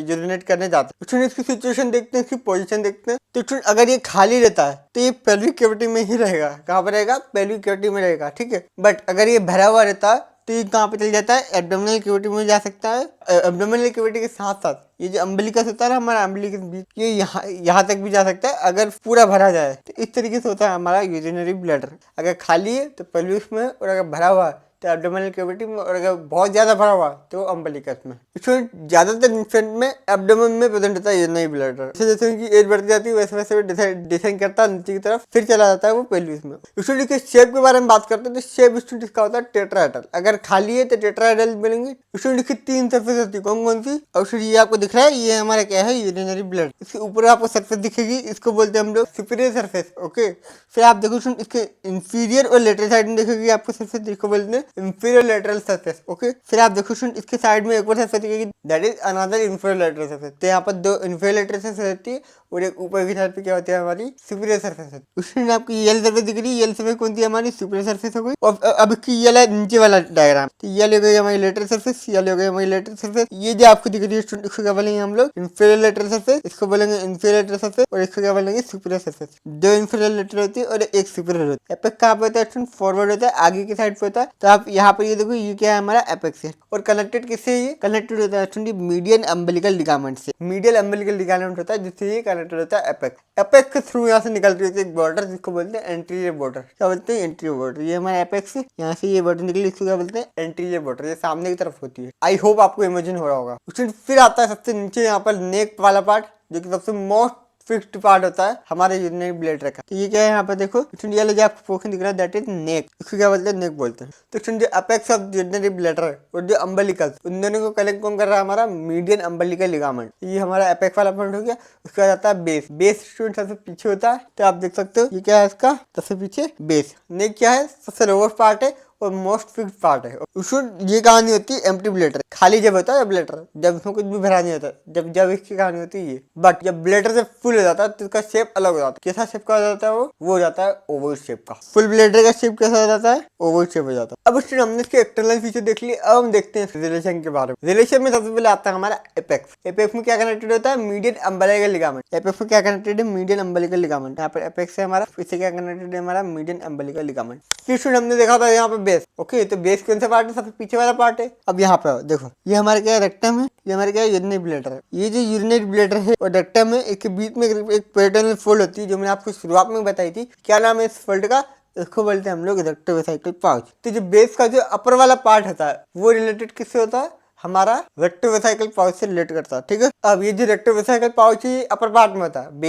यूरिनेट करने जाते हैं। उसमें इसकी सिचुएशन देखते हैं, इसकी पोजीशन देखते हैं। तो अगर ये खाली रहता है तो ये पेल्विक कैविटी में ही रहेगा। कहाँ पर रहेगा? पेल्विक कैविटी में रहेगा, ठीक है। बट अगर ये भरा हुआ रहता है तो ये कहाँ पे चल जाता है? एब्डोमिनल कैविटी में जा सकता है। एब्डोमिनल कैविटी के साथ साथ ये जो अम्बिलिकस होता है ना हमारा, अम्बिलिकस बीच, ये यहाँ तक भी जा सकता है अगर पूरा भरा जाए। तो इस तरीके से होता है हमारा यूरिनरी ब्लैडर। अगर खाली है तो पेल्विस में, और अगर भरा हुआ है तो एब्डोमिनल कैविटी में, और अगर बहुत ज्यादा भरा हुआ तो अम्बिलिकस में। इसमें ज्यादातर इन्फेंट में एब्डोमेन में प्रेजेंट होता है यूरिनरी ब्लैडर। जैसे उनकी एज बढ़ती जाती है वैसे वैसे डिसेंड करता है नीचे की तरफ, फिर चला जाता है वो पेल्विस में। स्टूडेंट के शेप के बारे में बात करते हैं तो शेप स्टूडेंट का होता है टेट्राहेड्रल। अगर खाली है तो टेट्राहेड्रल मिलेंगे। स्टूडेंट की 3 सरफेस होती है, कौन कौन सी? और ये आपको दिख रहा है, ये हमारा क्या है? Urinary bladder. इसके ऊपर आपको सरफेस दिखेगी, इसको बोलते हैं हम लोग सुपीरियर सरफेस, ओके। फिर आप देखो इसके इंफीरियर और लेटरल साइड में देखेगी आपको सरफेस, जिसको बोलते हैं इंफीरियर लेटरल सरफेस, ओके। फिर आप देखो इसके साइड में एक और सरफेस दिखेगी, that is another inferior lateral surface. तो यहाँ पर 2 इंफीरियर लेटरल सरफेस रहती है और एक ऊपर की साइड पे क्या होती है? हमारी सुपीरियर सरफेस। उसमें आपकी येलो सरफेस दिख रही है, येलो सरफेस कौन सी? हमारी सुपीरियर सरफेस हो गई। और अब इसकी येलो नीचे वाला डायग्राम, तो येलो हो गई हमारी लेटरल सरफेस, येलो हो गई हमारी लेटरल सरफेस। ये जो आपको दिख रही है इसको क्या बोलेंगे हम लोग? इंफीरियर लेटरल सरफेस, इसको बोलेंगे इंफीरियर लेटरल सरफेस, और इसको क्या बोलेंगे? Superior surface. 2 इंफीरियर लेटरल होती है और एक सुपीरियर होती है। एपेक्स कहाँ पे होता है? फॉरवर्ड होता है, आगे की साइड पे होता है। तो आप यहाँ पर ये देखो, ये क्या है? हमारा एपेक्स है। और कनेक्टेड किससे? ये कनेक्टेड होता है मीडियन अम्बिलिकल लिगामेंट से। मीडियल अम्बिलिकल लिगामेंट होता है जिससे ये कनेक्टेड होता है एपेक्स। एपेक्स के थ्रू यहाँ से निकलती होती है एक बॉर्डर, जिसको बोलते हैं एंटीरियर बॉर्डर। क्या बोलते हैं? Anterior border. ये हमारा एपेक्स है, यहाँ से ये बॉर्डर निकली, इसको क्या बोलते हैं? Anterior border. ये सामने की तरफ होती है। आई होप आपको इमेजिन हो रहा होगा। फिर आता है सबसे नीचे यहाँ पर नेक वाला पार्ट, जो कि सबसे मोस्ट फिक्स्ड पार्ट होता है हमारे यूरिनरी ब्लैडर का। तो ये क्या है? यहाँ पर देखो ये जो आपको पोर्शन दिख रहा है दैट इज नेक। इसको क्या बोलते हैं? नेक बोलते हैं। तो जो अपेक्स ऑफ यूरिनरी ब्लैडर और जो अम्बिलिकस, उन दोनों को कनेक्ट कौन कर रहा है? हमारा मीडियन अम्बिलिकल लिगामेंट। ये हमारा एपेक्स वाला पॉइंट हो गया। उसका जाता है बेस। बेस स्टूडेंट सबसे पीछे होता है, तो आप देख सकते हो ये क्या है इसका? सबसे पीछे बेस। नेक क्या है? सबसे लोएस्ट पार्ट है और मोस्ट फिक्स्ड पार्ट है। उसमें ये कहानी होती है एम्प्टी ब्लैडर। खाली जब होता है ब्लैडर, जब उसमें कुछ भी भरा नहीं होता, जब इसकी कहानी होती है ये। बट जब ब्लैडर से फुल हो जाता है तो इसका शेप अलग हो जाता है। कैसा शेप का हो जाता है? वो हो जाता है ओवल शेप का। फुल ब्लैडर का शेप कैसा हो जाता है? ओवल शेप हो जाता है। अब स्टूडेंट हमने इसके एक्सटर्नल फीचर देख लिए, अब हम देखते हैं रिलेशन के बारे में। रिलेशन में सबसे पहले आता है हमारा एपेक्स। एपेक्स में क्या कनेक्टेड होता है? Median umbilical ligament. एपेक्स में क्या कनेक्टेड है? Median umbilical ligament. यहाँ पर एपेक्स है हमारा, इससे क्या कनेक्टेड है? हमारा मीडियन अम्बिलिकल लिगामेंट। फिर स्टूडेंट हमने देखा था यहाँ पे बेस, ओके। तो बेस कौन सा पार्ट है? सबसे पीछे वाला पार्ट है। अब यहाँ पे देखो, ये हमारे क्या रेक्टम है, ये हमारे क्या यूरिनरी ब्लैडर है। ये जो यूरिनरी ब्लैडर है और रेक्टम है, इसके बीच में एक पेरिटोनियल फोल्ड होती है, जो मैंने आपको शुरुआत में बताई थी। क्या नाम है इस फोल्ड का? इसको बोलते हैं हम लोग रेक्टोवेसाइकल पाउच। तो जो बेस का जो अपर वाला पार्ट होता है वो रिलेटेड किससे होता है? हमारा रेक्टोवेसाइकल पाउच से रिलेट करता है। ठीक है, अब ये जो रेक्टोवेसाइकल पाउच है अपर पार्ट में होता है,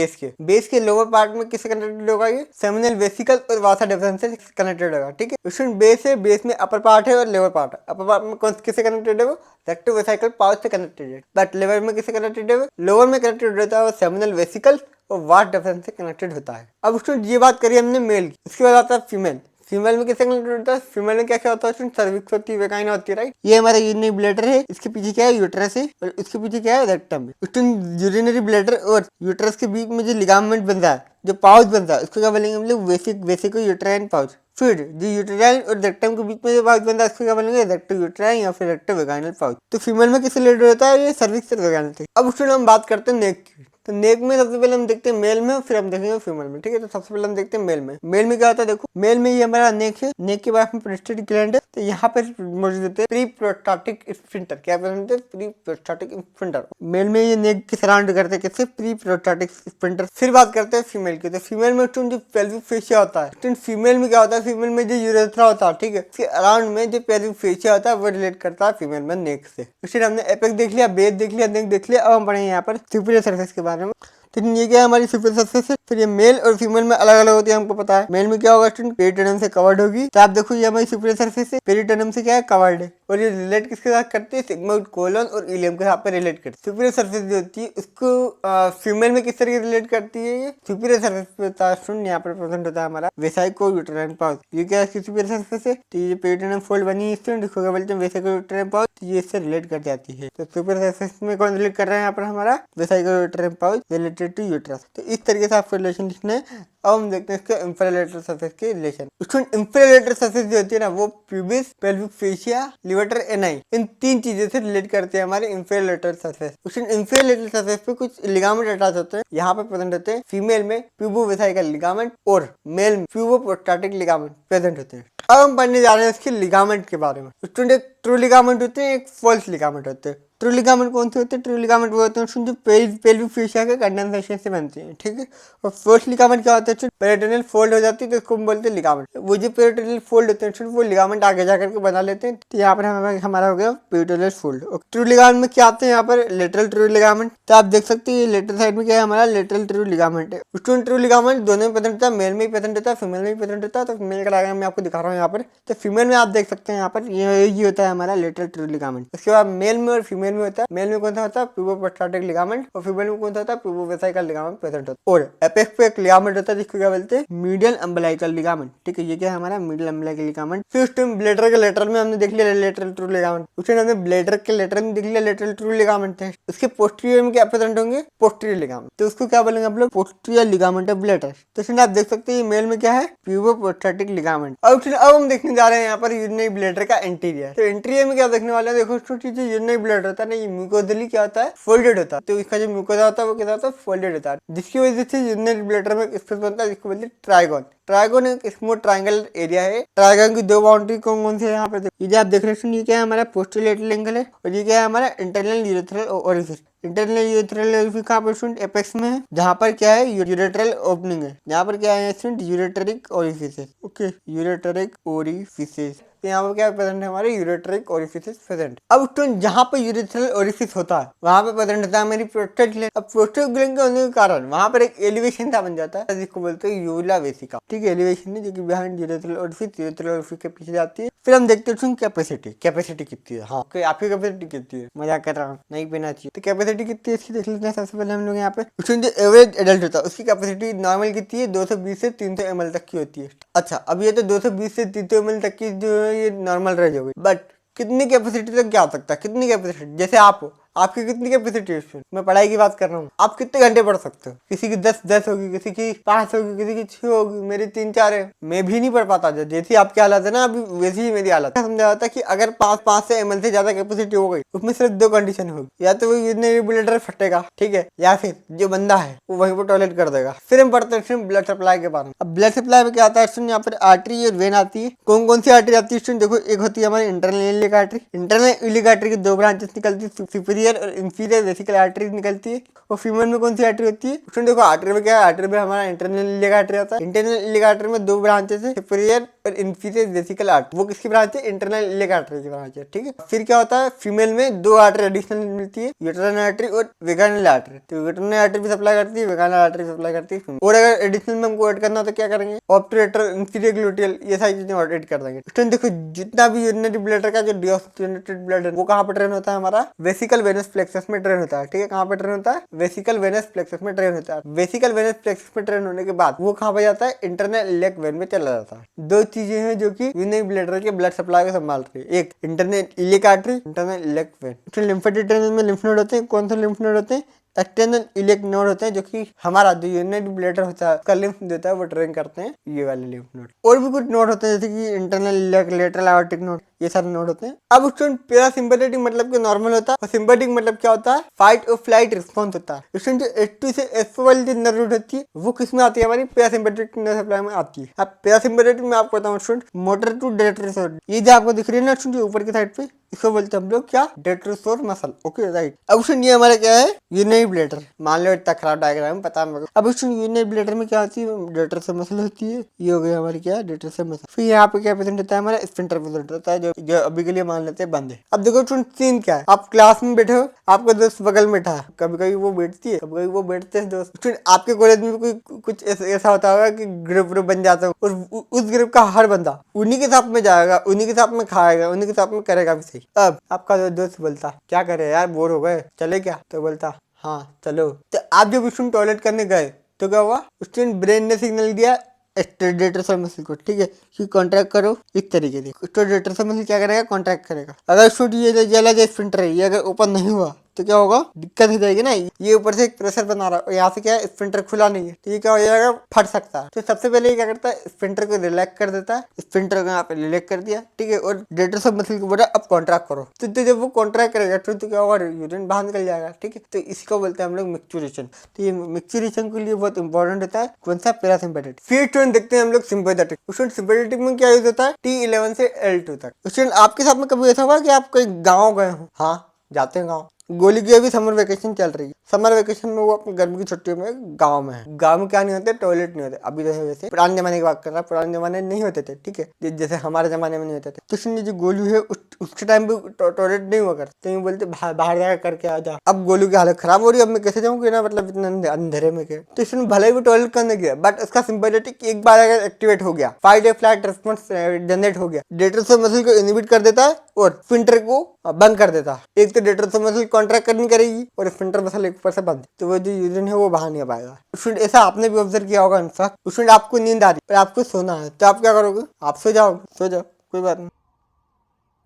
बेस के लोअर पार्ट में किससे कनेक्टेड होगा, ये सेमिनल वेसिकल और वासा डिफरेंस से कनेक्टेड होगा। ठीक है, इसमें बेस है, बेस में अपर पार्ट है और लोअर पार्ट है। अपर पार्ट में कौन किससे कनेक्टेड है, वो रेक्टोवेसाइकल पाउच से कनेक्टेड है। बट लोअर में किससे कनेक्टेड है, लोअर में कनेक्टेड होता है वो सेमिनल वेसिकल और वास डिफरेंस से कनेक्टेड होता है। अब उसमें ये बात करी हमने मेल की, उसके बाद आता है फीमेल। फीमेल में किससे कनेक्टेड होता है, फीमेल में क्या क्या होता है, सर्विक्स होती है, वेगाइना होती है, राइट। ये हमारा यूरिनरी ब्लैडर है, इसके पीछे क्या है, यूट्रस है, और इसके पीछे क्या है, रेक्टम है। उसमें यूरिनरी ब्लैडर और यूट्रस के बीच में जो लिगामेंट बनता है, जो पाउच बनता है, उसको क्या बोलेंगे हम लोग, वेसिको यूट्राइन पाउच। फिर जो यूट्राइन और रेक्टम के बीच में जो पाउच बनता है उसको क्या बोलेंगे, रेक्टो यूट्राइन या फिर रेक्टो वेगाइनल पाउच। तो फीमेल में किससे रिलेटेड होता है, ये सर्विक्स और वेगाइनल से। अब उसमें हम बात करते हैं नेक की। तो नेक में सबसे पहले हम देखते हैं मेल में, फिर हम देखेंगे फीमेल में। ठीक है, तो सबसे पहले हम देखते हैं मेल में। मेल में क्या होता है, देखो मेल में ये हमारा नेक है, नेक के बाद में प्रोस्टेट ग्लैंड है। तो यहाँ पर मौजूद होते हैं प्री प्रोस्टाटिक स्फिंक्टर। क्या बोलते हैं, प्री प्रोस्टाटिक स्फिंक्टर। मेल में ये नेक के सराउंड करते हैं किससे, प्री प्रोस्टाटिक स्फिंक्टर। फिर बात करते हैं फीमेल की। तो फीमेल में जो पेल्विक फेशिया होता है, फीमेल में क्या होता है, फीमेल में जो यूरेथ्रा होता है, ठीक है, इसके अराउंड में जो पेल्विक फेशिया होता है वो रिलेट करता है फीमेल में नेक से। फिर हमने एपेक्स देख लिया, बेस देख लिया, नेक देख लिया। अब हम पढ़ेंगे यहाँ पर सुपीरियर सरफेस के बारे में। तो ये क्या है, हमारी सुपीरियर सरफेस है। फिर ये मेल और फीमेल में अलग अलग होती है, हमको पता है। मेल में क्या होगा स्टूडेंट, पेरिटोनियम से कवर्ड होगी। तो आप देखो ये हमारी सुपीरियर सरफेस है, पेरिटोनियम से क्या है, कवर्ड है। और ये रिलेट किसके साथ करती है, सिग्मोइड कोलन और इलियम के साथ रिलेट करती है। सुपीरियर सरफेस जो होती है उसको फीमेल में किस तरीके से रिलेट करती है, ये सुपीरियर सरफेस पे होता है स्टूडेंट। यहाँ पर प्रेजेंट होता है हमारा वेसाइको यूट्राइन पाउच। ये क्या है, सुपीरियर सरफेस है। तो ये पेरिटोनियम फोल्ड बनी है स्टूडेंट, इसको क्या बोलते हैं, वेसाइको यूट्राइन पाउच। ये इससे रिलेट कर जाती है। तो सुपीरियर सरफेस में कौन रिलेट कर रहा है, यहाँ पर हमारा vesico uterine pouch related to uterus. तो इस तरीके से आपको रिलेशन लिखना है। अब हम देखते हैं इसके इंफ्रालेटरल सरफेस के रिलेशन। उसमें इंफ्रालेटरल सरफेस जो होती है ना, वो प्यूबिस, पेल्विक फेशिया, लिवेटर एनाई, इन तीन चीजों से रिलेट करते हैं हमारे इंफ्रालेटरल सरफेस। उसमें इंफ्रालेटरल सरफेस पे कुछ लिगामेंट अटैच होते हैं, यहाँ पे प्रेजेंट होते हैं। फीमेल में प्यूबोवेसाइकल लिगामेंट और मेल में प्यूबोप्रोस्टाटिक लिगामेंट प्रेजेंट होते हैं। अब हम पढ़ने जा रहे हैं इसके लिगामेंट के बारे में। उसमें एक ट्रू लिगामेंट होते हैं, एक फॉल्स लिगामेंट होते हैं। ट्रू लिगामेंट कौन से होते हैं, ट्रू लिगामेंट वो होते हैं जो पेल्विक फेशिया के कंडेंसेशन से बनते हैं। ठीक है, और फॉल्स लिगामेंट क्या होता है, पेरिटोनियल फोल्ड हो जाती है तो इसको हम बोलते हैं लिगामेंट। वो जो पेरिटोनियल फोल्ड होते हैं वो लिगामेंट आगे जाकर के बना लेते हैं। तो यहाँ पर हमारा हो गया पेरिटोनियल फोल्ड। ट्रू लिगामेंट में क्या आते हैं, यहाँ पर लेटरल ट्रू लिगामेंट। तो आप देख सकते हैं लेटरल साइड में क्या है, हमारा लेटरल ट्रू लिगामेंट है। उसमें ट्रू लिगामेंट दोनों में प्रेजेंट होता है, मेल में भी प्रेजेंट होता है, फीमेल में भी प्रेजेंट होता है। तो फीमेल का डायग्राम मैं आपको दिखा रहा हूँ यहाँ पर। तो फीमेल में आप देख सकते हैं यहाँ पर ये होता है हमारा लेटरल ट्रू लिगामेंट। उसके बाद मेल में और फीमेल में होता है, मेल में कौन सा होता है, प्यूबोप्रोस्टाटिक लिगामेंट, और फीमेल में कौन सा होता है, प्यूबोवेसाइकल लिगामेंट प्रेजेंट होता है। और एपेक्स पे एक लिगामेंट होता है जिसको क्या बोलते हैं, मीडियल अम्बलाइकल लिगामेंट। ठीक है, ये क्या है हमारा मीडियल अम्बलाइकल लिगामेंट। फिर उस टाइम ब्लैडर के लेटरल में हमने देख लिया लेटरल ट्रू लिगामेंट। उसमें हमने ब्लैडर के लेटरल में देख लिया लेटरल ट्रू लिगामेंट है। उसके पोस्टीरियर में क्या प्रेजेंट होंगे, पोस्टीरियर लिगामेंट। तो उसको क्या बोलेंगे आप लोग, पोस्टीरियर लिगामेंट ऑफ ब्लैडर। तो इसमें आप देख सकते हैं मेल में क्या है, प्यूबोप्रोस्टाटिक लिगामेंट। अब हम देखने जा रहे हैं यहाँ पर यूरिनरी ब्लैडर का इंटीरियर। तो इंटीरियर में क्या देखने वाले हैं, देखो छोटी जो यूरिनरी ब्लैडर होता है ना, ये म्यूकोजली क्या होता है, फोल्डेड होता है। तो इसका जो म्यूकोजा होता है वो क्या होता है, फोल्डेड होता है, जिसकी वजह से यूरिनरी ब्लैडर में स्पेस बनता है जिसको बोलते हैं ट्राइगोन। ट्राइगोन एक स्मूथ ट्रायंगल एरिया है। ट्राइगोन की दो बाउंड्री कौन कौन सी है यहाँ पे, ये जो आप देख रहे हैं ये क्या है हमारा पोस्टीरियर एंगल है, और ये क्या है हमारा internal urethral orifice. Internal urethral orifice कहाँ पर स्टूडेंट, एपेक्स में है, जहाँ पर क्या है यूरेट्रल ओपनिंग है। यहाँ पर क्या है student, ureteric orifice. Okay, ureteric orifice. तो यहाँ पर क्या प्रेजेंट है हमारे यूरेटरिक ओरिफिस प्रेजेंट। अब स्टूडेंट जहाँ पर यूरेथ्रल ओरिफिस होता है वहाँ पे प्रेजेंट होता है हमारी प्रोस्टेट ग्लैंड। अब प्रोस्टेट ग्लैंड के होने के कारण वहाँ पर एक एलिवेशन सा बन जाता है जिसको बोलते हैं यूला वेसिका। ठीक है, एलिवेशन है जो कि बिहाइंड यूरेथ्रल ओरिफिस के पीछे जाती है। फिर हम देखते हैं कैपेसिटी कितनी है। हाँ, आपकी कैपेसिटी कितनी है, मजाक कर रहा हूँ, नहीं पीना चाहिए। तो कैपेसिटी कितनी है इसकी देख लेते हैं। सबसे पहले हम लोग यहाँ पे उसमें जो एवरेज एडल्ट होता है उसकी कैपेसिटी नॉर्मल कितनी है, 220 से 300 ml तक की होती है। अच्छा, अब ये तो 220 से 300 ml तक की जो है ये नॉर्मल रेंज होगी, बट कितनी कैपेसिटी तक क्या हो सकता है, कितनी कैपेसिटी, जैसे आप हो, आपकी कितनी कैपेसिटी है, मैं पढ़ाई की बात कर रहा हूँ, आप कितने घंटे पढ़ सकते हो, किसी की 10 होगी, किसी की 5 होगी, किसी की 6 होगी, मेरी 3-4 है, मैं भी नहीं पढ़ पाता। जैसी आपकी हालत है ना अभी वैसी ही मेरी हालत है। समझा जाता कि अगर 5 ml से ज्यादा कैपेसिटी हो गई उसमें सिर्फ 2 कंडीशन होगी, या तो वो यूरिनरी ब्लैडर फटेगा, ठीक है, या फिर जो बंदा है वो वहीं पर टॉयलेट कर देगा। फिर हम पढ़ते हैं ब्लड सप्लाई के बारे में। अब ब्लड सप्लाई में क्या आता है, यहाँ पर आर्टरी और वेन आती है। कौन कौन सी आर्टरी आती है, देखो एक होती है हमारी internal iliac artery. Internal iliac artery की 2 ब्रांचेस निकलती है, सुपीरियर और इंफीरियर वेसिकल आर्टरी निकलती है। और फीमेल में कौन सी आर्टरी होती है? उसमें देखो आर्टरी में क्या है, आर्टरी में हमारा इंटरनल इलियक आर्टरी आता है। इंटरनल इलियक आर्टरी में दो ब्रांचेस है, सुपीरियर और इंफीरियर वेसिकल आर्टरी। वो किसकी ब्रांच है? इंटरनल इलियक आर्टरी की ब्रांच है, ठीक है। फिर क्या होता है, फीमेल में दो आर्टरी एडिशनल मिलती है, यूट्राइन आर्टरी और वेगाइनल आर्टरी। तो यूट्राइन आर्टरी भी सप्लाई करती है, वेगाइनल आर्टरी सप्लाई करती है। और अगर एडिशनल में हमको ऐड करना हो तो क्या करेंगे? ऑब्टुरेटर, इंफीरियर ग्लूटियल, ये सारी चीजें ऐड कर देंगे। स्टूडेंट देखो जितना भी यूरिनरी ब्लैडर का जो डीऑक्सीजनेटेड ब्लड है वो कहाँ पर ड्रेन होता है? हमारा वेसिकल वेनस प्लेक्सस में ड्रेन होता है, ठीक है। कहाँ पर ड्रेन होता है? वेसिकल वेनस प्लेक्सस में ड्रेन होता है। वेसिकल वेनस प्लेक्सस में ड्रेन होने के बाद वो कहाँ पर जाता है? इंटरनल इलियक वेन में चला जाता है। दो चीजें हैं जो कि यूरिनरी ब्लैडर के ब्लड सप्लाई को संभाल रही है, एक internal iliac artery, internal iliac when. Lymphatic drainage में लिम्फ नोड होते हैं। कौन से लिम्फ नोड होते हैं? एक्सटर्नल इलियक नोड होते हैं, जो कि हमारा जो यूरिनरी ब्लैडर होता है उसका लिम्फ देता है, वो ड्रेन करते हैं ये वाले लिम्फ नोड। और भी कुछ नोड होते हैं जैसे कि internal iliac, lateral aortic node, ये सारे नोड होते हैं। अब स्टूडेंट पैरासिम्पैथेटिक मतलब कि नॉर्मल होता है, और सिम्पैथेटिक मतलब क्या होता है? फाइट और फ्लाइट रिस्पॉन्स होता है। स्टूडेंट जो H2 से S4 वाली जो नर्व रूट होती है वो किस में आती है? हमारी पैरासिम्पैथेटिक नर्व सप्लाई में आती है। अब पैरासिम्पैथेटिक में आपको बताऊं स्टूडेंट, मोटर टू डेट्रोसोर, ये जो आपको दिख रही है ना स्टूडेंट ऊपर की साइड पे, इसको बोलते हैं हम लोग क्या? डेट्रोसोर मसल, ओके राइट। अब स्टूडेंट ये हमारा क्या है? Urinary bladder. मान लो इतना खराब डायग्राम पता है। अब स्टूडेंट यूरिनरी ब्लैडर में क्या होती है? डेट्रोसोर मसल होती है। ये हो गया हमारी क्या? डेट्रोसोर मसल। फिर यहाँ पे क्या प्रेजेंट होता है? हमारा स्फिंक्टर प्रेजेंट होता है, जो अभी के लिए मान लेते हैं बंद है। अब देखो स्टूडेंट सीन क्या है, आप क्लास में बैठे हो, आपका दोस्त बगल में बैठा है, कभी कभी वो बैठती है, कभी कभी वो बैठते हैं दोस्त। स्टूडेंट आपके कॉलेज में कोई कुछ ऐसा होता होगा कि ग्रुप बन जाता है, और उस ग्रुप का हर बंदा उन्हीं के साथ में जाएगा, उन्हीं के साथ में खाएगा, उन्हीं के साथ में करेगा भी सही। अब आपका दोस्त बोलता क्या करे यार, बोर हो गए, चले क्या? तो बोलता हाँ चलो। तो आप जब स्टूडेंट टॉयलेट करने गए तो क्या हुआ? स्टूडेंट ब्रेन ने सिग्नल दिया डेट्रोसोर मसल को, ठीक है, कि कॉन्ट्रैक्ट करो इस तरीके से। तो डेट्रोसोर मसल क्या करेगा? कॉन्ट्रैक्ट करेगा। अगर स्टूडेंट ये जला जो स्फिंक्टर है ये अगर ओपन नहीं हुआ तो क्या होगा? दिक्कत हो जाएगी ना। ये ऊपर से एक प्रेशर बना रहा है और यहाँ से क्या है? स्फिंक्टर खुला नहीं है, तो ये क्या हो जाएगा? फट सकता है। तो सबसे पहले ये क्या करता है? स्फिंक्टर को रिलैक्स कर देता है। स्फिंक्टर को यहाँ पे रिलैक्स कर दिया, ठीक है, और डेट्रोसोर मसल को बोला अब कॉन्ट्रैक्ट करो। तो जब वो कॉन्ट्रैक्ट करेगा तो क्या होगा? यूरिन बाहर निकल जाएगा, ठीक है। तो इसको बोलते हैं हम लोग मिक्चुरेशन। तो ये मिक्चुरेशन के लिए बहुत इंपॉर्टेंट होता है। कौन सा? पैरासिम्पैथेटिक। फिर स्टूडेंट देखते हैं हम लोग सिंपैथेटिक। स्टूडेंट सिंपैथेटिक में क्या यूज होता है? T11 से L2 तक। स्टूडेंट आपके साथ में कभी ऐसा हुआ कि आप कोई गाँव गए हो? हाँ जाते हैं गाँव। गोली की अभी समर वेकेशन चल रही है। समर वेकेशन में वो अपनी गर्मी की छुट्टियों में गांव में है। गांव में क्या नहीं होते? टॉयलेट नहीं होते। अभी तो वैसे पुराने जमाने की बात कर रहा, पुराने जमाने नहीं होते थे, ठीक है, जैसे हमारे जमाने में नहीं होते थे। तो इसलिए जो गोलू है उसके टाइम पे टॉयलेट नहीं हुआ करते, तो ये बोलते बाहर जाकर करके आ जा। अब गोलू की हालत खराब हो रही है, अब मैं कैसे जाऊँगी ना, मतलब इतने अंधेरे में के। तो इसने भले ही भी टॉयलेट करने गया, बट उसका सिंपैथेटिक एक बार अगर एक्टिवेट हो गया, फाइट और फ्लाइट रिस्पॉन्स जनरेट हो गया, डेट्रोसोर मसल को इनहिबिट कर देता है और स्फिंक्टर को बंद कर देता है। एक तो डेट्रोसोर मसल कॉन्ट्रैक्ट करनी करेगी और स्फिंक्टर मसल एक ऊपर से बंद, तो वो जो यूरिन है वो बाहर नहीं आ पाएगा। स्टूडेंट ऐसा आपने भी ऑब्जर्व किया होगा। इनफैक्ट स्टूडेंट आपको नींद आ रही है और आपको सोना है, तो आप क्या करोगे? आप सो जाओगे, सो जाओ, कोई बात नहीं,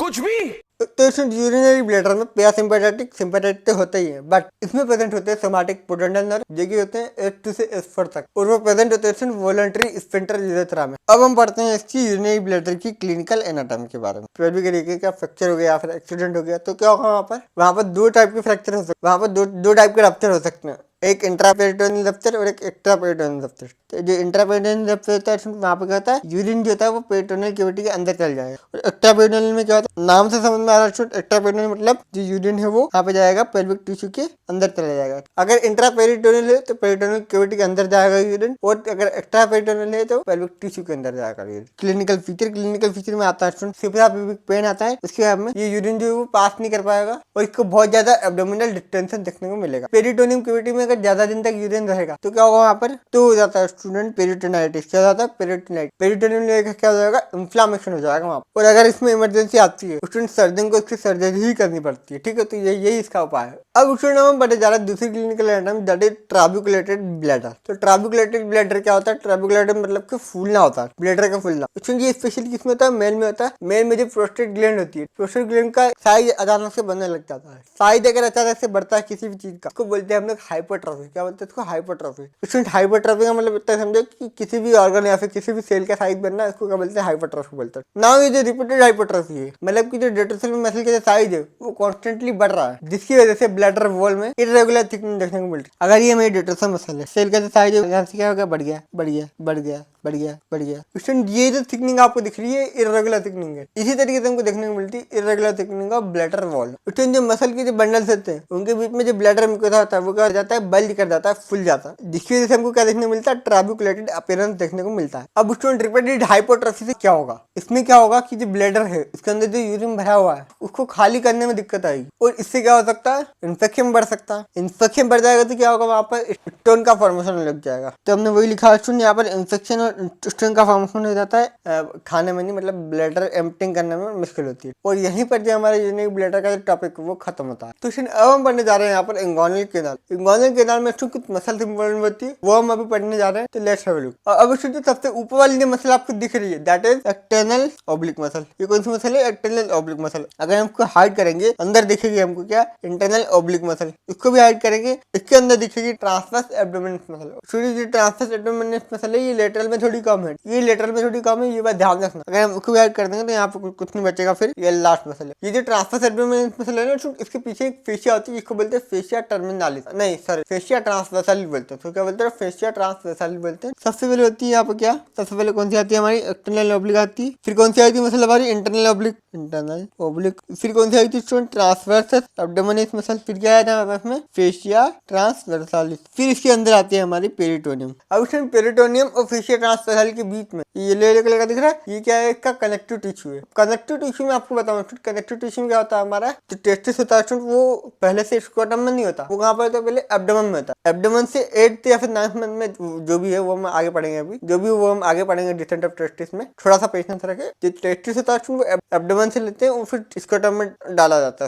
कुछ भी। तो यूरिनरी ब्लैडर में पैरासिम्पैथेटिक सिंपैथेटिक तो होते ही है, बट इसमें प्रेजेंट होते हैं सोमैटिक पोटेंशियल नर्व, जो कि होते हैं H2 से S4 तक, और वो प्रेजेंट होते हैं वॉलंटरी स्फिंक्टर यूरेथ्रा में। अब हम पढ़ते हैं इसकी यूरिनरी ब्लैडर की क्लिनिकल एनाटॉमी के बारे में। पेल्विक एरिया का फ्रैक्चर हो गया या फिर एक्सीडेंट हो गया तो क्या होगा? वहाँ पर दो टाइप के फ्रैक्चर हो सकते हैं, वहाँ पर दो टाइप के रप्चर हो सकते हैं, एक इंट्रापेरिटोनियल रप्चर और एक एक्स्ट्रापेरिटोनियल रप्चर। तो जो इंट्रापेरिटोनियल रप्चर होता है वहाँ पे क्या होता है? यूरिन जो होता है वो पेरिटोनियल कैविटी के अंदर चल जाएगा। और एक्स्ट्रापेरिटोनियल में क्या होता है? नाम से समझ में आ रहा है, एक्स्ट्रापेरिटोनियल मतलब जो यूरिन है वो यहाँ पे जाएगा, पेल्विक टिश्यू के अंदर चला जाएगा। अगर इंट्रापेरिटोनियल है तो पेरिटोनियल कैविटी के अंदर जाएगा यूरिन, और अगर एक्स्ट्रापेरिटोनियल है तो पेल्विक टिश्यू के अंदर जाएगा यूरिन। क्लिनिकल फीचर में आता है पेल्विक पेन आता है, उसके बाद में ये यूरिन जो है वो पास नहीं कर पाएगा और इसको बहुत ज्यादा एब्डोमिनल डिस्टेंशन देखने को मिलेगा। पेरिटोनियम कैविटी में ज्यादा दिन तक यूरिन रहेगा तो क्या होगा? वहाँ पर तो हो जाता है स्टूडेंट पेरिटोनाइटिस। क्या होता है? पेरिटोनाइटिस। पेरिटोनियम क्या हो जाएगा? इन्फ्लामेशन हो जाएगा वहाँ। और अगर इसमें इमरजेंसी आती है स्टूडेंट, सर्जन को इसकी सर्जरी ही करनी पड़ती है, ठीक है। तो यही इसका उपाय है। अब स्टूडेंट हम बढ़े जा रहा है दूसरी clinical anatomy, that is trabeculated bladder. तो ट्राबुकुलेटेड ब्लैडर क्या होता है? ट्राबुकुलेटेड मतलब कि फूलना होता है, ब्लैडर का फूलना। क्योंकि ये स्पेशली किसमें होता है? मेल में होता है। मेल में जो प्रोस्टेट ग्लैंड होती है, प्रोस्टेट ग्लैंड का साइज अचानक से बनने लग जाता है। साइज अगर अचानक से बढ़ता है किसी भी चीज का, उसको बोलते हैं हम लोग हाइपरट्रॉफी। क्या बोलते हैं इसको? हाइपरट्रॉफी। स्टूडेंट हाइपरट्रॉफी का मतलब इतना समझो कि किसी भी ऑर्गन या फिर किसी भी सेल का साइज बनना, इसको क्या बोलते हैं? हाइपरट्रॉफी बोलते हैं। नाउ ये जो रिपीटेड हाइपरट्रॉफी है, मतलब कि जो डेट्रोसोर मसल का साइज है वो कॉन्स्टेंटली बढ़ रहा है, जिसकी वजह से ब्लैडर वॉल में इरेगुलर थिकनेस देखने को मिलती है। अगर ये मेरी डेट्रोसोर मसल है, सेल का जो साइज है यहाँ से क्या हो गया? बढ़ गया, बढ़ गया, बढ़ गया, बढ़ गया बढ़ गया। स्टूडेंट ये जो थिकनिंग आपको दिख रही है इरेगुलर थिकनिंग है। इसी तरीके से हमको देखने को मिलती है irregular thickening of bladder wall. Student जो मसल के जो बंडल्स होते हैं उनके बीच में जो ब्लैडर म्यूकोसा होता है वो क्या हो जाता है, बल्ज कर जाता है, फूल जाता है, जिसकी वजह से हमको क्या देखने को मिलता है, ट्रैबिकुलेटेड अपीयरेंस देखने को मिलता है। अब स्टूडेंट रिपीटेड हाइपोट्रोफी से क्या होगा, इसमें क्या होगा कि जो ब्लैडर है उसके अंदर जो यूरिन भरा हुआ है उसको खाली करने में दिक्कत आएगी और इससे क्या हो सकता है, इन्फेक्शन बढ़ सकता है। इन्फेक्शन बढ़ जाएगा तो क्या होगा, वहां पर स्टोन का फॉर्मेशन लग जाएगा। तो हमने वही लिखा स्टूडेंट यहाँ पर इन्फेक्शन और स्टोन का फॉर्मेशन हो जाता है, खाने में नहीं, मतलब ब्लैडर एम्प्टिंग करने में मुश्किल होती है। और यहीं पर जो हमारे यूनिक ब्लैडर का जो टॉपिक वो खत्म होता है। तो अब हम पढ़ने जा रहे हैं यहाँ पर इंगोनल केनाल। इंगोनल केनाल में कुछ मसल इंपॉर्टेंट होती है वो हम अभी पढ़ने जा रहे हैं। तो लेट्स हैव अ लुक। अब सबसे ऊपर वाली जो मसल आपको दिख रही है that is external oblique muscle. ये कौन सी मसल है, एक्सटर्नल ऑब्लिक मसल। अगर हम इसको हाइड करेंगे अंदर दिखेगी हमको क्या, इंटरनल ऑब्लिक मसल। इसको भी हाइड करेंगे, इसके अंदर दिखेगी ट्रांसवर्स एब्डोमिनस मसल। जो ट्रांसवर्स एब्डोमिनस मसल है ये लेटरल में थोड़ी कम है, ये लेटरल में थोड़ी कम है, ये बात ध्यान रखना। अगर हम इसको भी हाइड कर देंगे तो यहाँ पे कुछ नहीं बचेगा। फिर ये लास्ट मसल है, ये जो ट्रांसवर्स एब्डोमिनस मसल है ना, इसके पीछे एक फेशिया होती है जिसको बोलते हैं फेशिया टर्मिनालिस, नहीं सॉरी फेशिया ट्रांसवर्सालिस बोलते हैं। तो क्या बोलते हैं, फेशिया ट्रांसवर्सालिस बोलते हैं। सबसे पहले होती है यहाँ पे क्या, सबसे पहले कौन सी आती है हमारी, एक्सटर्नल ऑब्लिक आती है। फिर कौन सी आती है मसल हमारी, इंटरनल ऑब्लिक, इंटरनल ऑब्लिक। फिर कौन सी आई थी स्टूडेंट, ट्रांसवर्स एब्डोमिनस मसल। फिर क्या आया था हमारे पास में, फेशिया ट्रांसवर्सालिस। फिर इसके अंदर आती है हमारी पेरिटोनियम। अब इसमें पेरिटोनियम और फेशिया ट्रांसवर्सालिस के बीच में ये येलो कलर का दिख रहा है, ये क्या है, इसका कनेक्टिव टिश्यू है। कनेक्टिव टिश्यू में आपको बताऊं, कनेक्टिव टिश्यू में क्या होता है हमारा, जो टेस्टिस होता है वो पहले से स्क्रोटम में नहीं होता, वो कहाँ पर होता है, पहले एब्डोमेन में होता है। एब्डोमेन से 8th या फिर 9th मंथ में जो भी है वो हम आगे पढ़ेंगे, अभी जो भी वो हम आगे पढ़ेंगे डिसेंट ऑफ टेस्टिस में। थोड़ा सा पेशेंस रखे। जो टेस्टिस होता है वो एब्डोमेन से लेते हैं और फिर स्क्रोटम में डाला जाता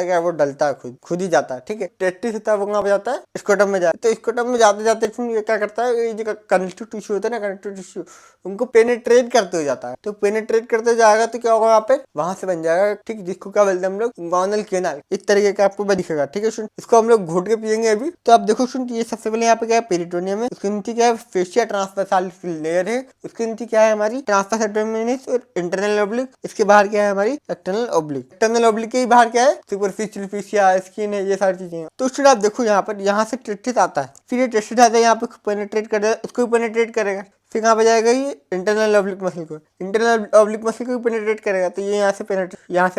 है क्या, वो डलता है, खुद ही जाता है, ठीक है। टेस्टिस होता है वो कहाँ पे जाता है, स्क्रोटम में जाता है। तो स्क्रोटम में जाते जाते ये क्या करता है, ये जो कनेक्टिव टिश्यू होता है ना, कनेक्टिव टिश्यू उनको पेनिट्रेट करते हो जाता है। तो पेनिट्रेट करते जाएगा तो क्या होगा, वहाँ पे वहां से बन जाएगा, ठीक, जिसको क्या बोलते हैं हम लोग, इंगोनल केनाल। इस तरीके का आपको दिखेगा, ठीक है। इसको हम लोग घोट के पियेंगे अभी। तो आप देखो सुन, ये सबसे पहले यहाँ पे क्या है, पेरिटोनियम है, उसके नीचे क्या है, फेशिया ट्रांसवर्सालिस लेयर है, उसके नीचे क्या है हमारी ट्रांसवर्स एब्डोमिनस और इंटरनल ऑब्लिक। इसके बाहर क्या है हमारी एक्सटर्नल ऑब्लिक। एक्सटर्नल ऑब्लिक के बाहर क्या है, सुपरफिशियल फेशिया, स्किन है, ये सारी चीजें। तो स्टूडेंट आप देखो यहाँ पर, यहाँ से टेस्टिस आता है, फिर ये टेस्टिस आता है यहाँ पे पेनिट्रेट कर देगा, उसको पेनिट्रेट करेगा। फिर कहाँ पे जाएगा, ये इंटरनल ऑब्लिक मसल को, इंटरनल ऑब्लिक मसल को पेनिट्रेट करेगा। तो ये यहाँ से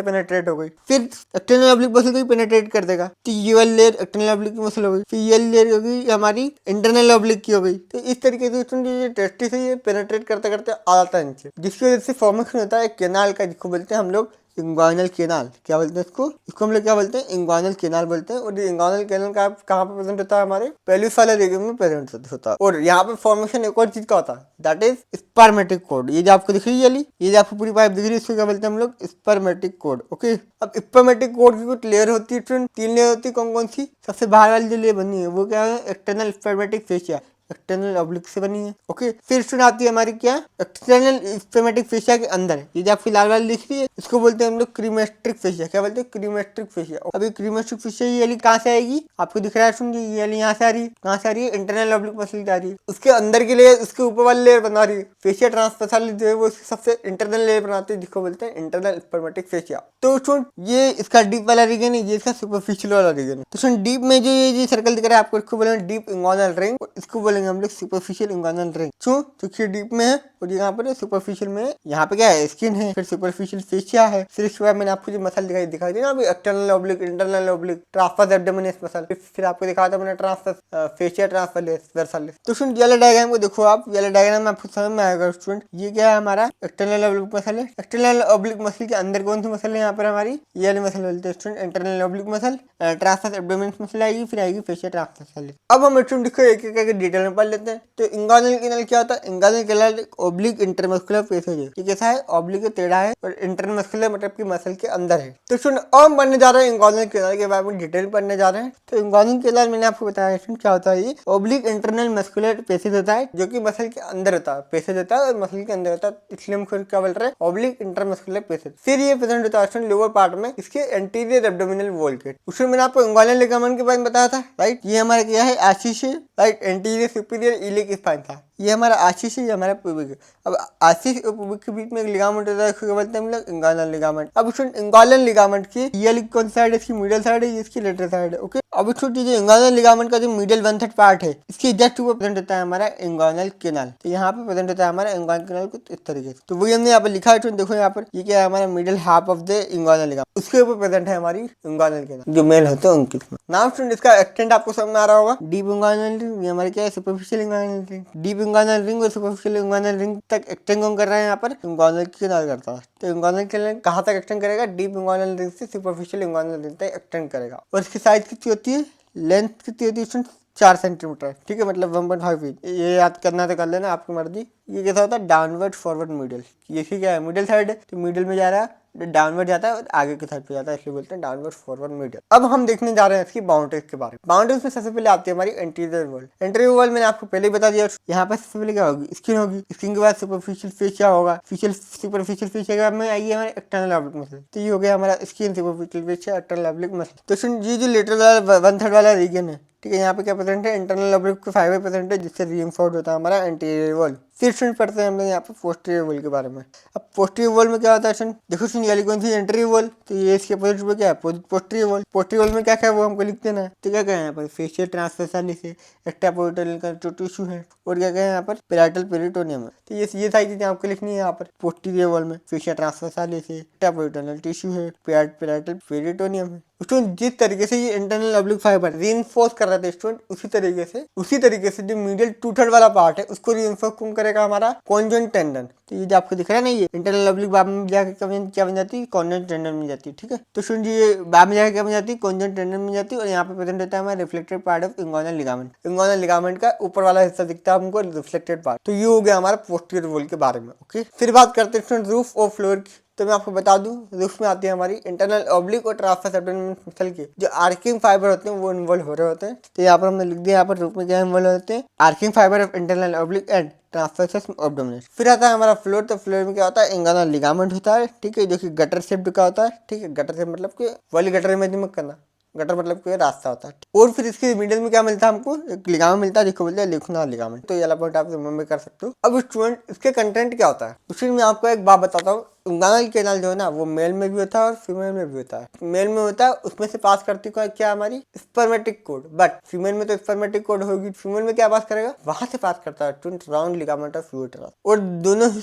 पेनिट्रेट हो गई। फिर एक्सटर्नल ऑब्लिक मसल को पेनिट्रेट कर देगा। तो ये वाली लेयर एक्सटर्नल ऑब्लिक की मसल हो गई, फिर ये लेयर हो गई हमारी इंटरनल ऑब्लिक की हो गई। तो इस तरीके से ये टेस्टिस है, ये पेनिट्रेट करते करते आ जाता है नीचे, जिसकी वजह से फॉर्मेशन होता है केनाल का, जिसको बोलते हैं हम लोग इंगोनल केनाल। क्या बोलते हैं इसको हम लोग क्या बोलते हैं, इंगोनल केनाल बोलते हैं। और ये इंगोनल केनाल का कहाँ पे प्रेजेंट होता है, हमारे पेल्विस वाले रीजन में प्रेजेंट होता है। और यहाँ पे फॉर्मेशन एक और चीज का होता है, दैट इज स्पर्मेटिक कोड। ये जो आपको दिख रही है, ये जो आपको पूरी पाइप दिख रही है, इसको क्या बोलते हैं हम लोग, स्पर्मेटिक कोड। ओके, अब स्पर्मेटिक कोड की कुछ लेयर होती है, 3 लेयर होती है। कौन कौन सी, सबसे बाहर वाली जो लेयर बनी है वो क्या है, external spermatic fascia, external oblique से बनी है। ओके, फिर स्टूडेंट आती है हमारी क्या, एक्सटर्नल स्पर्मेटिक फेशिया के अंदर ये जो आपकी लाल वाली दिख रही है, इसको बोलते हैं हम लोग क्रीमेस्ट्रिक फेशिया। क्या बोलते हैं, क्रीमेस्ट्रिक फेशिया। अभी क्रीमेस्ट्रिक फेशिया ये वाली कहाँ से आएगी, आपको दिख रहा है सुन, ये वाली यहाँ से आ रही है, कहाँ से आ रही है, इंटरनल ऑब्लिक मसल से आ रही है। उसके अंदर की लेयर, उसके ऊपर वाली लेयर बना रही है फेशिया ट्रांसवर्सालिस, जो है वो सबसे इंटरनल लेयर बनाती है, जिसको बोलते हैं इंटरनल स्पर्मेटिक फेशिया। तो सुन, ये इसका डीप वाला रीजन है, ये इसका सुपरफिशियल वाला रीजन है। तो सुन, डीप में जो ये सर्कल दिख रहा है आपको, इसको बोलेंगे डीप इंगोनल रिंग, इसको बोलेंगे हम लोग सुपरफिशियल इंगोनल रिंग। क्यों, क्योंकि डीप में है और यहाँ पर सुपरफिशियल में है। यहाँ पे क्या है, स्किन है, फिर सुपरफिशियल फेशिया है, फिर इसके बाद मैंने आपको जो मसल दिखाई दी ना अभी, external oblique, internal oblique, transverse abdominis muscle, फिर आपको दिखाया था मैंने ट्रांसवर्स फेशिया ट्रांसवर्सालिस। तो स्टूडेंट येलो डायग्राम को देखो आप, येलो डायग्राम में आपको समझ में आएगा स्टूडेंट। ये क्या है हमारा एक्सटर्नल ऑब्लिक मसल है। एक्सटर्नल ऑब्लिक मसल के अंदर कौन सी मसल है यहाँ पर हमारी, ये वाली मसल बोलते हैं student internal oblique muscle. Transverse abdominis muscle आएगी, फिर आएगी फेशिया ट्रांसवर्सालिस। अब हम स्टूडेंट देखो एक एक डिटेल में पढ़ लेते हैं। तो इंगोनल केनाल क्या होता है, inguinal canal oblique intermuscular passage है। ये कैसा है, ऑब्लिक टेढ़ा है और इंटरमस्कुलर मतलब कि मसल के अंदर है। तो सुन, अब हम पढ़ने जा रहे हैं इंगोनल केनाल के बारे में, डिटेल पढ़ने जा रहे हैं। तो इंगोनल केनाल मैंने आपको बताया क्या होता है, ये ऑब्लिक इंटरनल मस्कुलर पैसेज होता है, जो कि मसल के अंदर होता है, पैसेज होता है और मसल के अंदर होता है, इसलिए हम क्या बोल रहे हैं, ऑब्लिक इंटरमस्कुलर पैसेज। फिर ये प्रेजेंट होता है लोअर पार्ट में, इसके एंटीरियर एब्डोमिनल वॉल के। उसमें मैंने आपको इंगोनल लिगामेंट के बारे में बताया था, राइट। ये हमारा क्या है, एसिस है, right, anterior superior iliac spine था। ये हमारा आशीष है, ये हमारा पुबिक है। अब आशीष और पुबिक के बीच में एक लिगामेंट होता है, उसको बोलते हैं हम लोग इंगुइनल लिगामेंट। अब स्टूडेंट इंगुइनल लिगामेंट की ये वाली कौन सी साइड है, इसकी मिडल साइड है, इसकी लेटरल साइड है। ओके, अब स्टूडेंट जो इंगुइनल लिगामेंट का जो मिडल 1/3 पार्ट है, इसके जस्ट ऊपर प्रेजेंट होता है हमारा इंगुइनल कैनाल। तो यहाँ पे प्रेजेंट होता है हमारा इंगुइनल कैनाल कुछ इस तरीके से। तो वही हमने यहाँ पे लिखा है, देखो यहाँ पर ये क्या है, हमारा middle half of the inguinal ligament, उसके ऊपर प्रेजेंट है हमारी इंगुइनल कैनाल, जो मेल होते हैं उनके। नाउ स्टूडेंट इसका एक्सटेंट आपको समझ में आ रहा होगा। डीप इंगुइनल रिंग, ये हमारे क्या है, superficial inguinal ring. Deep inguinal ring और सुपरफिशियल इंगुइनल रिंग तक एक्सटेंड कौन कर रहा है, यहाँ पर इंगुइनल कैनाल करता है। तो इंगुइनल कैनाल कहाँ तक एक्सटेंड करेगा, डीप इंगुइनल रिंग से सुपरफिशियल इंगुइनल रिंग तक एक्सटेंड करेगा। और इसकी साइज कितनी होती है, लेंथ कितनी होती है, 4 सेंटीमीटर, ठीक है, मतलब 1.5 फीट। ये याद करना तो कर लेना, आपकी मर्जी। ये कैसा होता है, डाउनवर्ड फॉरवर्ड मिडल। ये क्या है, मिडल साइड है, तो मिडल में जा रहा है, डाउनवर्ड जाता है और आगे की साइड पे जाता है, इसलिए बोलते हैं डाउनवर्ड फॉरवर्ड मिडल। अब हम देखने जा रहे हैं इसकी बाउंड्रीज के बारे में। बाउंड्रीज में सबसे पहले आती है हमारी एंटीरियर वॉल। एंटीरियर वॉल मैंने आपको पहले ही बता दिया, यहाँ पर सबसे पहले क्या होगी, स्किन होगी। स्किन के बाद सुपरफिशियल फेशिया होगा। सुपरफिशियल फेशिया के बाद में आइए हमारे एक्सटर्नल ऑब्लिक मसल। तो ये हो गया हमारा skin, superficial fascia, external oblique muscle. तो ये जो लेटरल वाला 1/3 वाला रीजन है, ठीक है, यहाँ पे क्या प्रेजेंट है, इंटरनल ऑब्लिक का फाइबर प्रेजेंट है, जिससे रीइंफोर्स्ड होता है हमारा एंटीरियर वॉल। फिर स्टूडेंट पढ़ते हैं हम लोग यहाँ पे पोस्टीरियर वॉल के बारे में। अब पोस्टीरियर वॉल में क्या होता है स्टूडेंट, देखो स्टूडेंट, ये कौन सी एंटीरियर वॉल, तो ये इसके अपोजिट में क्या है, पोस्टीरियर वॉल। पोस्टीरियर वॉल में क्या क्या है वो हमको लिख देना है। तो क्या क्या है यहाँ पर, फेशियल ट्रांसवर्सालिस है, एक्स्ट्रापोर्टल का जो टिश्यू है, और क्या क्या है यहाँ पर, पैराइटल पेरिटोनियम है। तो ये सारी चीजें आपको लिखनी है यहाँ पर पोस्टीरियर वॉल में। फेशियल ट्रांसवर्सालिस है, एक्स्ट्रापोर्टल टिश्यू है, पैराइटल पेरिटोनियम है। स्टूडेंट जिस तरीके से ये इंटरनल ऑब्लिक फाइबर रीइंफोर्स कर रहे थे स्टूडेंट, उसी तरीके से जो मीडियल 2/3 वाला पार्ट है उसको रीइंफोर्स कौन करेगा, हमारा कॉन्जॉइंट टेंडन। तो ये जो आपको दिख रहा है ना, ये इंटरनल ऑब्लिक बाद में जाकर क्या बन जाती है, कॉन्जॉइंट टेंडन बन जाती है, ठीक है। तो स्टूडेंट ये बाद में जाकर क्या बन जाती है, कॉन्जॉइंट टेंडन बन जाती है। और यहाँ पे प्रेजेंट होता है हमारा reflected part of inguinal ligament. Inguinal ligament का ऊपर वाला हिस्सा दिखता है हमको, रिफ्लेक्टेड पार्ट। तो ये हो गया हमारा पोस्टीरियर वॉल के बारे में। ओके, फिर बात करते हैं स्टूडेंट रूफ और फ्लोर की। तो मैं आपको बता दूं, रूफ में आती है हमारी इंटरनल ऑब्लिक और ट्रांसवर्स एब्डोमेन मसल के जो आर्किंग फाइबर होते हैं वो इन्वॉल्व हो रहे होते हैं। तो यहाँ पर हमने लिख दिया, यहाँ पर रूफ में क्या इन्वॉल्व होते हैं, arching fibre of internal oblique and transverse abdomen. फिर आता है हमारा फ्लोर। तो फ्लोर में क्या होता है, इंगुइनल लिगामेंट होता है, ठीक है, जो कि गटर शेप्ड का होता है, ठीक है। गटर शेप मतलब कि वाली गटर में मत करना, गटर मतलब कोई रास्ता होता है। और फिर इसके मिडिल में क्या मिलता है हमको, एक लिगामेंट मिलता है जिसको बोलते हैं लिखना लिगामेंट। तो ये वाला पॉइंट आप रिमेंबर कर सकते हो। अब स्टूडेंट इसके कंटेंट क्या होता है, उसमें मैं आपको एक बात बताता हूँ। इंगुइनल कैनाल जो है ना, वो मेल में भी होता है और फीमेल में भी होता है। मेल में होता है, उसमें से पास करती है क्या हमारी स्पर्मेटिक कोड, बट फीमेल में तो स्पर्मेटिक कोड होगी। फीमेल में क्या पास करेगा, वहां से पास करता है twin round ligament of uterus. और दोनों ही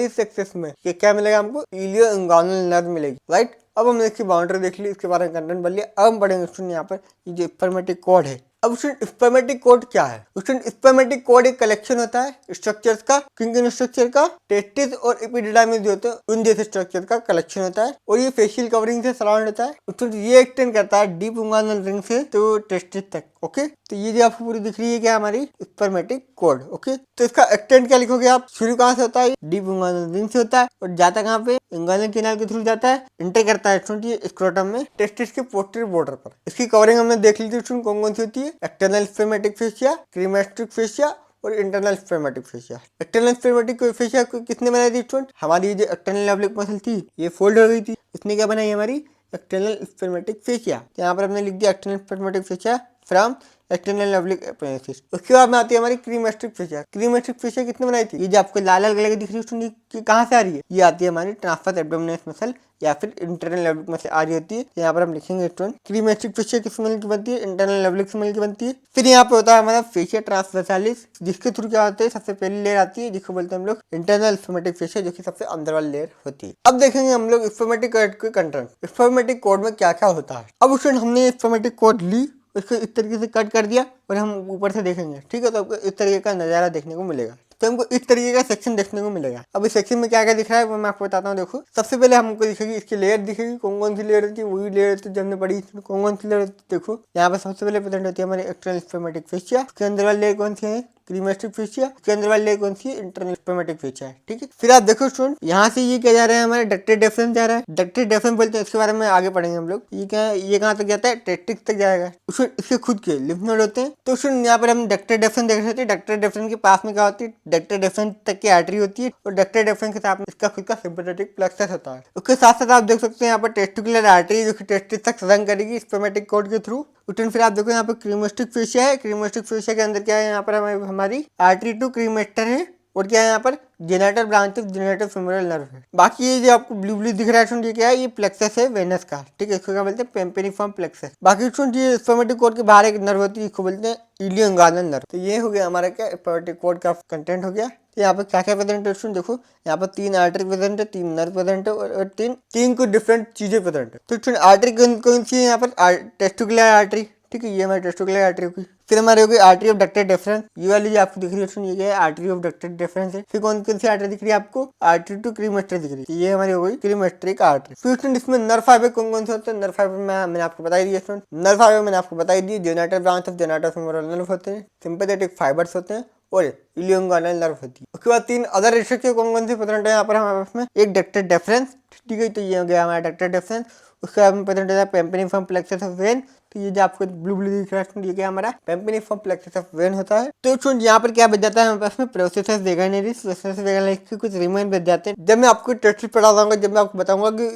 सेक्सेस में क्या मिलेगा हमको, इलियो इंगुइनल नर्व मिलेगी, राइट। अब हमने इसकी बाउंड्री देख ली, इसके बारे में कंटेंट बन लिया। अब हम पढ़ेंगे स्टूडेंट यहाँ पर ये जो स्पर्मेटिक कोड है। अब स्टूडेंट स्पर्मेटिक कोड क्या है, स्टूडेंट स्पर्मेटिक कोड एक कलेक्शन होता है स्ट्रक्चर्स का, किन स्ट्रक्चर का, टेस्टिस और एपिडिडाइमिस जो होते हैं उन जैसे स्ट्रक्चर का कलेक्शन होता है। और ये फेशियल कवरिंग से सराउंड होता है। स्टूडेंट ये एक्सटेंड करता है डीप इंगुइनल रिंग से तो टेस्टिस तक। ओके, तो ये जो आपको पूरी दिख रही है क्या हमारी स्पर्मेटिक कोड। ओके, तो इसका एक्सटेंड क्या लिखोगे आप, शुरू कहाँ से होता है, डीप इंगुइनल रिंग से होता है और जाता कहाँ पे, इंगुइनल कैनाल के थ्रू जाता है, एंटर करता है स्टूडेंट स्क्रोटम में, टेस्टिस के पोस्टीरियर बॉर्डर पर। इसकी कवरिंग हमने देख ली थी स्टूडेंट, कौन कौन सी होती है, एक्सटर्नल स्पर्मेटिक फेशिया, क्रीमेस्टिक फेशिया और internal spermatic fascia. External spermatic fascia किसने बनाई थी स्टूडेंट, हमारी जो एक्सटर्नल ऑब्लिक मसल थी ये फोल्ड हो गई थी, इसने क्या बनाई हमारी एक्सटर्नल स्पर्मेटिक फेशिया। यहाँ पर हमने लिख दिया external spermatic fascia from external oblique appendix. उसके बाद में आती है हमारी क्रीमेस्टिक फेशिया। क्रीमेस्टिक फेशिया किसने बनाई थी, ये जो आपको लाल लाल कलर की दिख रही है कहाँ से आ रही है, ये आती है हमारी ट्रांसवर्स एब्डोमिनस मसल या फिर इंटरनल ऑब्लिक मसल आ रही होती है। यहाँ पर हम लिखेंगे स्टूडेंट क्रीमेस्टिक फेशिया किस मसल की बनती है, इंटरनल ऑब्लिक मसल की बनती है। फिर यहाँ पे होता है हमारा फेशिया ट्रांसवर्सालिस, जिसके थ्रू क्या होता है, सबसे पहली लेयर आती है जिसको बोलते हैं हम लोग इंटरनल स्पर्मेटिक फेशिया, जो कि सबसे अंदर वाली लेयर होती है। अब देखेंगे हम लोग स्पर्मेटिक कोड के कंटेंट, स्पर्मेटिक कोड में क्या क्या होता है। अब स्टूडेंट हमने स्पर्मेटिक कोड ली, उसको इस तरीके से कट कर दिया और हम ऊपर से देखेंगे, ठीक है। तो आपको इस तरीके का नज़ारा देखने को मिलेगा। तो हमको इस तरीके का सेक्शन देखने को मिलेगा। अब इस सेक्शन में क्या क्या दिख रहा है वो मैं आपको बताता हूँ। देखो, सबसे पहले हमको दिखेगी इसकी लेयर दिखेगी, कौन कौन सी लेयर होती है, वही लेयर होती है जो हमने पढ़ी, कौन कौन सी लेयर होती है। देखो यहाँ पर सबसे पहले प्रेजेंट होती है हमारी एक्सटर्नल स्पर्मेटिक फेशिया, उसके अंदर वाली लेयर कौन सी है, क्रीमेस्टिक फेशिया, उसके अंदर वाली लेयर कौन सी है, इंटरनल स्पर्मेटिक फेशिया, ठीक है। फिर आप देखो स्टूडेंट, यहाँ से ये क्या जा रहा है, हमारे डक्टेड डेफरेंस जा रहा है। डक्टेड डेफरेंस बोलते हैं, इसके बारे में आगे पढ़ेंगे हम लोग। ये क्या है, ये कहाँ तक जाता है, टेस्टिस तक जाएगा। उसमें इसके खुद के लिम्फ नोड होते हैं। तो स्टूडेंट यहाँ पर हम डक्टेड डेफरेंस देख रहे थे, डक्टेड डेफरेंस के पास में क्या होती है, डक्टेड डेफरेंस तक की आर्टरी होती है और डक्टेड डेफरेंस के साथ में इसका खुद का सिंपैथेटिक प्लेक्सस होता है। उसके साथ साथ आप देख सकते हैं यहाँ पर टेस्टिकुलर आर्टरी जो कि टेस्टिस तक रन करेगी स्पर्मेटिक कोड के थ्रू। फिर आप देखो यहाँ पे क्रीमेस्टिक फेशिया है, क्रीमेस्टिक फेशिया के अंदर क्या है, यहाँ पर हमारी आर्टरी टू क्रीमेस्टर है, और क्या है यहाँ पर generator branch of genito femoral nerve है। बाकी ये जो आपको ब्लू ब्लू दिख रहा है स्टूडेंट, ये क्या है, ये प्लेक्सस है वेनस का, ठीक है, इसको क्या बोलते हैं, पेम्पेनिफॉर्म प्लेक्सस। बाकी स्टूडेंट ये स्पर्मेटिक कॉर्ड के बाहर एक नर्व होती है, इसको बोलते हैं इलियोइंग्वानल नर्व। तो ये हो गया हमारा क्या स्पर्मेटिक कॉर्ड का कंटेंट हो गया। तो यहाँ पर क्या क्या प्रेजेंट है स्टूडेंट, देखो यहाँ पर 3 आर्टरी प्रेजेंट है, 3 नर्व प्रेजेंट है, और तीन कुछ डिफरेंट चीजें प्रेजेंट है। तो स्टूडेंट आर्टरी कौन सी है यहाँ पर, टेस्टिकुलर आर्टरी, ठीक है, ये हमारी टेस्टिकुलर आर्टरी होगी। फिर हमारी होगी आर्टरी ऑफ डक्टेड डिफरेंस, ये वाली जो आपको दिख रही है ये आर्टरी ऑफ डक्टेड डिफरेंस है। फिर कौन सी आर्टरी दिख रही है आपको, आर्टरी टू क्रीमेस्टर दिख रही है, ये हमारी हो गई क्रीमेस्ट्रिक आर्टरी। फिर स्टूडेंट इसमें नर्व फाइबर कौन से होते हैं, नर्व फाइबर मैंने आपको बताई दिया स्टूडेंट, नर्व फाइबर मैंने आपको बताई दी, genital branch of genito femoral nerve होते हैं, सिंपैथेटिक फाइबर्स होते हैं, और इलियोइंग्वानल नर्व होती है। उसके बाद 3 अदर रिस्ट्रिक्टिव कौन से प्रेजेंट है यहाँ पर हमारे पास में, एक डक्टेड डिफरेंस, ठीक है, तो ये हो गया हमारा डक्टेड डिफरेंस। उसके बाद प्रेजेंट है पेम्पेनिफॉर्म प्लेक्सस ऑफ वेन, तो ये जो आपको ब्लू ब्लू दिख रहा है ये क्या हमारा पेम्पेनिफॉर्म प्लेक्सस ऑफ वेन होता है। तो स्टूडेंट यहाँ पर क्या बच जाता है हमारे पास में, प्रोसेसस वेगानेरिस, प्रोसेसस वेगानेरिस के कुछ रिमेन बच जाते हैं। जब मैं आपको टेस्ट पढ़ा दूंगा, जब मैं आपको बताऊंगा कि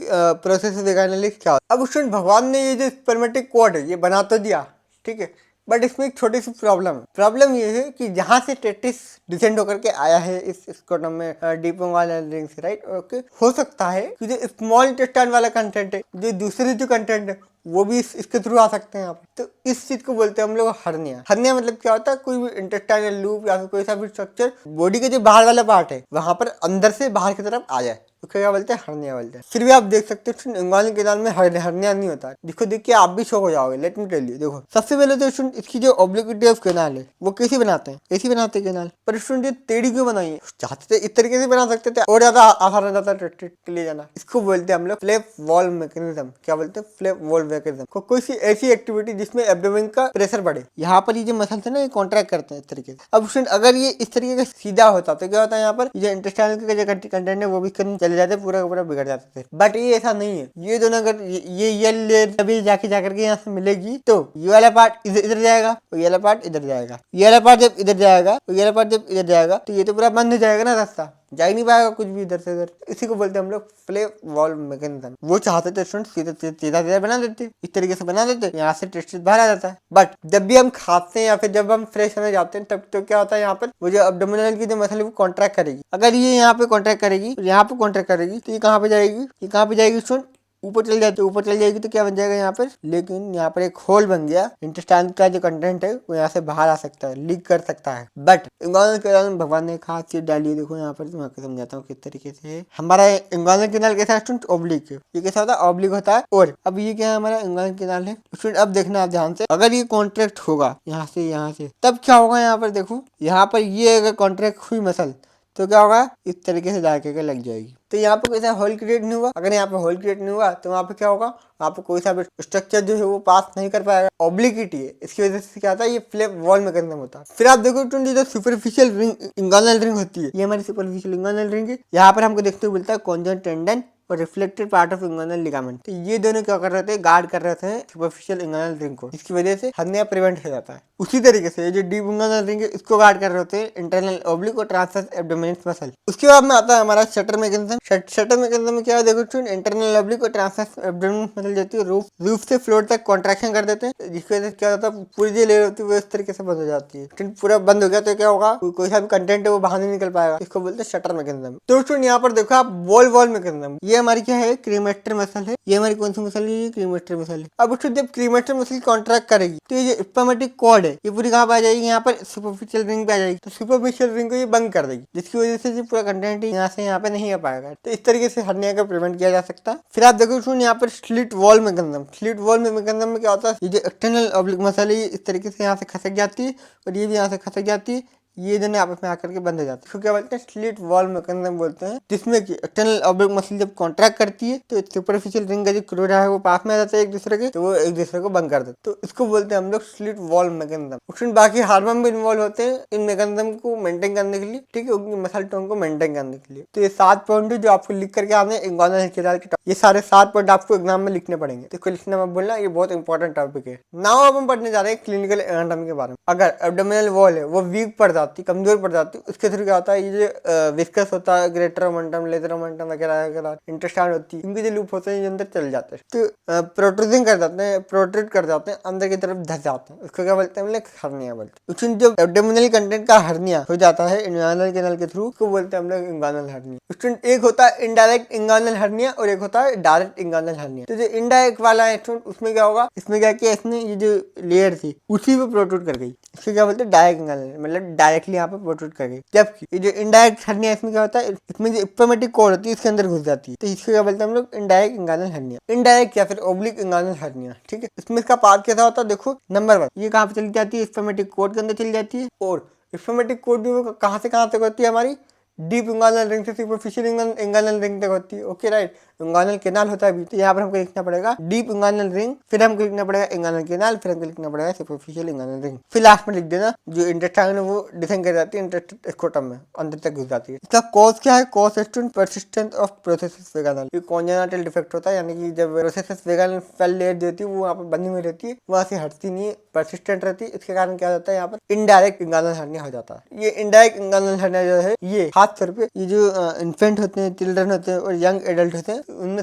प्रोसेसस वेगानेरिस क्या होता है। अब स्टूडेंट भगवान ने ये जो स्पर्मेटिक कॉर्ड है ये बना तो दिया, ठीक है, बट इसमें एक छोटी सी प्रॉब्लम है। प्रॉब्लम ये है कि जहाँ से टेस्टिस डिसेंड होकर के आया है इस स्क्रोटम में डीप इंग्वानल रिंग से, राइट, ओके, हो सकता है कि जो स्मॉल इंटेस्टाइन वाला कंटेंट है, जो दूसरे जो कंटेंट है वो भी इसके थ्रू आ सकते हैं यहाँ पर। तो इस चीज को बोलते हैं हम लोग हर्निया। हर्निया मतलब क्या होता है, कोई भी इंटेस्टाइनल लूप या फिर कोई सा भी स्ट्रक्चर बॉडी के जो बाहर वाला पार्ट है वहां पर अंदर से बाहर की तरफ आ जाए, तो क्या बोलते हैं, हर्निया बोलते हैं। फिर भी आप देख सकते हो इंग्वानल कैनाल में हर्निया नहीं होता है। देखो के आप भी शौक हो जाओगे, लेट मी टेल यू। देखो सबसे पहले तो स्टूडेंट इसकी जो ऑब्लिक्विटी ऑफ कैनाल है वो कैसे बनाते हैं, ऐसे बनाते हैं कैनाल, पर स्टूडेंट ये टेढ़ी क्यों बनाई है, चाहते थे इस तरीके से बना सकते थे और ज्यादा आसान हो जाता टेस्ट के लिए जाना। इसको बोलते हैं हम लोग फ्लैप वॉल मैकेनिज्म। क्या बोलते हैं, फ्लैप वॉल मैकेनिज्म। कोई सी ऐसी एक्टिविटी जिसमें एब्डोमेन का प्रेशर बढ़े। यहाँ पर ये जो मसल है ना ये कॉन्ट्रैक्ट करते हैं इस तरीके से। अब स्टूडेंट अगर ये इस तरीके का सीधा होता तो क्या होता है, यहाँ पर ये इंटेस्टाइनल के जो कंटेंट है वो भी चले जाते, पूरा पूरा बिगड़ जाते थे। बट ये ऐसा नहीं है, ये दोनों अगर ये लेयर अभी जाकर के यहाँ से मिलेगी तो ये वाला पार्ट इधर जाएगा और ये वाला पार्ट इधर जाएगा। ये वाला पार्ट जब इधर जाएगा और ये वाला पार्ट जब इधर जाएगा तो ये तो पूरा बंद हो जाएगा ना, रास्ता जा ही नहीं पाएगा कुछ भी इधर से इधर। इसी को बोलते हैं हम लोग फ्लैप वॉल मैकेनिज्म। वो चाहते थे स्टूडेंट सीधा सीधा बना देते, इस तरीके से बना देते, यहाँ से टेस्ट बाहर आ जाता है। बट जब भी हम खाते हैं या फिर जब हम फ्रेश होने जाते हैं तब तो क्या होता है, यहाँ पर वो जो एब्डोमिनल की जो मसल है वो कॉन्ट्रैक्ट करेगी। अगर ये यहाँ पे कॉन्ट्रैक्ट करेगी, यहाँ पे कॉन्ट्रैक्ट करेगी, तो ये कहाँ पे जाएगी, ये कहाँ पे जाएगी स्टूडेंट, ऊपर चल जाती है। ऊपर चल जाएगी तो क्या बन जाएगा यहाँ पर, लेकिन यहाँ पर एक होल बन गया। इंटेस्टाइन का जो कंटेंट है वो यहाँ से बाहर आ सकता है, लीक कर सकता है। बट इंग्वानल कैनाल भगवान ने खास चीज डाली है। देखो यहाँ पर मैं आपको समझाता हूँ किस तरीके से हमारा इंग्वानल कैनाल कैसा है स्टूडेंट, ऑब्लिक है। ये कैसा होता है, ऑब्लिक होता है। और अब ये क्या है, हमारा इंग्वानल कैनाल है स्टूडेंट। अब देखना आप ध्यान से, अगर ये कॉन्ट्रैक्ट होगा यहाँ से तब क्या होगा, यहाँ पर देखो, यहाँ पर ये अगर कॉन्ट्रैक्ट हुई मसल तो क्या होगा, इस तरीके से जाके लग जाएगी। तो यहाँ पे कैसा होल क्रिएट नहीं हुआ। अगर यहाँ पे होल क्रिएट नहीं हुआ तो वहाँ पे क्या होगा, वहाँ पे कोई सा भी स्ट्रक्चर जो है वो पास नहीं कर पाएगा, ऑब्लिक्विटी है। इसकी वजह से क्या होता है, ये फ्लैप वॉल मैकेनिज्म होता है। फिर आप देखो स्टूडेंट जो सुपरफिशियल रिंग इंग्वानल रिंग होती है, ये हमारी सुपरफिशियल इंग्वानल रिंग है। यहाँ पर हमको देखते हुए मिलता है कॉन्जन टेंडन और रिफ्लेक्टेड पार्ट ऑफ इंग्वानल लिगामेंट। तो ये दोनों क्या कर रहे थे, गार्ड कर रहे थे सुपरफिशियल इंग्वानल रिंग को, जिसकी वजह से हर्निया प्रिवेंट हो जाता है। उसी तरीके से जो डीप इंग्वानल रिंग है इसको गार्ड कर रहे थे इंटरनल ऑब्लिक और ट्रांसवर्स एब्डोमिनल मसल। उसके बाद में आता है हमारा शटर मैकेनिज्म। शटर मैकेनिज्म में क्या है, देखो स्टूडेंट, इंटरनल ऑब्लिक और ट्रांसवर्स एब्डोमिनल मसल जाती है रूफ से फ्लोर तक कॉन्ट्रैक्शन कर देते हैं, जिसकी वजह से क्या होता है, पूरी जो लेयर होती है वो इस तरीके से बंद हो जाती है। पूरा बंद हो गया तो क्या होगा, कोई सा भी कंटेंट है वो बाहर नहीं निकल पाएगा। इसको बोलते हैं शटर मैकेनिज्म। तो स्टूडेंट यहाँ पर देखो आप वॉल मैकेनिज्म, ये हमारी क्या है, क्रीमेस्टर मसल है। ये हमारी कौन सी मसल है, ये क्रीमेस्टर मसल है। अब उसको जब क्रीमेस्टर मसल कॉन्ट्रैक्ट करेगी तो ये जो स्पर्मेटिक कॉर्ड है ये पूरी कहाँ पे आ जाएगी, यहाँ पर सुपरफिशियल रिंग पे आ जाएगी। तो सुपरफिशियल रिंग को ये बंद कर देगी, जिसकी वजह से जो पूरा कंटेंट यहाँ से यहाँ पे नहीं आ पाएगा। तो इस तरीके से हर्निया का प्रिवेंट किया जा सकता है। फिर आप देखो सुन यहाँ पर slit wall mechanism. Slit wall mechanism में क्या होता है, ये जो एक्सटर्नल ऑब्लिक मसल है इस तरीके से यहाँ से खसक जाती है और ये भी यहाँ से खसक जाती है, ये दोनों आपस में आकर के बंद हो जाते हैं। इसको क्या बोलते हैं, स्लिट वॉल मैकेनिज्म बोलते हैं, जिसमें कि एक्सटर्नल ऑब्लिक मसल जब कॉन्ट्रैक्ट करती है तो सुपरफिशियल रिंग का जो क्लोरा है वो पास में आ जाता है एक दूसरे के, तो वो एक दूसरे को बंद कर देते। तो इसको बोलते हैं हम लोग स्लिट वॉल मैकेनिज्म। बाकी हार्मोन भी इन्वॉल्व होते हैं इन मैकेनिज्म को मेंटेन करने के लिए, ठीक है, उनकी मसल टोन को मेंटेन करने के लिए। तो ये 7 पॉइंट है जो आपको लिख करके आने इंग्वानल कैनाल के, ये सारे 7 पॉइंट आपको एग्जाम में लिखने पड़ेंगे। तो इसको लिखना मत बोलना, ये बहुत इंपॉर्टेंट टॉपिक है। नाउ अब हम पढ़ने जा रहे हैं क्लिनिकल एनाटॉमी के बारे में। अगर एब्डोमिनल वॉल है वो वीक पड़ जाता जाती है, कमजोर पड़ जाती है, उसके थ्रू क्या होता है, ये जो विस्कस होता है, ग्रेटर मोमेंटम, लेसर मोमेंटम वगैरह वगैरह इंटरस्टाइड होती है, इनके जो लूप होते हैं ये अंदर चल जाते हैं, तो प्रोट्रूजिंग कर जाते हैं, प्रोट्रूड कर जाते हैं, अंदर की तरफ धस जाते हैं, उसको क्या बोलते हैं, हम लोग हर्निया बोलते हैं। उसमें जो एब्डोमिनल कंटेंट का हर्निया हो जाता है इंग्वानल कैनाल के थ्रू, उसको बोलते हैं हम लोग इंग्वानल हर्निया। उसमें एक होता है इनडायरेक्ट इंग्वानल हर्निया और एक होता है डायरेक्ट इंग्वानल हर्निया। तो जो इनडायरेक्ट वाला है उसमें क्या होगा, इसमें क्या किया इसने, ये जो लेयर थी उसी पे प्रोट्रूड कर गई, इसको क्या बोलते हैं डायरेक्ट इंग्वानल, मतलब डायरेक्टली यहाँ पे प्रोट्रूड कर गई। जबकि ये जो इनडायरेक्ट हर्निया इसमें क्या होता है, इसमें जो इप्पमेटिक कोड होती है इसके अंदर घुस जाती है, तो इसको क्या बोलते हैं हम लोग इनडायरेक्ट इंग्वानल हर्निया, इनडायरेक्ट या फिर ओब्लिक इंग्वानल हर्निया। ठीक है, इसमें इसका पार्ट कैसा होता है, देखो नंबर 1 ये कहाँ पे चली जाती है, इप्पमेटिक कोड के अंदर चली जाती है, और इप्पमेटिक कोड भी कहाँ से कहाँ तक होती है, हमारी डीप इंग्वानल रिंग से सुपरफिशियल इंग्वानल रिंग तक होती है। ओके राइट, इंग्वानल कैनाल होता है, तो यहाँ पर हमको लिखना पड़ेगा डीप इंग्वानल रिंग, फिर हमको लिखना पड़ेगा इंग्वानल कैनाल, फिर हमको लिखना पड़ेगा सुपरफिशियल इंग्वानल रिंग, फिर लास्ट में लिख देना जो इंटेस्टाइन है वो डिसेंड कर जाती है इंटेस्टाइन में, अंदर तक घुस जाती है। इसका कॉज क्या है, cause student persistence of processus vaginalis, ये कॉन्जेनिटल डिफेक्ट होता है, यानी कि जब प्रोसेसिस वेगानल सेल लेयर जो होती है वो वहाँ पर बनी हुई रहती है, वहाँ से हटती नहीं है, परसिस्टेंट रहती है, इसके कारण क्या होता है यहाँ पर इनडायरेक्ट इंग्वानल हर्निया हो जाता है। ये इनडायरेक्ट इंग्वानल हर्निया जो है ये खास तौर पे ये जो इन्फेंट होते हैं, चिल्ड्रन होते हैं और यंग एडल्ट होते हैं उनमें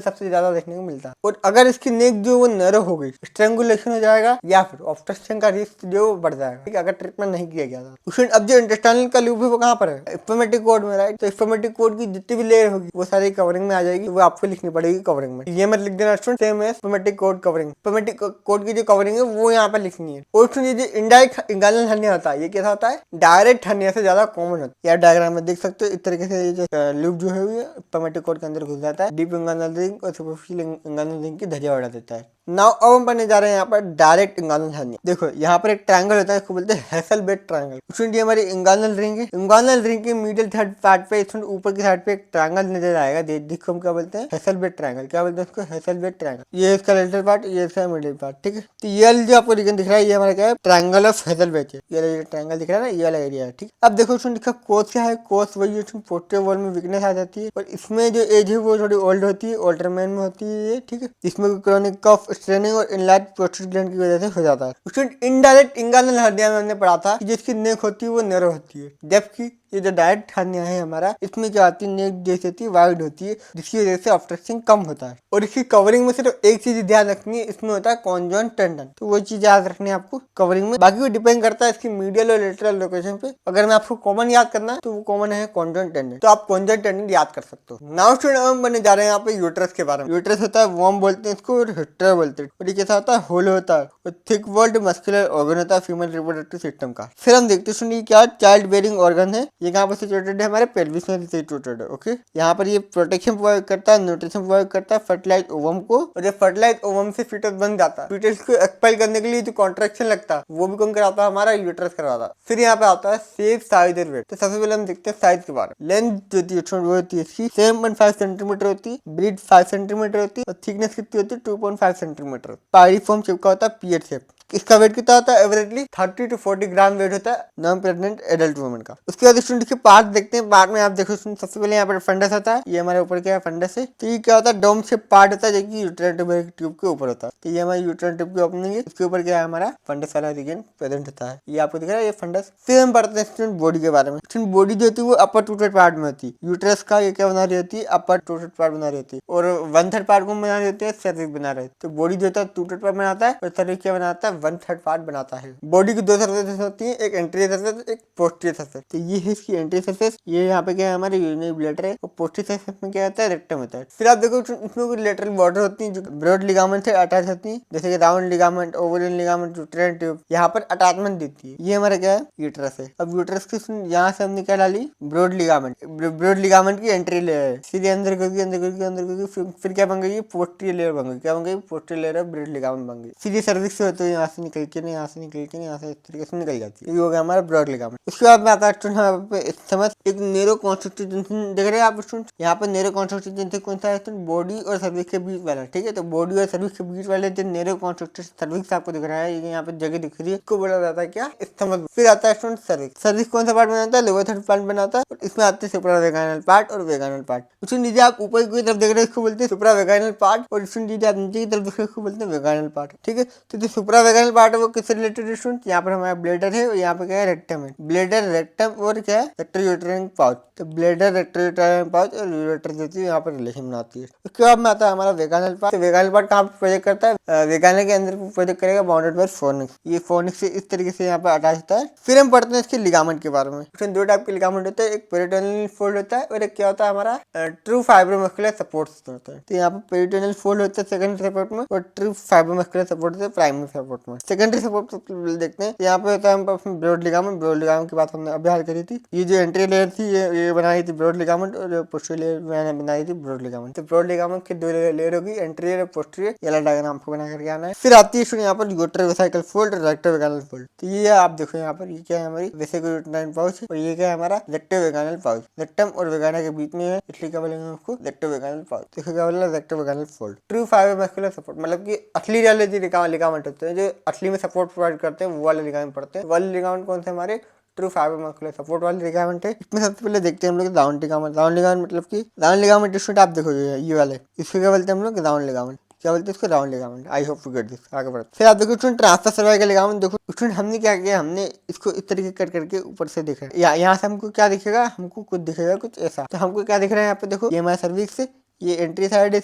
सबसे ज्यादा देखने को मिलता है। और अगर इसकी नेक जो वो नैरो हो गई, स्ट्रेंगुलेशन हो जाएगा या फिर ऑब्स्ट्रक्शन का रिस्क जो बढ़ जाएगा, ठीक है, अगर ट्रीटमेंट नहीं किया गया था। उसमें अब जो इंटेस्टाइनल का लूप है वो कहाँ पर है, इप्पमेटिक कोड में, राइट। तो इप्पमेटिक कोड की जितनी भी लेयर होगी वो सारी कवरिंग में आ जाएगी, वो आपको लिखनी पड़ेगी कवरिंग में। ये मत लिख देना स्टूडेंट, सेम है इप्पमेटिक कोड कवरिंग, इप्पमेटिक कोड की जो कवरिंग है वो यहाँ पर लिखनी है। और उसमें जो इनडायरेक्ट इंग्वानल हर्निया होता है ये कैसा होता है, डायरेक्ट हर्निया से ज्यादा कॉमन होता है। यार डायग्राम में देख सकते हो इस तरीके से ये जो लूप जो है इप्पमेटिक कोड के अंदर घुस जाता है, डीप इंग्वानल रिंग और सुपरफिशियल इंग्वानल रिंग की धज्जियां उड़ा देता है। नाउ अब हम पढ़ने जा रहे हैं यहाँ पर डायरेक्ट इंग्वानल हर्निया। देखो यहाँ पर एक ट्रायंगल होता है, इसको बोलते हैं हेसलबेट ट्रायंगल। उसमें ये हमारी इंग्वानल रिंग है, इंग्वानल रिंग के मिडिल थर्ड पार्ट पे इसमें ऊपर की साइड पे एक ट्रायंगल नजर आएगा, जिसको हम क्या बोलते हैं, हेसलबेट ट्रायंगल। क्या बोलते हैं उसको, हेसलबेट ट्रायंगल। ये इसका लेटर पार्ट, ये इसका मिडिल पार्ट, ठीक है। तो ये जो आपको रीजन दिख रहा है ये हमारा क्या है, ट्रायंगल ऑफ हेसलबेट है। ये ट्रायंगल दिख रहा है ना, ये वाला एरिया है, ठीक। अब देखो उसमें लिखा कोस क्या है, कोस वही है, पोस्टीरियर वॉल में वीकनेस आ जाती है और इसमें जो एज है वो थोड़ी ओल्ड होती है, ओल्डर मैन में होती है ये, ठीक है। इसमें क्रोनिक कफ, स्ट्रेनिंग और इनलार्ज प्रोस्टेट ग्लैंड की वजह से हो जाता है। उसमें इनडायरेक्ट इंग्वानल हर्निया में हमने पढ़ा था कि जिसकी नेक होती है वो नैरो होती है, जबकि ये जो डायरेक्ट हर्निया है हमारा, इसमें क्या होती है, नेक जैसी होती है, वाइड होती है, जिसकी वजह से ऑब्स्ट्रक्शन कम होता है। और इसकी कवरिंग में सिर्फ एक चीज ध्यान रखनी है, इसमें होता है कॉन्जॉइंट टेंडन, तो वो चीज याद रखनी है आपको कवरिंग में। बाकी वो डिपेंड करता है इसकी मीडियल और लेटरल लोकेशन पे। अगर मैं आपको कॉमन याद करना है तो वो कॉमन है कॉन्जॉइंट टेंडन, तो आप कॉन्जॉइंट टेंडन याद कर सकते हो। नाउ स्टूडेंट हम बनने जा रहे हैं यहाँ पे यूट्रस के बारे में। यूट्रस होता है वॉर्म बोलते हैं इसको, और हिस्ट्रा बोलते हैं, और ये कैसा होता है, होल होता है, और थिक वॉल्ड मस्कुलर ऑर्गन होता है फीमेल रिप्रोडक्टिव सिस्टम का। फिर हम देखते सुनिए क्या चाइल्ड बेयरिंग ऑर्गन है, ये कहाँ पर सिचुएटेड है, हमारे पेल्विस में सिचुएटेड है। ओके, यहाँ पर ये प्रोटेक्शन प्रोवाइड करता है, न्यूट्रिशन प्रोवाइड करता है फर्टिलाइज ओवम को, और जब फर्टिलाइज ओवम से फीटस बन जाता है, फीटस को एक्सपेल करने के लिए जो कॉन्ट्रैक्शन लगता है वो भी कौन कराता है, हमारा यूट्रस करवाता है। फिर यहाँ पे आता है शेप, साइज और वेट। तो सबसे पहले हम देखते हैं साइज के बारे में। लेंथ जो होती है वो होती है इसकी 7.5 सेंटीमीटर होती है, ब्रीड 5 सेंटीमीटर होती है, और थिकनेस कितनी होती है 2.5 सेंटीमीटर। पायरिफॉर्म शेप का होता है, पीएच शेप। इसका वेट कितना होता है, एवरेजली 30 to 40 ग्राम वेट होता है नॉन प्रेग्नेंट एडल्ट वुमेन का। उसके बाद स्टूडेंट के पार्ट देखते हैं। पार्ट में आप देखो सबसे पहले यहाँ पर फंडस आता है, ये हमारे ऊपर क्या है, फंडस है। तो ये क्या होता है, डोम शेप पार्ट होता है जो कि यूट्राइन ट्यूब के ऊपर होता है। तो ये हमारी यूट्राइन ट्यूब की ओपनिंग है, इसके ऊपर क्या है, हमारा फंडस वाला रीजन प्रेजेंट होता है। ये आपको दिख रहा है, ये फंडस। फिर हम पढ़ते हैं स्टूडेंट बॉडी के बारे में। स्टूडेंट बॉडी जो होती है वो अपर टूटेड पार्ट में होती है। यूट्रस का ये क्या बना रही होती है, अपर टूटेड पार्ट बना रही होती है, और 1/3 पार्ट को बना रही होती है, सर्विक्स बना रहे। तो बॉडी जो होता है टूटेड पार्ट बनाता है, और सर्विक्स क्या बनाता है, 1/3 पार्ट बनाता है। बॉडी की दो सरफेस होती है, एक एंटीरियर सरफेस, एक पोस्टीरियर सरफेस। तो ये है इसकी एंटीरियर सरफेस, ये यहाँ पे क्या है, हमारे यूरिनरी ब्लैडर है, और पोस्टीरियर सरफेस में क्या होता है, रेक्टम होता है। फिर आप देखो इसमें कुछ लेटरल बॉर्डर होती है जो ब्रॉड लिगामेंट से अटैच होती है, जैसे कि round ligament, ovarian ligament, uterine tube यहाँ पर अटैचमेंट देती है। ये हमारा क्या है, यूट्रस है। अब यूट्रस की यहाँ से हमने क्या डाली, ब्रॉड लिगामेंट। ब्रॉड लिगामेंट की एंट्री लेयर है, सीधे अंदर करके अंदर करके अंदर करके फिर क्या बन गई, पोस्टीरियर लेयर बन गई। क्या बन गई, posterior layer of broad ligament बन गई। सीधे सर्विक्स से होते हैं, यहाँ से निकल के नहीं, यहाँ से निकल के नहीं, यहाँ से इस तरीके से निकल जाती है। ये हो गया हमारा ब्रॉड लिगामेंट। उसके बाद में आता है यहाँ पे समझ एक नेरो कॉन्स्ट्रक्टिव जंक्शन देख रहे हैं आप स्टूडेंट। यहाँ पर नेरो कॉन्स्ट्रक्टिव जंक्शन कौन सा है, बॉडी और सर्विक्स के बीच वाला, ठीक है। तो बॉडी और सर्विक्स के बीच वाले जो नेरो कॉन्स्ट्रक्टिव सर्विक्स आपको दिख रहा है, ये यहाँ पे जगह दिख रही है, इसको बोला जाता है क्या, स्थमक। फिर आता है स्टूडेंट सर्विक्स। सर्विक्स कौन सा पार्ट बनाता है, लोअर थर्ड पार्ट बनाता है, और इसमें आते हैं सुप्रा वेगाइनल पार्ट और वेगाइनल पार्ट। उसके नीचे आप ऊपर की तरफ देख रहे हैं, इसको बोलते हैं सुप्रा वेगाइनल पार्ट, और इसके नीचे आप नीचे की तरफ देख रहे हैं, इसको बोलते हैं वेगाइनल पार्ट, ठीक है। तो जो सुप्रा रेक्टोवेगनल पार्ट है वो किससे रिलेटेड स्टूडेंट, यहाँ पर हमारा ब्लेडर है और यहाँ पे क्या है रेक्टम है। ब्लेडर, रेक्टम और क्या है रेक्टोयूटेरिन पाउच। तो ब्लेडर, रेक्टोयूटेरिन पाउच और यूरेटर जो है यहाँ पर रिलेशन बनाती है। उसके बाद में आता है हमारा वेगानल पार्ट। तो वेगानल पार्ट कहाँ पे प्रोजेक्ट करता है, वेगानल के अंदर प्रोजेक्ट करेगा बाउंडेड बाय फोर्निक्स। ये फोर्निक्स से इस तरीके से यहाँ पे अटैच होता है। फिर हम पढ़ते हैं इसके लिगामेंट के बारे में। इसमें दो टाइप के लिगामेंट होते हैं, एक पेरिटोनियल फोल्ड होता है और एक क्या होता है हमारा ट्रू फाइब्रोमस्कुलर सपोर्ट होता है। तो यहाँ पे पेरिटोनियल फोल्ड होता है सेकेंडरी सपोर्ट में और ट्रू फाइब्रोमस्कुलर सपोर्ट होता है प्राइमरी सपोर्ट में। सेकेंडरी सपोर्ट देखते हैं, यहाँ पे होता है ब्रॉड लिगामेंट। ब्रॉड लिगामेंट की बात हमने अभी हाल करी थी। ये जो एंट्री लेयर थी ये बनाई थी ब्रॉड लिगामेंट और पोस्टीरियर लेयर मैंने बनाई थी ब्रॉड लिगामेंट। तो ब्रॉड लिगामेंट की दो लेयर होगी, एंट्रियर और पोस्टीरियर। ये वाला डायग्राम आपको बना करके आना है। फिर आती है यहाँ पर यूट्रस वेसिकल फोल्ड और रेक्टोवेगानल फोल्ड। तो ये आप देखो यहाँ पर ये क्या है हमारी वेसिकुलर पाउच और ये क्या है हमारा रेक्टोवेगानल पाउच। रेक्टम और वेगाना के बीच में है, इसलिए क्या बोलेंगे उसको रेक्टोवेगानल पाउच। देखो क्या बोला रेक्टोवेगानल फोल्ड। ट्रू फाइब्रोमस्कुलर सपोर्ट मतलब कि असली वाले जो लिगामेंट होते हैं, जो असली में सपोर्ट प्रोवाइड करते हैं वो वाले लिगामेंट पड़ते हैं। वाले लिगामेंट कौन से हमारे ट्रू फाइब्रोमस्कुलर सपोर्ट वाले लिगामेंट है। इसमें सबसे पहले देखते हैं हम लोग राउंड लिगामेंट। राउंड लिगामेंट मतलब कि राउंड लिगामेंट स्टूडेंट आप देखो ये वाले, इसको क्या बोलते हैं हम लोग राउंड लिगामेंट। क्या बोलते हैं इसको round ligament. I hope you get this. आगे बढ़ते फिर आप देखो स्टूडेंट ट्रांसफर सर्वाइकल लिगामेंट। देखो स्टूडेंट हमने क्या किया, हमने इसको इस तरीके कट करके ऊपर से देखा यहाँ से हमको क्या दिखेगा, हमको कुछ दिखेगा कुछ ऐसा। तो हमको क्या दिख रहा है यहाँ पे देखो, ये हमारा सर्विक्स है, ये एंट्री साइड है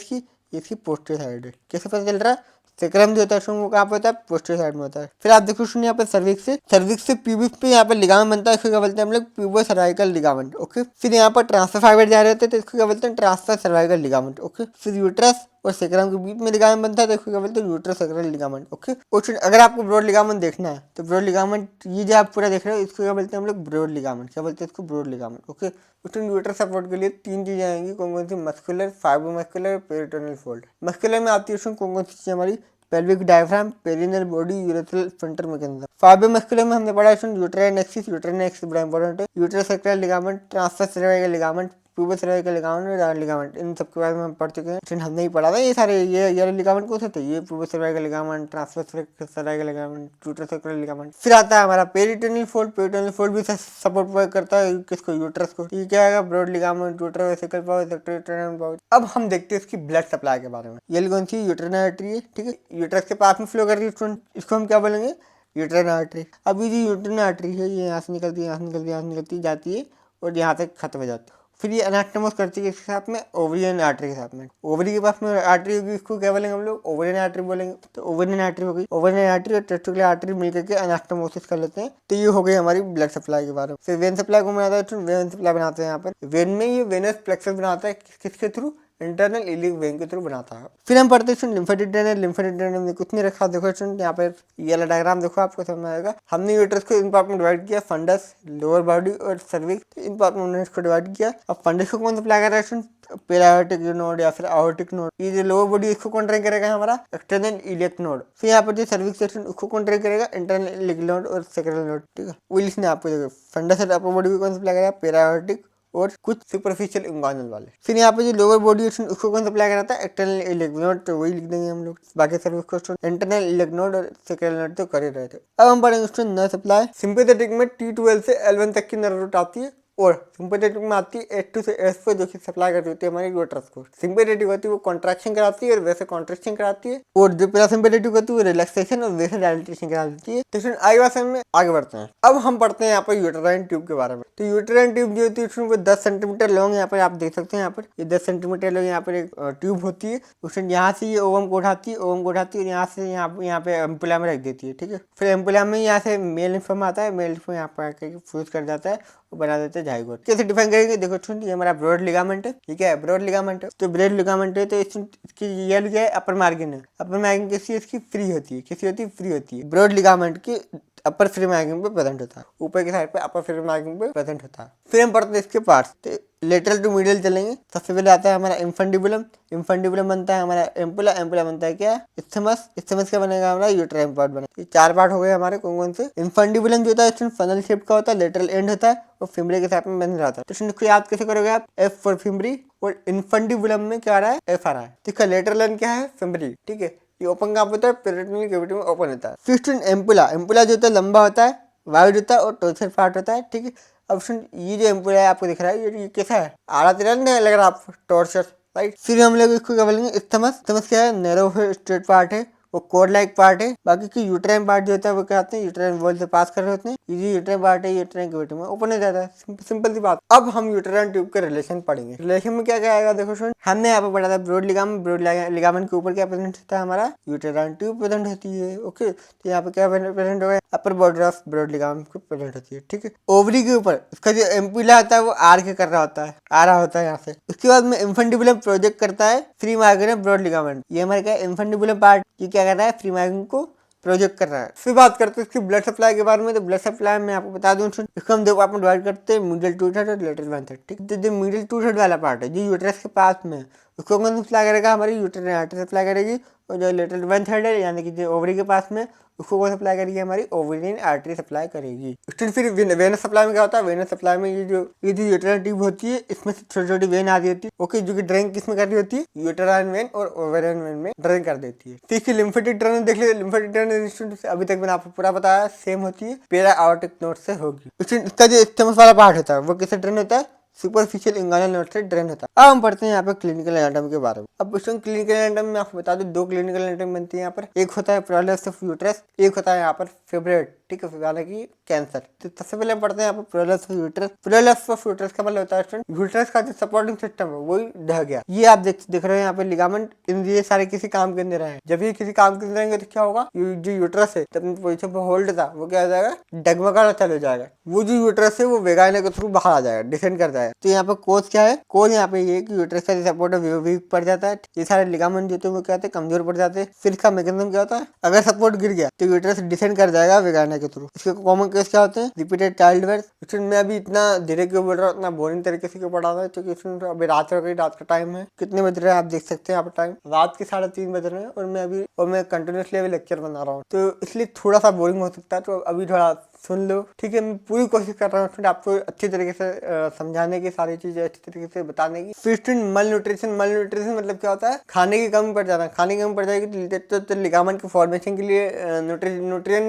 इसकी पोस्टीरियर साइड है। कैसे पता चल रहा है, सेक्रम जो होता है वो कहाँ पे होता है पोस्टीरियर साइड में होता है। फिर आप देखो सुनिए यहाँ पे सर्विक्स से प्यूबिक पे यहाँ पे लिगामेंट बनता है, इसको क्या बोलते हैं हम लोग प्यूबो सर्वाइकल लिगामेंट। ओके, फिर यहाँ पर ट्रांसफर फाइबर जा रहे होते हैं तो इसको क्या बोलते हैं ट्रांसफर सर्वाइकल लिगामेंट। ओके, फिर यूट्रस और सेक्रम के बीच में लिगामेंट बनता है तो इसको क्या बोलते हैं यूट्रस सेक्रल लिगामेंट। ओके, और अगर आपको ब्रॉड लिगामेंट देखना है तो ब्रॉड लिगामेंट ये जो आप पूरा देख रहे हो इसको क्या बोलते हैं हम लोग ब्रॉड लिगामेंट। क्या बोलते हैं इसको ब्रॉड लिगामेंट। ओके, उसमें यूट्रस सपोर्ट के लिए तीन चीजें आएंगी, कौन कौन सी, muscular, fibromuscular, peritoneal fold. Muscular में आती है उसमें कौन कौन सी चीजें हमारी, pelvic diaphragm, perineal body, urethral frontal mechanism. Fibromuscular में हमने पढ़ा है यूट्राइन एक्सिस। यूट्राइन एक्सिस बड़ा इंपॉर्टेंट है। Uterus sacral ligament, transverse cervical ligament, pubo cervical ligament और राउंड लिगामेंट, इन सब के बारे में हम पढ़ चुके हैं। लेकिन हमने ही पढ़ा था ये सारे, ये लिगामेंट कौन से थे, ये pubo cervical ligament, transverse cervical ligament, uterus sacral ligament. फिर आता है हमारा पेरिटोनियल फोल्ड। पेरिटोनियल फोल्ड भी सपोर्ट प्रोवाइड करता है किसको, यूट्रस को। ये क्या है broad ligament, uterus vesical pouch, rectouterine pouch. अब हम देखते हैं इसकी ब्लड सप्लाई के बारे में। ये कौन सी, यूट्राइन आर्टरी है। ठीक है, यूट्रस के पास में फ्लो कर रही है, इसको हम क्या बोलेंगे यूट्राइन आर्टरी। अब ये जो यूट्राइन आर्टरी है ये यहाँ से निकलती है, यहाँ से निकलती है, यहाँ से निकलती जाती है और यहाँ तक खत्म हो जाती है। फिर ये अनास्टोमोस करती है इसके साथ में ओवरियन आर्टरी के साथ में। ओवरी के पास में आर्टरी होगी, इसको क्या बोलेंगे हम लोग ओवरियन आर्टरी बोलेंगे। तो ओवरियन आर्टरी हो गई, ओवरियन आर्टरी और टेस्टिकुलर आर्टरी मिलकर के अनास्टोमोसिस कर लेते हैं। तो ये हो गई हमारी ब्लड सप्लाई के बारे में। फिर वेन सप्लाई को बनाता है, वेन सप्लाई बनाते हैं यहाँ पर। वेन में ये वेनस प्लेक्सस बनाता है किसके थ्रू, इंटरनल इलिक वेन के थ्रू बनाता है। फिर हम पढ़ते हैं लिम्फेटिक ड्रेनेज। लिम्फेटिक ड्रेनेज में कुछ नहीं रखा, देखो यहाँ पर ये वाला डायग्राम देखो आपको समझ आएगा। हमने यूट्रस को इन पार्ट में डिवाइड किया, फंडस, लोअर बॉडी और सर्विक्स, इन पार्ट में इसको डिवाइड किया। अब फंडस को कौन सप्लाई कर रहा है, पेरायोटिक नोड या फिर आयोटिक नोड। ये जो लोअर बॉडी इसको कौन ट्रेन करेगा हमारा एक्सटर्नल इलियक नोड। फिर यहाँ पर जो सर्विक्स सेक्शन उसको कौन ट्रेन करेगा इंटरनल इलियक नोड और सेक्रल नोड। ठीक है, वो लिखने आपको देखो फंडस और अपर बॉडी को कौन सप्लाई करेगा पेरायोटिक और कुछ सुपरफिशियल इंगोनल वाले। फिर यहाँ पे जो लोअर बॉडी है उसको कौन सप्लाई कराता है एक्सटर्नल इलियक नोड, तो वही लिख देंगे हम लोग। बाकी सर्विस को इंटरनल इलियक नोड और सेक्रल नोड तो कर ही रहे थे। अब हम पढ़ेंगे उसमें नर्व सप्लाई। सिंपैथेटिक में T12 से L1 तक की नर्व रूट आती है और सिंपैथेटिक में आती है H2 से S4 जो कि सप्लाई करती होती है हमारी यूट्रस को। सिंपैथेटिक होती है वो कॉन्ट्रैक्शन कराती है और वैसे कॉन्ट्रैक्शन कराती है, और जो पैरासिम्पैथेटिक होती है वो रिलैक्सेशन और वैसे डायलेटेशन करा देती है। तो आगे बात में आगे बढ़ते हैं। अब हम पढ़ते हैं यहाँ पर यूटेराइन ट्यूब के बारे में। तो यूटेराइन ट्यूब जो होती है वो 10 सेंटीमीटर लॉन्ग, यहाँ पर आप देख सकते हैं यहाँ पर ये 10 सेंटीमीटर लॉन्ग यहाँ पर एक ट्यूब होती है। उसमें यहाँ से ये ओवम को उठाती है, ओवम को उठाती है और यहाँ से यहाँ पे एम्पुला में रख देती है। ठीक है, फिर एम्पुला में यहाँ से मेल लिम्फोमा आता है, मेल लिम्फोमा यहाँ पर आकर फ्यूज कर जाता है, बना देते हैं जाइगोट। कैसे डिफाइन करेंगे, देखो सुन, ये हमारा ब्रॉड लिगामेंट है। ठीक है, ब्रॉड लिगामेंट है तो ब्रॉड लिगामेंट है तो इसकी ये क्या है अपर मार्जिन है। अपर मार्जिन कैसी है, इसकी फ्री होती है, कैसी होती है फ्री होती है। ब्रॉड लिगामेंट की अपर फ्री मार्जिन पे प्रेजेंट होता है, ऊपर की साइड पे अपर फ्री मार्जिन पे प्रेजेंट होता है। फिर हम पढ़ते हैं इसके पार्ट्स। तो लेटरल टू मीडियल चलेंगे। सबसे पहले आता है हमारा इंफंडिबुलम। इंफंडिबुलम बनता है हमारा एम्पुला। एम्पुला बनता है क्या, इस्थमस। इस्थमस क्या बनेगा हमारा यूटेराइन पार्ट बनेगा। ये 4 पार्ट हो गए हमारे कौन कौन से। इंफंडिबुलम जो होता है इसमें फनल शेप का होता है, लेटरल एंड होता है और फिमरे के साथ में बंध रहता है। तो इसको याद कैसे करोगे आप, F फॉर फिमरी, और इनफंडिबुलम में क्या आ रहा है, F आ रहा है। ठीक है, लेटरल एंड क्या है, फिमरी। ठीक है, ये ओपन कहाँ होता है, पेरिटोनियल कैविटी में ओपन होता है। फिर एम्पुला। एम्पुला जो होता है लंबा होता है, वाइड होता है और टॉर्चर पार्ट होता है। ठीक है, अब सुन, ये जो एम्पुला है आपको दिख रहा है ये कैसा है, आड़ा तिरछा नहीं लग रहा आप, टॉर्चर, राइट। फिर हम लोग इसको क्या बोलेंगे, इस्थमस। इस्थमस क्या है, नैरो स्ट्रेट पार्ट है, वो कोड लाइक पार्ट है। बाकी की यूट्राइन पार्ट जो होता है वो क्या होते हैं, यूट्राइन वॉल से पास कर रहे होते हैं। ये यूट्राइन पार्ट है, यूट्राइन कैविटी में ओपन हो जाता है। सिंपल सी बात। अब हम यूट्राइन ट्यूब के रिलेशन पढ़ेंगे। रिलेशन में क्या क्या आएगा देखो स्टूडेंट, हमने यहाँ पे पढ़ा था ब्रॉड लिगामेंट। ब्रॉड लिगामेंट के ऊपर क्या प्रेजेंट होता है, हमारा यूट्राइन ट्यूब प्रेजेंट होती है। ओके, तो यहाँ पे क्या प्रेजेंट होगा, upper border of broad ligament को प्रेजेंट होती है। ठीक है, ओवरी के ऊपर इसका जो एम्पुला होता है वो आर के कर रहा होता है, आ रहा होता है यहाँ से। उसके बाद में इन्फेंटिबुलम प्रोजेक्ट करता है फ्री मार्जिन ब्रॉड लिगामेंट। ये हमारे क्या इन्फेंटिबुलम पार्ट ये क्या कर रहा है, फ्री मार्जिन को प्रोजेक्ट कर रहा है। फिर बात करते हैं इसकी ब्लड सप्लाई के बारे में। तो ब्लड सप्लाई में आपको बता दूं, इसको हम देखो आपको डिवाइड करते हैं मिडिल टू थर्ड और लेटरल वन थर्ड। ठीक है, जो मिडिल टू थर्ड वाला पार्ट है जो यूट्रस के पास में, उसको कौन सप्लाई करेगा, हमारी यूट्रस आर्टरी सप्लाई करेगी। और जो लेटरल वन थर्ड है यानी कि जो ओवरी के पास में, उसको कौन सप्लाई करेगी, हमारी ओवरियन आर्टरी सप्लाई करेगी। फिर वेनस सप्लाई में क्या होता है, वेनस सप्लाई में ये जो यूट्रस ट्यूब होती है इसमें से छोटी छोटी वेन आ रही होती है। ओके, जो कि ड्रेन किसमें कर रही होती है, यूट्राइन वेन और ओवरियन वेन में ड्रेन कर देती है। ठीक है, लिम्फेटिक ड्रेनेज देख लीजिए। लिम्फेटिक ड्रेनेज अभी तक मैंने आपको पूरा बताया, सेम होती है, पेरा आवर्टिक नोड से होगी। इसका जो स्टेमस वाला पार्ट होता है वो किससे ड्रेन होता है, सुपरफिशियल इंगानल नोड से ड्रेन होता है। अब हम पढ़ते हैं यहाँ पे क्लिनिकल एनाटॉमी के बारे में। अब क्वेश्चन क्लिनिकल एनाटॉमी में आपको बता दूं, दो क्लिनिकल एनाटॉमी बनती है यहाँ पर। एक होता है प्रोलेप्स ऑफ यूट्रस, एक होता है यहाँ पर फिब्रेट। ठीक है, यानी कि कैंसर। तो सबसे पहले हम पढ़ते हैं यहाँ पर prolapse of uterus. Prolapse of uterus का मतलब होता है यूट्रस का जो सपोर्टिंग सिस्टम है वही ढह गया। ये आप देख रहे हैं यहाँ पे लिगामेंट, इन ये सारे किसी काम के अंदर है। जब ये किसी काम के अंदर रहेंगे तो क्या होगा, जो यूट्रस है अपनी पोजीशन पर होल्ड था वो क्या हो जाएगा, डगमगाना चालू हो जाएगा। वो जो यूट्रस है वो वेगाना के थ्रू बाहर आ जाएगा, डिसेंड कर जाएगा। तो यहाँ पे कोज क्या है, कोज यहाँ पे ये कि यूट्रस का सपोर्ट वीक पड़ जाता है। ये सारे लिगामेंट जो होते हैं वो क्या होते हैं, कमजोर पड़ जाते हैं। फिर इसका मैकेनिज्म क्या होता है, अगर सपोर्ट गिर गया तो यूट्रस डिसेंड कर जाएगा वेगाना के थ्रू। इसके कॉमन केस क्या होते हैं, रिपीटेड चाइल्ड बर्थ। मैं अभी इतना धीरे क्यों बोल रहा हूँ, इतना बोरिंग तरीके से क्यों पढ़ा रहा है, क्योंकि इसमें अभी रात हो गई, रात का टाइम है। कितने बज रहे हैं आप देख सकते हैं यहाँ पर टाइम, रात के 3:30 बज रहे हैं और मैं कंटिन्यूसली अभी लेक्चर बना रहा हूँ, तो इसलिए थोड़ा सा बोरिंग हो सकता है। तो अभी थोड़ा सुन लो। ठीक है, मैं पूरी कोशिश कर रहा हूँ आपको अच्छी तरीके से समझाने की, सारी चीजें अच्छी तरीके से बताने की। फिर मल न्यूट्रिशन मतलब क्या होता है, खाने की कमी पड़ जाना। खाने की कमी पड़ जाएगी तो लिगामेंट के फॉर्मेशन के लिए न्यूट्रिएंट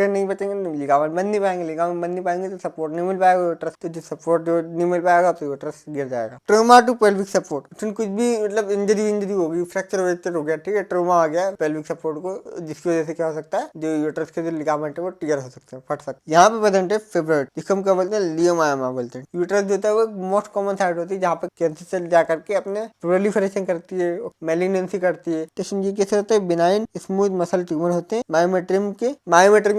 नहीं बचेंगे, लिगामेंट बन नहीं पाएंगे तो सपोर्ट नहीं मिल पाएगा यूट्रस। तो जो सपोर्ट नहीं मिल पाएगा तो यूट्रस गिर जाएगा। ट्रोमा टू पेल्विक सपोर्ट, कुछ भी मतलब इंजरी होगी, फ्रैक्चर हो गया, ठीक है, ट्रोमा आ गया पेल्विक सपोर्ट को, जिसकी वजह से क्या हो सकता है, जो यूट्रस के जो लिगामेंट है वो टियर हो सकते हैं, फट सकते हैं। यहाँ पे प्रेजेंट है फिब्रोइड, जिसको हम क्या बोलते हैं, लियोमायमा बोलते हैं। यूट्रस जो होता है वो मोस्ट कॉमन साइट होती है जहाँ पे कैंसर सेल जा करके अपने प्रोलिफरेशन करती है, मैलिग्नेंसी करती है। तो ये कैसे होते हैं, बिनाइन स्मूथ मसल ट्यूमर होते हैं। मायोमेट्रियम के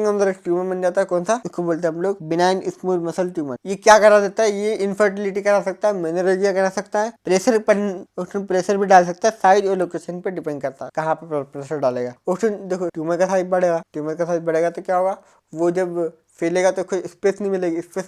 अंदर एक ट्यूमर बन जाता है, कौन सा, इसको बोलते हैं हम लोग बिनाइन स्मूथ मसल ट्यूमर। ये क्या करा देता है, ये इनफर्टिलिटी करा सकता है, मेनोरेजिया करा सकता है, प्रेशर भी डाल सकता है। साइज और लोकेशन पे डिपेंड करता है कहाँ पे प्रेशर डालेगा। देखो ट्यूमर का साइज बढ़ेगा तो क्या होगा, वो जब फैलेगा तो कोई स्पेस नहीं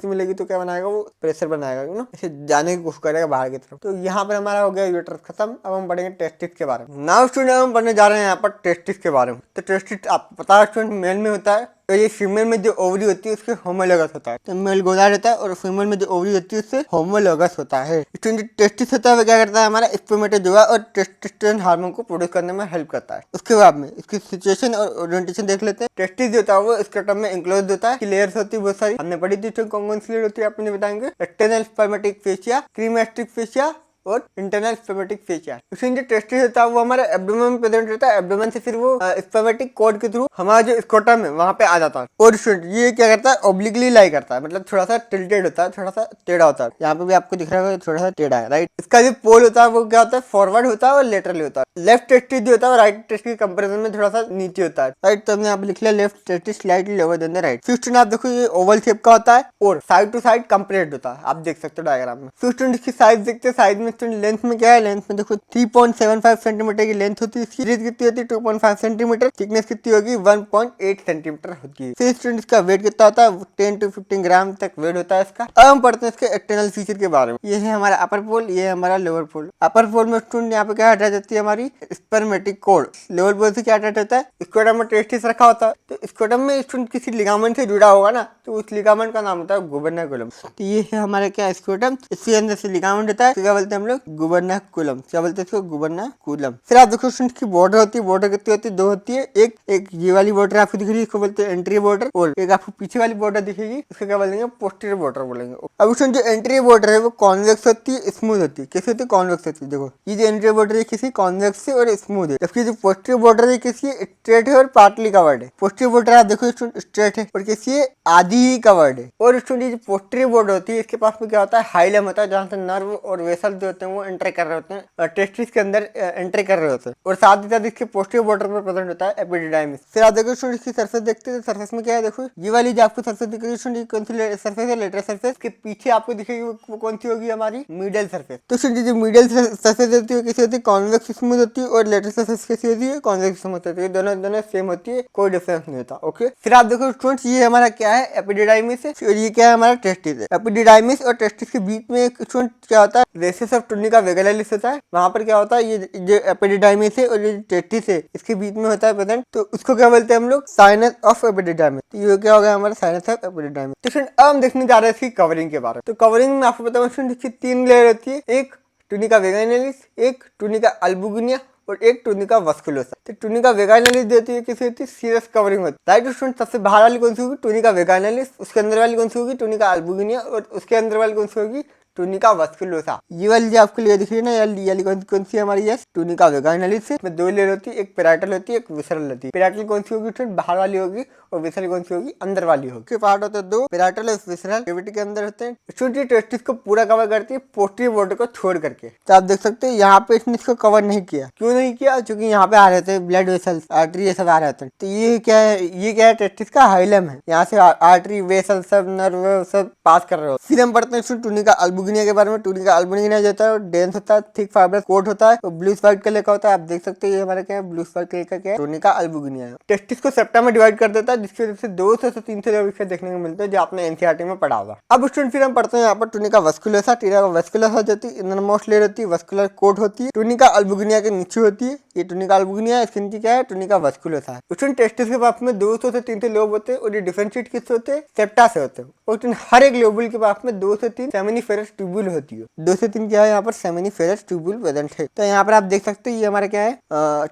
मिलेगी तो क्या बनाएगा, वो प्रेशर बनाएगा ना, इसे जाने की कोशिश करेगा बाहर की तरफ। तो यहाँ पर हमारा हो गया यूट्रस खत्म। अब हम पढ़ेंगे टेस्टिस के बारे में। नाउ स्टूडेंट हम पढ़ने जा रहे हैं यहाँ पर टेस्टिस के बारे में। तो टेस्टिस आपको पता है स्टूडेंट मेल में होता है, तो ये फीमेल में जो ओवरी होती है उसके होमोलोगस होता है। तो मेल गोलार्ड होता है और फीमेल में जो ओवरी होती है उससे होमोलोगस होता है। टेस्टिस होता है वो क्या करता है, हमारा स्पर्मेटोजोआ और टेस्टोस्टेरोन हार्मोन को प्रोड्यूस करने में हेल्प करता है। उसके बाद में इसकी सिचुएशन और ओरिएंटेशन देख लेते हैं। टेस्टिस जो होता है वो स्क्रोटम में इंक्लोज होता है, लेयर्स होती है बहुत सारी, हमने पढ़ी थी। कौन सी लेयर होती है आपने बताएंगे, एक्सटर्नल स्पर्मेटिक फेशिया, क्रीमेस्टिक फेशिया और इंटरनल स्पर्मेटिक फेशिया। उसमें जो टेस्टिस होता है वो हमारे एब्डोमेन में प्रेजेंट रहता है। एब्डोमेन से फिर वो स्पर्मेटिक कॉर्ड के थ्रू हमारा जो स्क्रोटम है वहां पे आ जाता है। और ये क्या करता है, ऑब्लिकली लाई करता है, मतलब थोड़ा सा टिल्टेड होता है, थोड़ा सा टेढ़ा होता है। यहाँ पे भी आपको दिख रहा है थोड़ा सा टेढ़ा है, राइट। इसका जो पोल होता है वो क्या होता है, फॉरवर्ड होता है और लेटरली होता है। लेफ्ट टेस्टिस जो होता है राइट टेस्टिस के कंपेरिजन में थोड़ा सा नीचे होता है, राइट। तो हमने यहाँ पे लिख लिया left testis slightly lower than the right. Fifth आप देखो ये ओवल शेप का होता है और साइड टू साइड कंप्रेस्ड होता है, आप देख सकते हो डायग्राम में। फिफ्थ इसकी साइज देखते हैं, साइज में लेंथ में क्या है, लेंथ में देखो 3.75 सेंटीमीटर की लेंथ होती है। इसकी ब्रीथ कितनी होती है, 2.5 सेंटीमीटर। थिकनेस कितनी होगी, 1.8 सेंटीमीटर होती है। फिर स्टूडेंट इसका वेट कितना होता है, 10 to 15 ग्राम तक वेट होता है इसका। अब हम पढ़ते हैं इसके एक्सटर्नल फीचर के बारे में। ये है हमारा अपर पोल, ये है हमारा लोअर पोल। अपर पोल में स्टूडेंट यहाँ पे क्या अटैच होती है, हमारी स्पर्मेटिक कॉर्ड। लोअर पोल से क्या अटैच होता है, स्क्रोटम में टेस्टिस रखा होता है। तो स्क्रोटम में स्टूडेंट किसी लिगामेंट से जुड़ा होगा ना, तो उस लिगामेंट का नाम होता है गुबर्नाकुलम। तो ये है हमारा क्या स्क्रोटम, इसके अंदर से लिगामेंट होता है, क्या बोलते हैं हम हम लोग गुबर्नाकुलम, क्या बोलते हैं इसको, गुबर्नाकुलम। फिर आप देखो स्टूडेंट की बॉर्डर होती है, बॉर्डर कितनी होती है, दो होती है। एक ये वाली बॉर्डर आपको दिख रही है, इसको बोलते हैं एंट्री बॉर्डर, और एक आपको पीछे वाली बॉर्डर दिखेगी, इसको क्या बोलेंगे, पोस्टीरियर बॉर्डर बोलेंगे। अब स्टूडेंट जो एंट्री बॉर्डर है वो कॉन्वेक्स होती है, स्मूथ होती है। कैसे होती है, कॉन्वेक्स होती है। देखो ये जो एंट्री बॉर्डर है किसी कॉन्वेक्स है और स्मूथ है, जबकि जो पोस्टीरियर बॉर्डर है किसी स्ट्रेट है और पार्टली कवर्ड है। पोस्टीरियर बॉर्डर आप देखो स्टूडेंट स्ट्रेट है और किसी आधी ही कवर्ड है। और स्टूडेंट जो पोस्टीरियर बॉर्डर होती है इसके पास में क्या होता है, हाइलम होता है, जहाँ से नर्व और वेसल जो होते हैं वो एंटर कर रहे होते हैं, टेस्टिस के अंदर एंट्री कर रहे होते हैं। और साथ ही साथ इसके पोस्टीरियर बॉर्डर पर प्रेजेंट होता है एपिडिडाइमिस। फिर आप देखो स्टूडेंट इसकी सरफेस देखते हैं, सरफेस में क्या है, देखो ये वाली जो आपको सरफेस दिख रही है स्टूडेंट, कौन सी सरफेस है, लेटरल सरफेस। के पीछे आपको दिखेगी वो कौन सी होगी, हमारी मिडल सरफेस। तो स्टूडेंट जो मिडल सरफेस होती है कैसी होती है, कॉन्वेक्स स्मूथ होती है, और लेटरल सरफेस कैसी होती है, कॉन्वेक्स स्मूथ होती है। दोनों सेम होती है, कोई डिफरेंस नहीं होता। ओके, फिर आप देखो स्टूडेंट्स ये हमारा क्या है, एपिडिडाइमिस है, और ये क्या है, हमारा टेस्टिस है। एपिडिडाइमिस और टेस्टिस के बीच में एक स्टूडेंट क्या होता है, रेसेस ऑफ टुनिका वेगालिस होता है। वहां पर क्या होता है, ये जो एपिडिडाइमिस है और ये टेस्टिस है इसके बीच में होता है प्रेजेंट, तो उसको क्या बोलते हैं हम लोग, साइनस ऑफ एपिडिडाइमिस। तो ये क्या हो गया हमारा साइनस ऑफ एपिडिडाइमिस। तो स्टूडेंट अब हम देखने जा रहे हैं इसकी कवरिंग के बारे में। तो कवरिंग में आपको पता है स्टूडेंट इसकी 3 लेयर होती है, एक टुनिका वेगाइनलिस, एक टुनिका अल्बुगिनिया और एक टुनिका वस्कुलोसा। तो टुनिका वेगाइनलिस देती है किसी होती है, सीरियस कवरिंग होती है। राइट स्टूडेंट, सबसे बाहर वाली कौन सी होगी, टुनिका वेगाइनलिस, उसके अंदर वाली कौन सी होगी, टुनिका अल्बुगिनिया, और उसके अंदर वाली कौन सी होगी, टुनिका वस्कुलोसा। ये वाली जो आपको लेयर दिख रही है ना, ये वाली कौन सी है हमारी, यस टुनिका वेगाइनलिस है। 2 लेयर होती है, एक पेराइटल होती है, एक विसरल होती है। पेराइटल कौन सी होगी स्टूडेंट, बाहर वाली होगी, और विसरल कौन सी होगी, अंदर वाली होगी। के पार्ट होते हैं 2, पेराइटल और विसरल, कैविटी के अंदर होते हैं। स्टूडेंट टेस्टिस को पूरा कवर करती है पोस्टीरियर बॉर्डर को छोड़ करके। तो आप देख सकते हैं यहाँ पे इसने इसको कवर नहीं किया। क्यों नहीं किया, क्योंकि यहाँ पे आ रहे थे ब्लड वेसल्स, आर्टरी ये सब आ रहे थे। तो ये क्या है, ये क्या है, टेस्टिस का हाइलम है, यहाँ से आर्टरी वेसल सब नर्व सब पास कर रहे हो। फिर हम पढ़ते हैं टुनिका अल्बुगिनिया के बारे में। टुनिका अल्बुगिनिया जो होता है डेंस होता है, थिक फाइबरस कोट होता है, और ब्लू व्हाइट कलर का होता है। आप देख सकते हैं ये हमारा क्या है, ब्लू व्हाइट कलर का क्या है, टुनिका अल्बुगिनिया है। टेस्टिस को सेप्टा में डिवाइड कर देता है, जिसकी वजह से 200 से 300 विषय देखने को मिलते हैं, जो आपने एनसीईआरटी में पढ़ा होगा। अब स्टूडेंट फिर हम पढ़ते हैं यहाँ पर टुनिका वस्कुलोसा। टुनिका वस्कुलोसा जो होती है इनरमोस्ट लेयर होती है, वस्कुलर कोट होती है, टुनिका अल्बुगिनिया के नीचे होती है। ये टुनिका अल्बुगिनिया, इसके नीचे क्या है, टुनिका वस्कुलोसा है। स्टूडेंट टेस्टिस के पास में 200 से 300 लोब होते हैं, और ये डिफरेंशिएट किससे होते हैं, सेप्टा से होते हैं। और हर एक लोबुल के पास में 2 से 3 सेमिनिफेरस ट्यूब्यूल होती है। 2 से 3 क्या है यहाँ पर, सेमिनिफेरस ट्यूब्यूल प्रेजेंट है। तो यहाँ पर आप देख सकते हैं ये हमारा क्या है,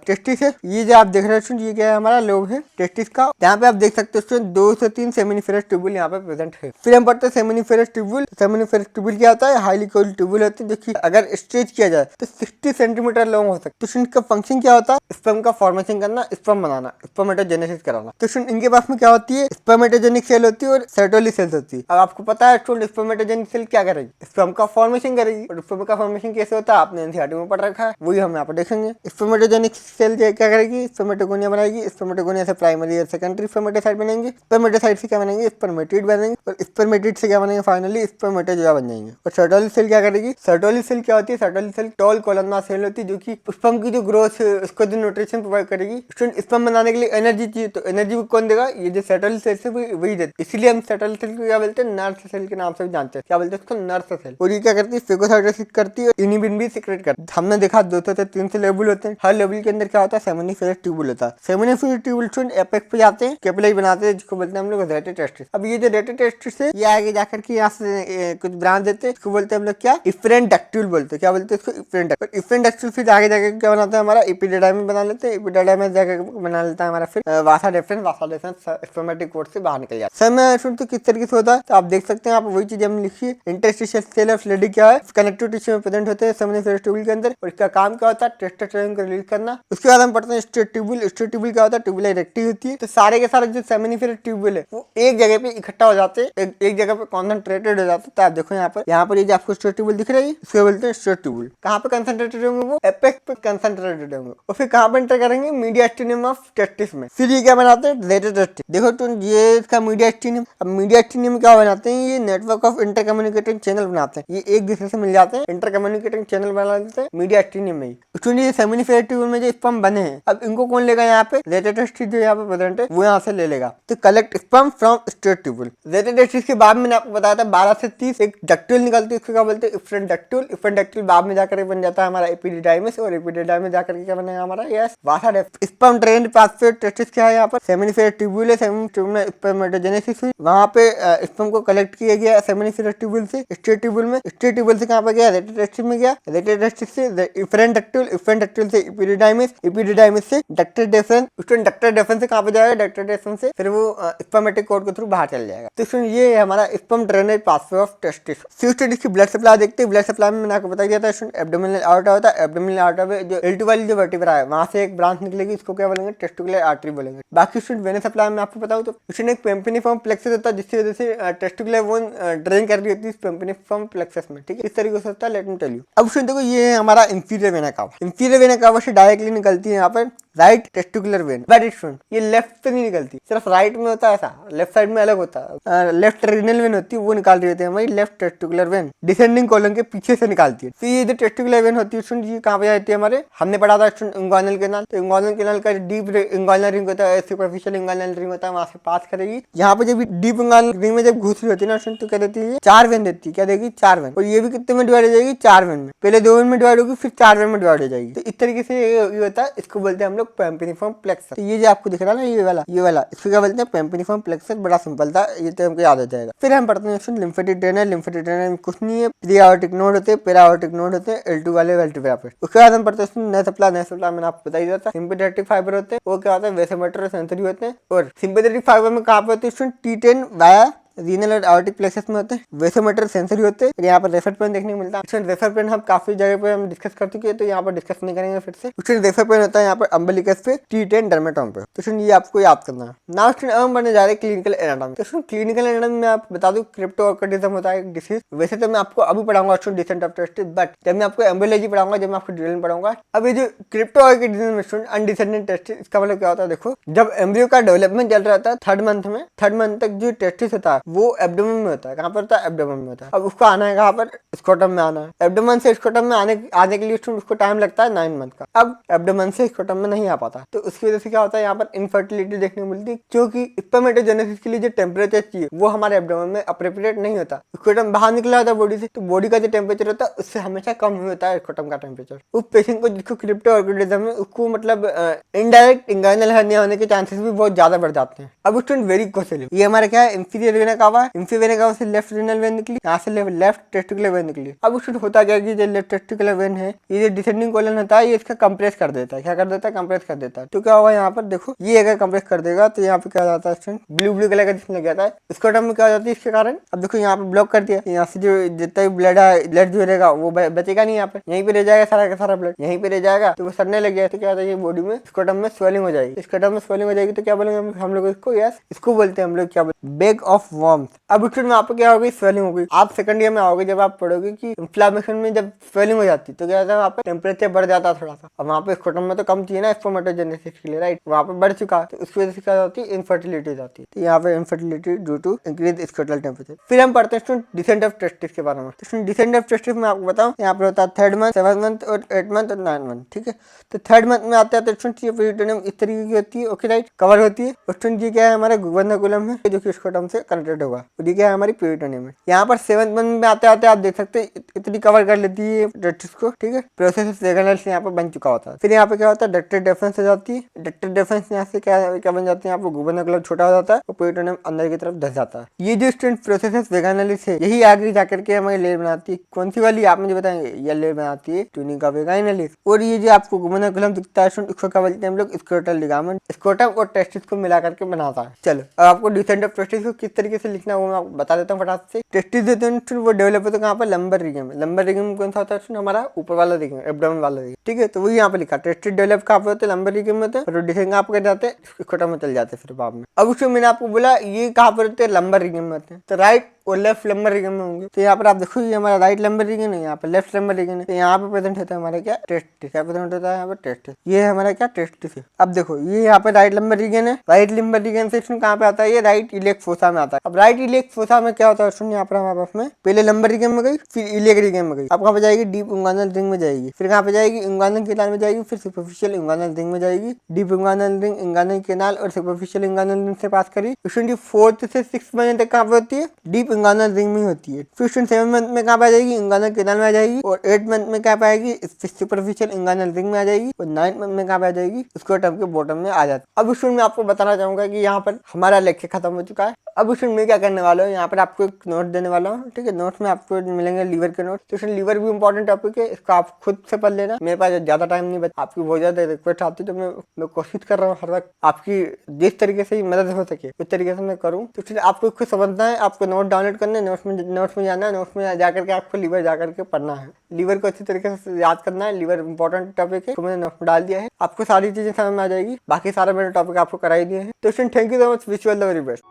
टेस्टिस है। ये जो आप देख रहे हो ये क्या है, हमारा लोब है टेस्टिस का। यहाँ पे आप देख सकते हो 2 से 3 सेमिनिफेरस ट्यूब्यूल यहाँ पे प्रेजेंट है। फिर हम पढ़ते हैं सेमिनिफेरस ट्यूब्यूल। सेमिनिफेरस ट्यूब्यूल क्या होता है, हाईली कोइल ट्यूब्यूल होती है, जो कि अगर स्ट्रेच किया जाए तो 60 सेंटीमीटर लॉन्ग हो सकता है। तो इनका फंक्शन क्या होता है, स्पर्म का फॉर्मेशन करना, स्पर्म बनाना, स्पर्मेटोजेनेसिस कराना। तो इनके पास में क्या होती है, स्पर्मेटोजेनिक सेल होती है और सेटोली सेल्स होती है। अब आपको पता है स्पर्मेटोजेनिक सेल क्या करेगी, स्पर्म का फॉर्मेशन करेगी। और स्पर्म का फॉर्मेशन कैसे होता है, आपने एनसीईआरटी में पढ़ रखा है, वही हम यहाँ पर देखेंगे। स्पर्मेटोजेनिक सेल क्या करेगी, स्पर्मेटोगोनिया बनाएगी, स्पर्मेटोगोनिया से प्राइमरी और सेकेंडरी स्पर्मेटोसाइट बनेंगे, स्पर्मेटोसाइट से क्या बनेंगे, स्पर्मेटिड बनेंगे, और स्पर्मेटिड से क्या बनेंगे, फाइनली स्पर्मेटोजोआ बन जाएंगे। और सर्टोली सेल क्या करेगी, सर्टोली सेल क्या होती है, Sertoli cell tall columnar cell होती है, जो कि स्पर्म की जो ग्रोथ है उसको जो न्यूट्रिशन प्रोवाइड करेगी। स्टूडेंट स्पर्म बनाने के लिए एनर्जी चाहिए, तो एनर्जी कौन देगा, ये जो सर्टोली सेल है वही देती है। इसीलिए हम सर्टोली सेल को क्या बोलते हैं, नर्स सेल के नाम से भी जानते हैं। क्या बोलते हैं उसको, नर्स सेल। और ये क्या करती है, फेगोसाइटोसिस करती है, इनिबिन भी सीक्रेट करती है। हमने देखा 200 से 300 लेवल होते हैं, हर लेवल के अंदर क्या होता है, सेमिनिफेरस ट्यूब्यूल होता है। सेमिनिफेरस ट्यूब्यूल स्टूडेंट एपेक्स पे जाते हैं, कैपिलरी बनाते हैं, जिसको बोलते हैं हम लोग रेटेड टेस्टिस। अब ये जो रेटेड टेस्टिस है ये आगे जाकर के यहाँ से कुछ ब्रांच देते हैं, इसको बोलते हैं हम लोग क्या, इफरेंट डक्ट्यूल बोलते हैं। क्या बोलते हैं इसको, इफरेंट डक्ट्यूल। इफरेंट डक्ट्यूल फिर आगे जाकर क्या बनाता है, हमारा एपिडिडाइमिस बना लेते हैं, एपिडिडाइमिस जाकर बना लेता है हमारा फिर वासा डेफरेंस स्पर्मेटिक कोट से बाहर निकल जाता है। समय तो किस तरीके से होता है, तो आप देख सकते हैं, आप वही चीज हम लिखिए, इंटरस्टिशियल सेल ऑफ लेडी क्या है, कनेक्टिव टिश्यू में प्रेजेंट होते हैं सेमिनिफेरस ट्यूब्यूल के अंदर, और इसका काम क्या होता है, टेस्टोस्टेरोन को रिलीज करना। उसके बाद हम पढ़ते हैं स्ट्रेट ट्यूब्यूल। स्ट्रेट ट्यूब्यूल क्या होता है, ट्यूबुला इरेक्टी होती है। तो सारे के सारे जो सेमिनिफेरस ट्यूब्यूल है वो एक जगह पे इकट्ठा हो जाते हैं, एक जगह पे कॉन्सेंट्रेटेड हो जाते हैं। तो आप देखो यहाँ पर ये जो आपको स्ट्रेट ट्यूब्यूल दिख रही है, इसको बोलते हैं स्ट्रेट ट्यूब्यूल। कहाँ पे कंसंट्रेटेड होंगे, वो एपेक्स पे कंसंट्रेटेड होंगे, और फिर कहाँ पे एंटर करेंगे, मीडियास्टिनियम ऑफ टेस्टिस में। फिर ये क्या बनाते हैं, रेटेड टेस्टिस। देखो तो ये इसका मीडियास्टिनियम। अब मीडियास्टिनियम क्या बनाते हैं, ये network of inter communicating channel बनाते हैं। ये एक दूसरे से मिल जाते हैं, इंटर कम्युनिकेटिंग चैनल बना लेते हैं मीडियास्टिनियम में ही। ये सेमिनिफेरस ट्यूब्यूल में जो स्पर्म बने हैं, अब इनको कौन लेगा, यहाँ पे रेटेड टेस्टिस जो यहाँ पे प्रेजेंट है वो यहाँ से ले लेगा। तो collect sperm from straight tubule. Rated testis के बाद मैंने आपको बताया था 12 से 30 एक डक्ट्यूल निकलती है, उसको क्या बोलते हैं, इफरेंट डक्ट्यूल। इफरेंट डक्ट्यूल बाद में जाकर बन जाता है हमारा एपिडिडाइमिस, और एपिडिडाइमिस जाकर के क्या बनेगा हमारा, यस वासा डेफरेंस। स्पर्म ट्रेंड पासफेट टेस्टिस क्या है, यहाँ पर सेमिनिफेरस ट्यूब्यूल है, स्पर्मेटोजेनेसिस हुई, वहां पे स्पर्म को कलेक्ट किया गया सेमिनिफेरस ट्यूब्यूल से। स्ट्रेट ट्यूबुल में, स्ट्रेट ट्यूबुल से कहाँ पे गया, रेटर टेस्टिस में गया, रेटर टेस्टिस से इफरेंट डक्ट्यूल, इफरेंट डक्ट्यूल से इपिडिडाइमिस, इपिडिडाइमिस से doctor deference, student doctor deference से कहाँ पे जाएगा, डक्टर डेफरेंस से फिर वो स्पर्मेटिक कोड के थ्रू बाहर चल जाएगा। तो स्टूडेंट ये है हमारा sperm drainage pathway of testis. Student की ब्लड सप्लाई देखते हैं। ब्लड सप्लाई में मैंने आपको बता दिया था स्टूडेंट एब्डोमिनल आर्टरी होता है। एब्डोमिनल आर्टरी में जो L2 वाली जो वर्टिब्रा है वहां से एक ब्रांच निकलेगी, इसको क्या बोलेंगे, टेस्टिकुलर आर्टरी बोलेंगे। बाकी स्टूडेंट वेनस सप्लाई में आपको बताऊं तो स्टूडेंट एक पेम्पिनिफॉर्म प्लेक्सस होता है जिसकी वजह से टेस्टिकुलर बोन ड्रेन कर रही होती है पेम्पिनिफॉर्म प्लेक्सस में, ठीक है, इस तरीके से होता है। Let me tell you. अब स्टूडेंट देखो ये है हमारा inferior vena cava. Inferior vena cava से डायरेक्टली निकलती है यहाँ पर right testicular vein, but student ये लेफ्ट से नहीं निकलती, सिर्फ राइट में होता है ऐसा, लेफ्ट साइड में अलग होता है। लेफ्ट रीनल वेन होती है वो निकाल रही होती है हमारी left testicular vein, descending column के पीछे से निकालती है। फिर ये जो टेस्टिकुलर वेन होती है स्टूडेंट ये कहाँ पे जाती है हमारे, हमने पढ़ा था स्टूडेंट इंग्वानल कैनाल। तो इंग्वानल कैनाल का डीप इंग्वानल रिंग होता है, सुपरफिशियल इंग्वानल रिंग होता है, वहां से पास करेगी। यहाँ पे जब डीप इंग्वानल रिंग में जब घुस रही होती है ना स्टूडेंट तो क्या देती है, 4 वेन देती है। क्या देगी, 4 वेन। और ये भी कितने में डिवाइड हो जाएगी, 4 वेन में। पहले 2 वेन में डिवाइड होगी फिर 4 वेन में डिवाइड हो जाएगी। तो इस तरीके से ये होता है, इसको बोलते हैं हम लोग पेम्पिनिफॉर्म प्लेक्सस। तो ये जो आपको दिख रहा है ना ये वाला इसको क्या बोलते हैं, पेम्पिनिफॉर्म प्लेक्सस। बड़ा सिंपल था, ये तो हमको याद हो जाएगा। फिर हम पढ़ते हैं लिम्फेटिक ड्रेनर। लिम्फेटिक ड्रेनर में कुछ नहीं है, प्री आयोटिक नोड होते हैं, पेरा आयोटिक नोड होते हैं, L2 वाले वर्टिब्रा पे। उसके बाद हम पढ़ते हैं नर्व सप्लाई। नर्व सप्लाई मैंने आपको बता दिया था। सिंपैथेटिक फाइबर होते हैं, वो क्या होता है, वेसोमोटर सेंसरी होते हैं। और सिंपैथेटिक फाइबर में कहाँ पे होते हैं, T10 वाया रीनल और आयोटिक प्लेक्सस में होते हैं। वेसोमोटर सेंसरी होते हैं। यहाँ पर रेफर पेन देखने को मिलता है। रेफर पेन हम काफी जगह पे हम डिस्कस कर चुके हैं, तो यहाँ पर डिस्कस नहीं करेंगे फिर से। रेफर पेन होता है यहाँ पर अम्बिलिकस पे, T10 डर्मेटोम पे। तो ये आपको याद करना है। नाउ स्टूडेंट हम बनने जा रहे हैं क्लिनिकल एनाटॉमी। तो क्लिनिकल एनाटॉमी में आप बता दूं क्रिप्टो ऑर्किडिज्म होता है एक डिसीज। वैसे तो मैं आपको अभी पढ़ाऊंगा student descent of testis, but जब मैं आपको एम्ब्रियोलॉजी पढ़ाऊंगा, जब मैं आपको ड्रिल पढ़ाऊंगा। अब ये जो क्रिप्टो ऑर्किडिज्म में स्टूडेंट अनडिसेंडेंट टेस्टिस, इसका मतलब क्या होता है, देखो जब एम्ब्रियो का डेवलपमेंट चल रहा था 3rd मंथ में, 3rd मंथ तक जो टेस्टिस होता है वो एब्डोमेन में होता है। कहाँ पर होता है, एब्डोमेन में होता है। अब उसको आना है कहाँ पर, स्क्रोटम में आना है। एब्डोमेन से स्क्रोटम में आने के लिए उसको टाइम लगता है 9 मंथ का। अब एब्डोमेन से स्क्रोटम में नहीं आ पाता, तो उसकी वजह से क्या होता है, यहाँ पर इनफर्टिलिटी देखने को मिलती है, क्योंकि स्पर्मेटोजेनेसिस के लिए जो टेम्परेचर चाहिए वो हमारे एब्डोमेन में अप्रोप्रिएट नहीं होता। स्क्रोटम बाहर निकला होता है बॉडी से, तो बॉडी का जो टेम्परेचर होता है उससे हमेशा कम ही होता है स्क्रोटम का टेम्परेचर। उस पेशेंट को जिसको क्रिप्टो ऑर्किडिज्म है उसको मतलब इनडायरेक्ट इंगाइनल हर्निया होने के चांसेस भी बहुत ज्यादा बढ़ जाते हैं। अब स्टूडेंट वेरिकोसिल, ये हमारा क्या है, inferior vena cava. Inferior vena cava से लेफ्ट रीनल वेन निकली, यहाँ से लेफ्ट टेस्टिकुलर वेन निकली। अब स्टूडेंट होता क्या कि जो लेफ्ट टेस्टिकुलर वेन है, ये जो डिसेंडिंग कॉलन होता है, ये इसका कंप्रेस कर देता है। क्या कर देता है, कंप्रेस कर देता है। तो क्या होगा यहाँ पर देखो, ये अगर कंप्रेस कर देगा तो यहाँ पे क्या जाता है स्टूडेंट, ब्लू कलर का दिखने लग जाता है। स्क्रोटम में क्या हो जाती है इसके कारण। अब देखो यहाँ पे ब्लॉक कर दिया, यहाँ से जो जितना भी ब्लड जो रहेगा वो बचेगा नहीं, यहाँ पे यहीं पे रह जाएगा, सारा का सारा ब्लड यहीं पे रह जाएगा। तो वो सड़ने लग गया तो क्या होता है, बॉडी में स्क्रोटम में स्वेलिंग हो जाएगी। स्क्रोटम में स्वेलिंग हो जाएगी तो क्या बोलेंगे हम लोग इसको, यस इसको बोलते हैं हम लोग क्या बोलते हैं, बैग ऑफ वर्म्स। अब स्टूडेंट में आपको क्या होगी, स्वेलिंग होगी। आप सेकंड ईयर में आओगे जब आप पढ़ोगे कि इन्फ्लेमेशन में जब स्वेलिंग हो जाती है तो क्या होता है, वहाँ पे टेम्परेचर बढ़ जाता है थोड़ा सा। अब वहाँ पे स्क्रोटम में तो कम चाहिए ना स्पर्मेटोजेनेसिस के लिए, राइट, वहाँ पे बढ़ चुका है, तो उसकी वजह से क्या होती है, इनफर्टिलिटी हो जाती है। तो यहाँ पे infertility due to increase scrotal temperature. फिर हम पढ़ते हैं स्टूडेंट डिसेंट ऑफ टेस्टिस के बारे में। तो डिसेंट ऑफ टेस्टिस में आपको बताऊँ, यहाँ पर होता है 3rd मंथ, 7th मंथ और 8th मंथ और 9th मंथ, ठीक है। तो 3rd मंथ में आते हैं तो स्टूडेंट ये पेरिटोनियम इस तरीके की होती है, ओके राइट, कवर होती है। और स्टूडेंट ये क्या है, हमारा गुबर्नाकुलम है जो कि स्क्रोटम से कनेक्टेड होगा, और ये क्या है, हमारी पेरिटोनियम है। यहाँ पर 7th मंथ में आते आते आप देख सकते हैं इतनी कवर कर लेती है टेस्टिस को, ठीक है। प्रोसेस रेगुलर यहाँ पर बन चुका होता है। फिर यहाँ पे क्या होता है, डक्टर डिफरेंस हो जाती है। डक्टर डिफरेंस यहाँ से क्या बन जाती है, यहाँ पर गुबर्नाकुलम छोटा हो जाता है और पेरिटोनियम अंदर की तरफ धस जाता है। ये जो स्टूडेंट प्रोसेस वेगाइनलिस है, यही आगे जाकर के हमारी लेयर बनाती है। कौन सी वाली आप मुझे बताएंगे, ये लेयर बनाती है ट्यूनिका वेगाइनलिस। और ये जो आपको गुबर्नाकुलम दिखता है स्टूडेंट, इसको क्या बोलते हैं हम लोग, स्क्रोटल लिगामेंट। स्क्रोटम और टेस्टिस को मिला करके बनाता है। चलो अब आपको डिसेंट ऑफ टेस्टिस को किस तरीके से लिखना है वो मैं आपको बता देता हूँ फटाफट से। टेस्टिस जो है वो डेवलप होता है कहाँ पर, लंबर रीजन में। लंबर रीजन में कौन सा होता है, हमारा ऊपर वाला रीजन, एब्डोमेन वाला रीजन, ठीक है। तो वही यहाँ पे लिखा, टेस्टिस डेवलप कहाँ पे होते हैं, लंबर रीजन में होते हैं, और डिसेंट कहाँ पे जाते हैं, स्क्रोटम में चल जाते हैं फिर बाद में। अब उसमें मैंने आपको बोला ये कहाँ पर होते हैं, लंबर रीजन में होते हैं। तो राइट और लेफ्ट लंबर रीजन में होंगे। तो यहाँ पर आप देखो ये हमारा राइट लंबर रीजन है, यहाँ पर लेफ्ट लंबर रीजन है। तो यहाँ पे प्रेजेंट होता है हमारा क्या, टेस्टिस। क्या प्रेजेंट होता है यहाँ पर, टेस्टिस। ये है हमारा क्या, टेस्टिस है। अब देखो ये यहाँ पे राइट लंबर रीजन है। राइट लंबर रीजन से कहाँ पे आता है, ये राइट इलियक फोसा में आता है। अब राइट इलियक फोसा में क्या होता है, यहाँ पर हमारे पास में पहले लंबर रीजन में गई, फिर इलियक रीजन में गई। अब कहाँ पे जाएगी, डीप इंग्वानल रिंग में जाएगी। फिर कहाँ पे जाएगी, इंग्वानल केनाल में जाएगी। फिर सुपरफिशियल इंग्वानल रिंग में जाएगी। डीप इंग्वानल रिंग, इंग्वानल केनाल और सुपरफिशियल इंग्वानल रिंग से पास करी। 4th से 6th महीने तक कहाँ पे होती है, डीप इंग्वानल रिंग में होती है। फिर 7th मंथ में कहाँ पे आ जाएगी, इंग्वानल केनाल में आ जाएगी। और 8th मंथ में कहाँ पे आएगी, सुपरफिशियल इंग्वानल रिंग में आ जाएगी। और 9th मंथ में कहाँ पे आ जाएगी, स्क्रोटम के बॉटम में आ जाती है। अब स्टूडेंट मैं आपको बताना चाहूंगा कि यहाँ पर हमारा लेक्चर खत्म हो चुका है। अब स्टूडेंट मैं क्या करने वाला हूँ, यहाँ पर आपको एक नोट देने वाला हूँ, ठीक है। नोट्स में आपको मिलेंगे लीवर के नोट। तो स्टूडेंट लीवर भी इंपॉर्टेंट टॉपिक है, इसको आप खुद से पढ़ लेना। मेरे पास ज्यादा टाइम नहीं बचा, आपकी बहुत ज्यादा रिक्वेस्ट आती, तो मैं कोशिश कर रहा हूँ हर वक्त आपकी जिस तरीके से मदद हो सके उस तरीके से मैं करूँ। तो स्टूडेंट आपको खुद समझना है, आपको नोट डाउनलोड करना है, नोट्स में जाना है, नोट्स में जाकर के आपको लीवर जाकर के पढ़ना है। लीवर को अच्छी तरीके से याद करना है, लीवर इंपॉर्टेंट टॉपिक है, तो मैंने नोट में डाल दिया है, आपको सारी चीजें समझ में आ जाएगी। बाकी सारा मैंने टॉपिक आपको करा ही दिए हैं। तो student thank you so much, wish you all the very best.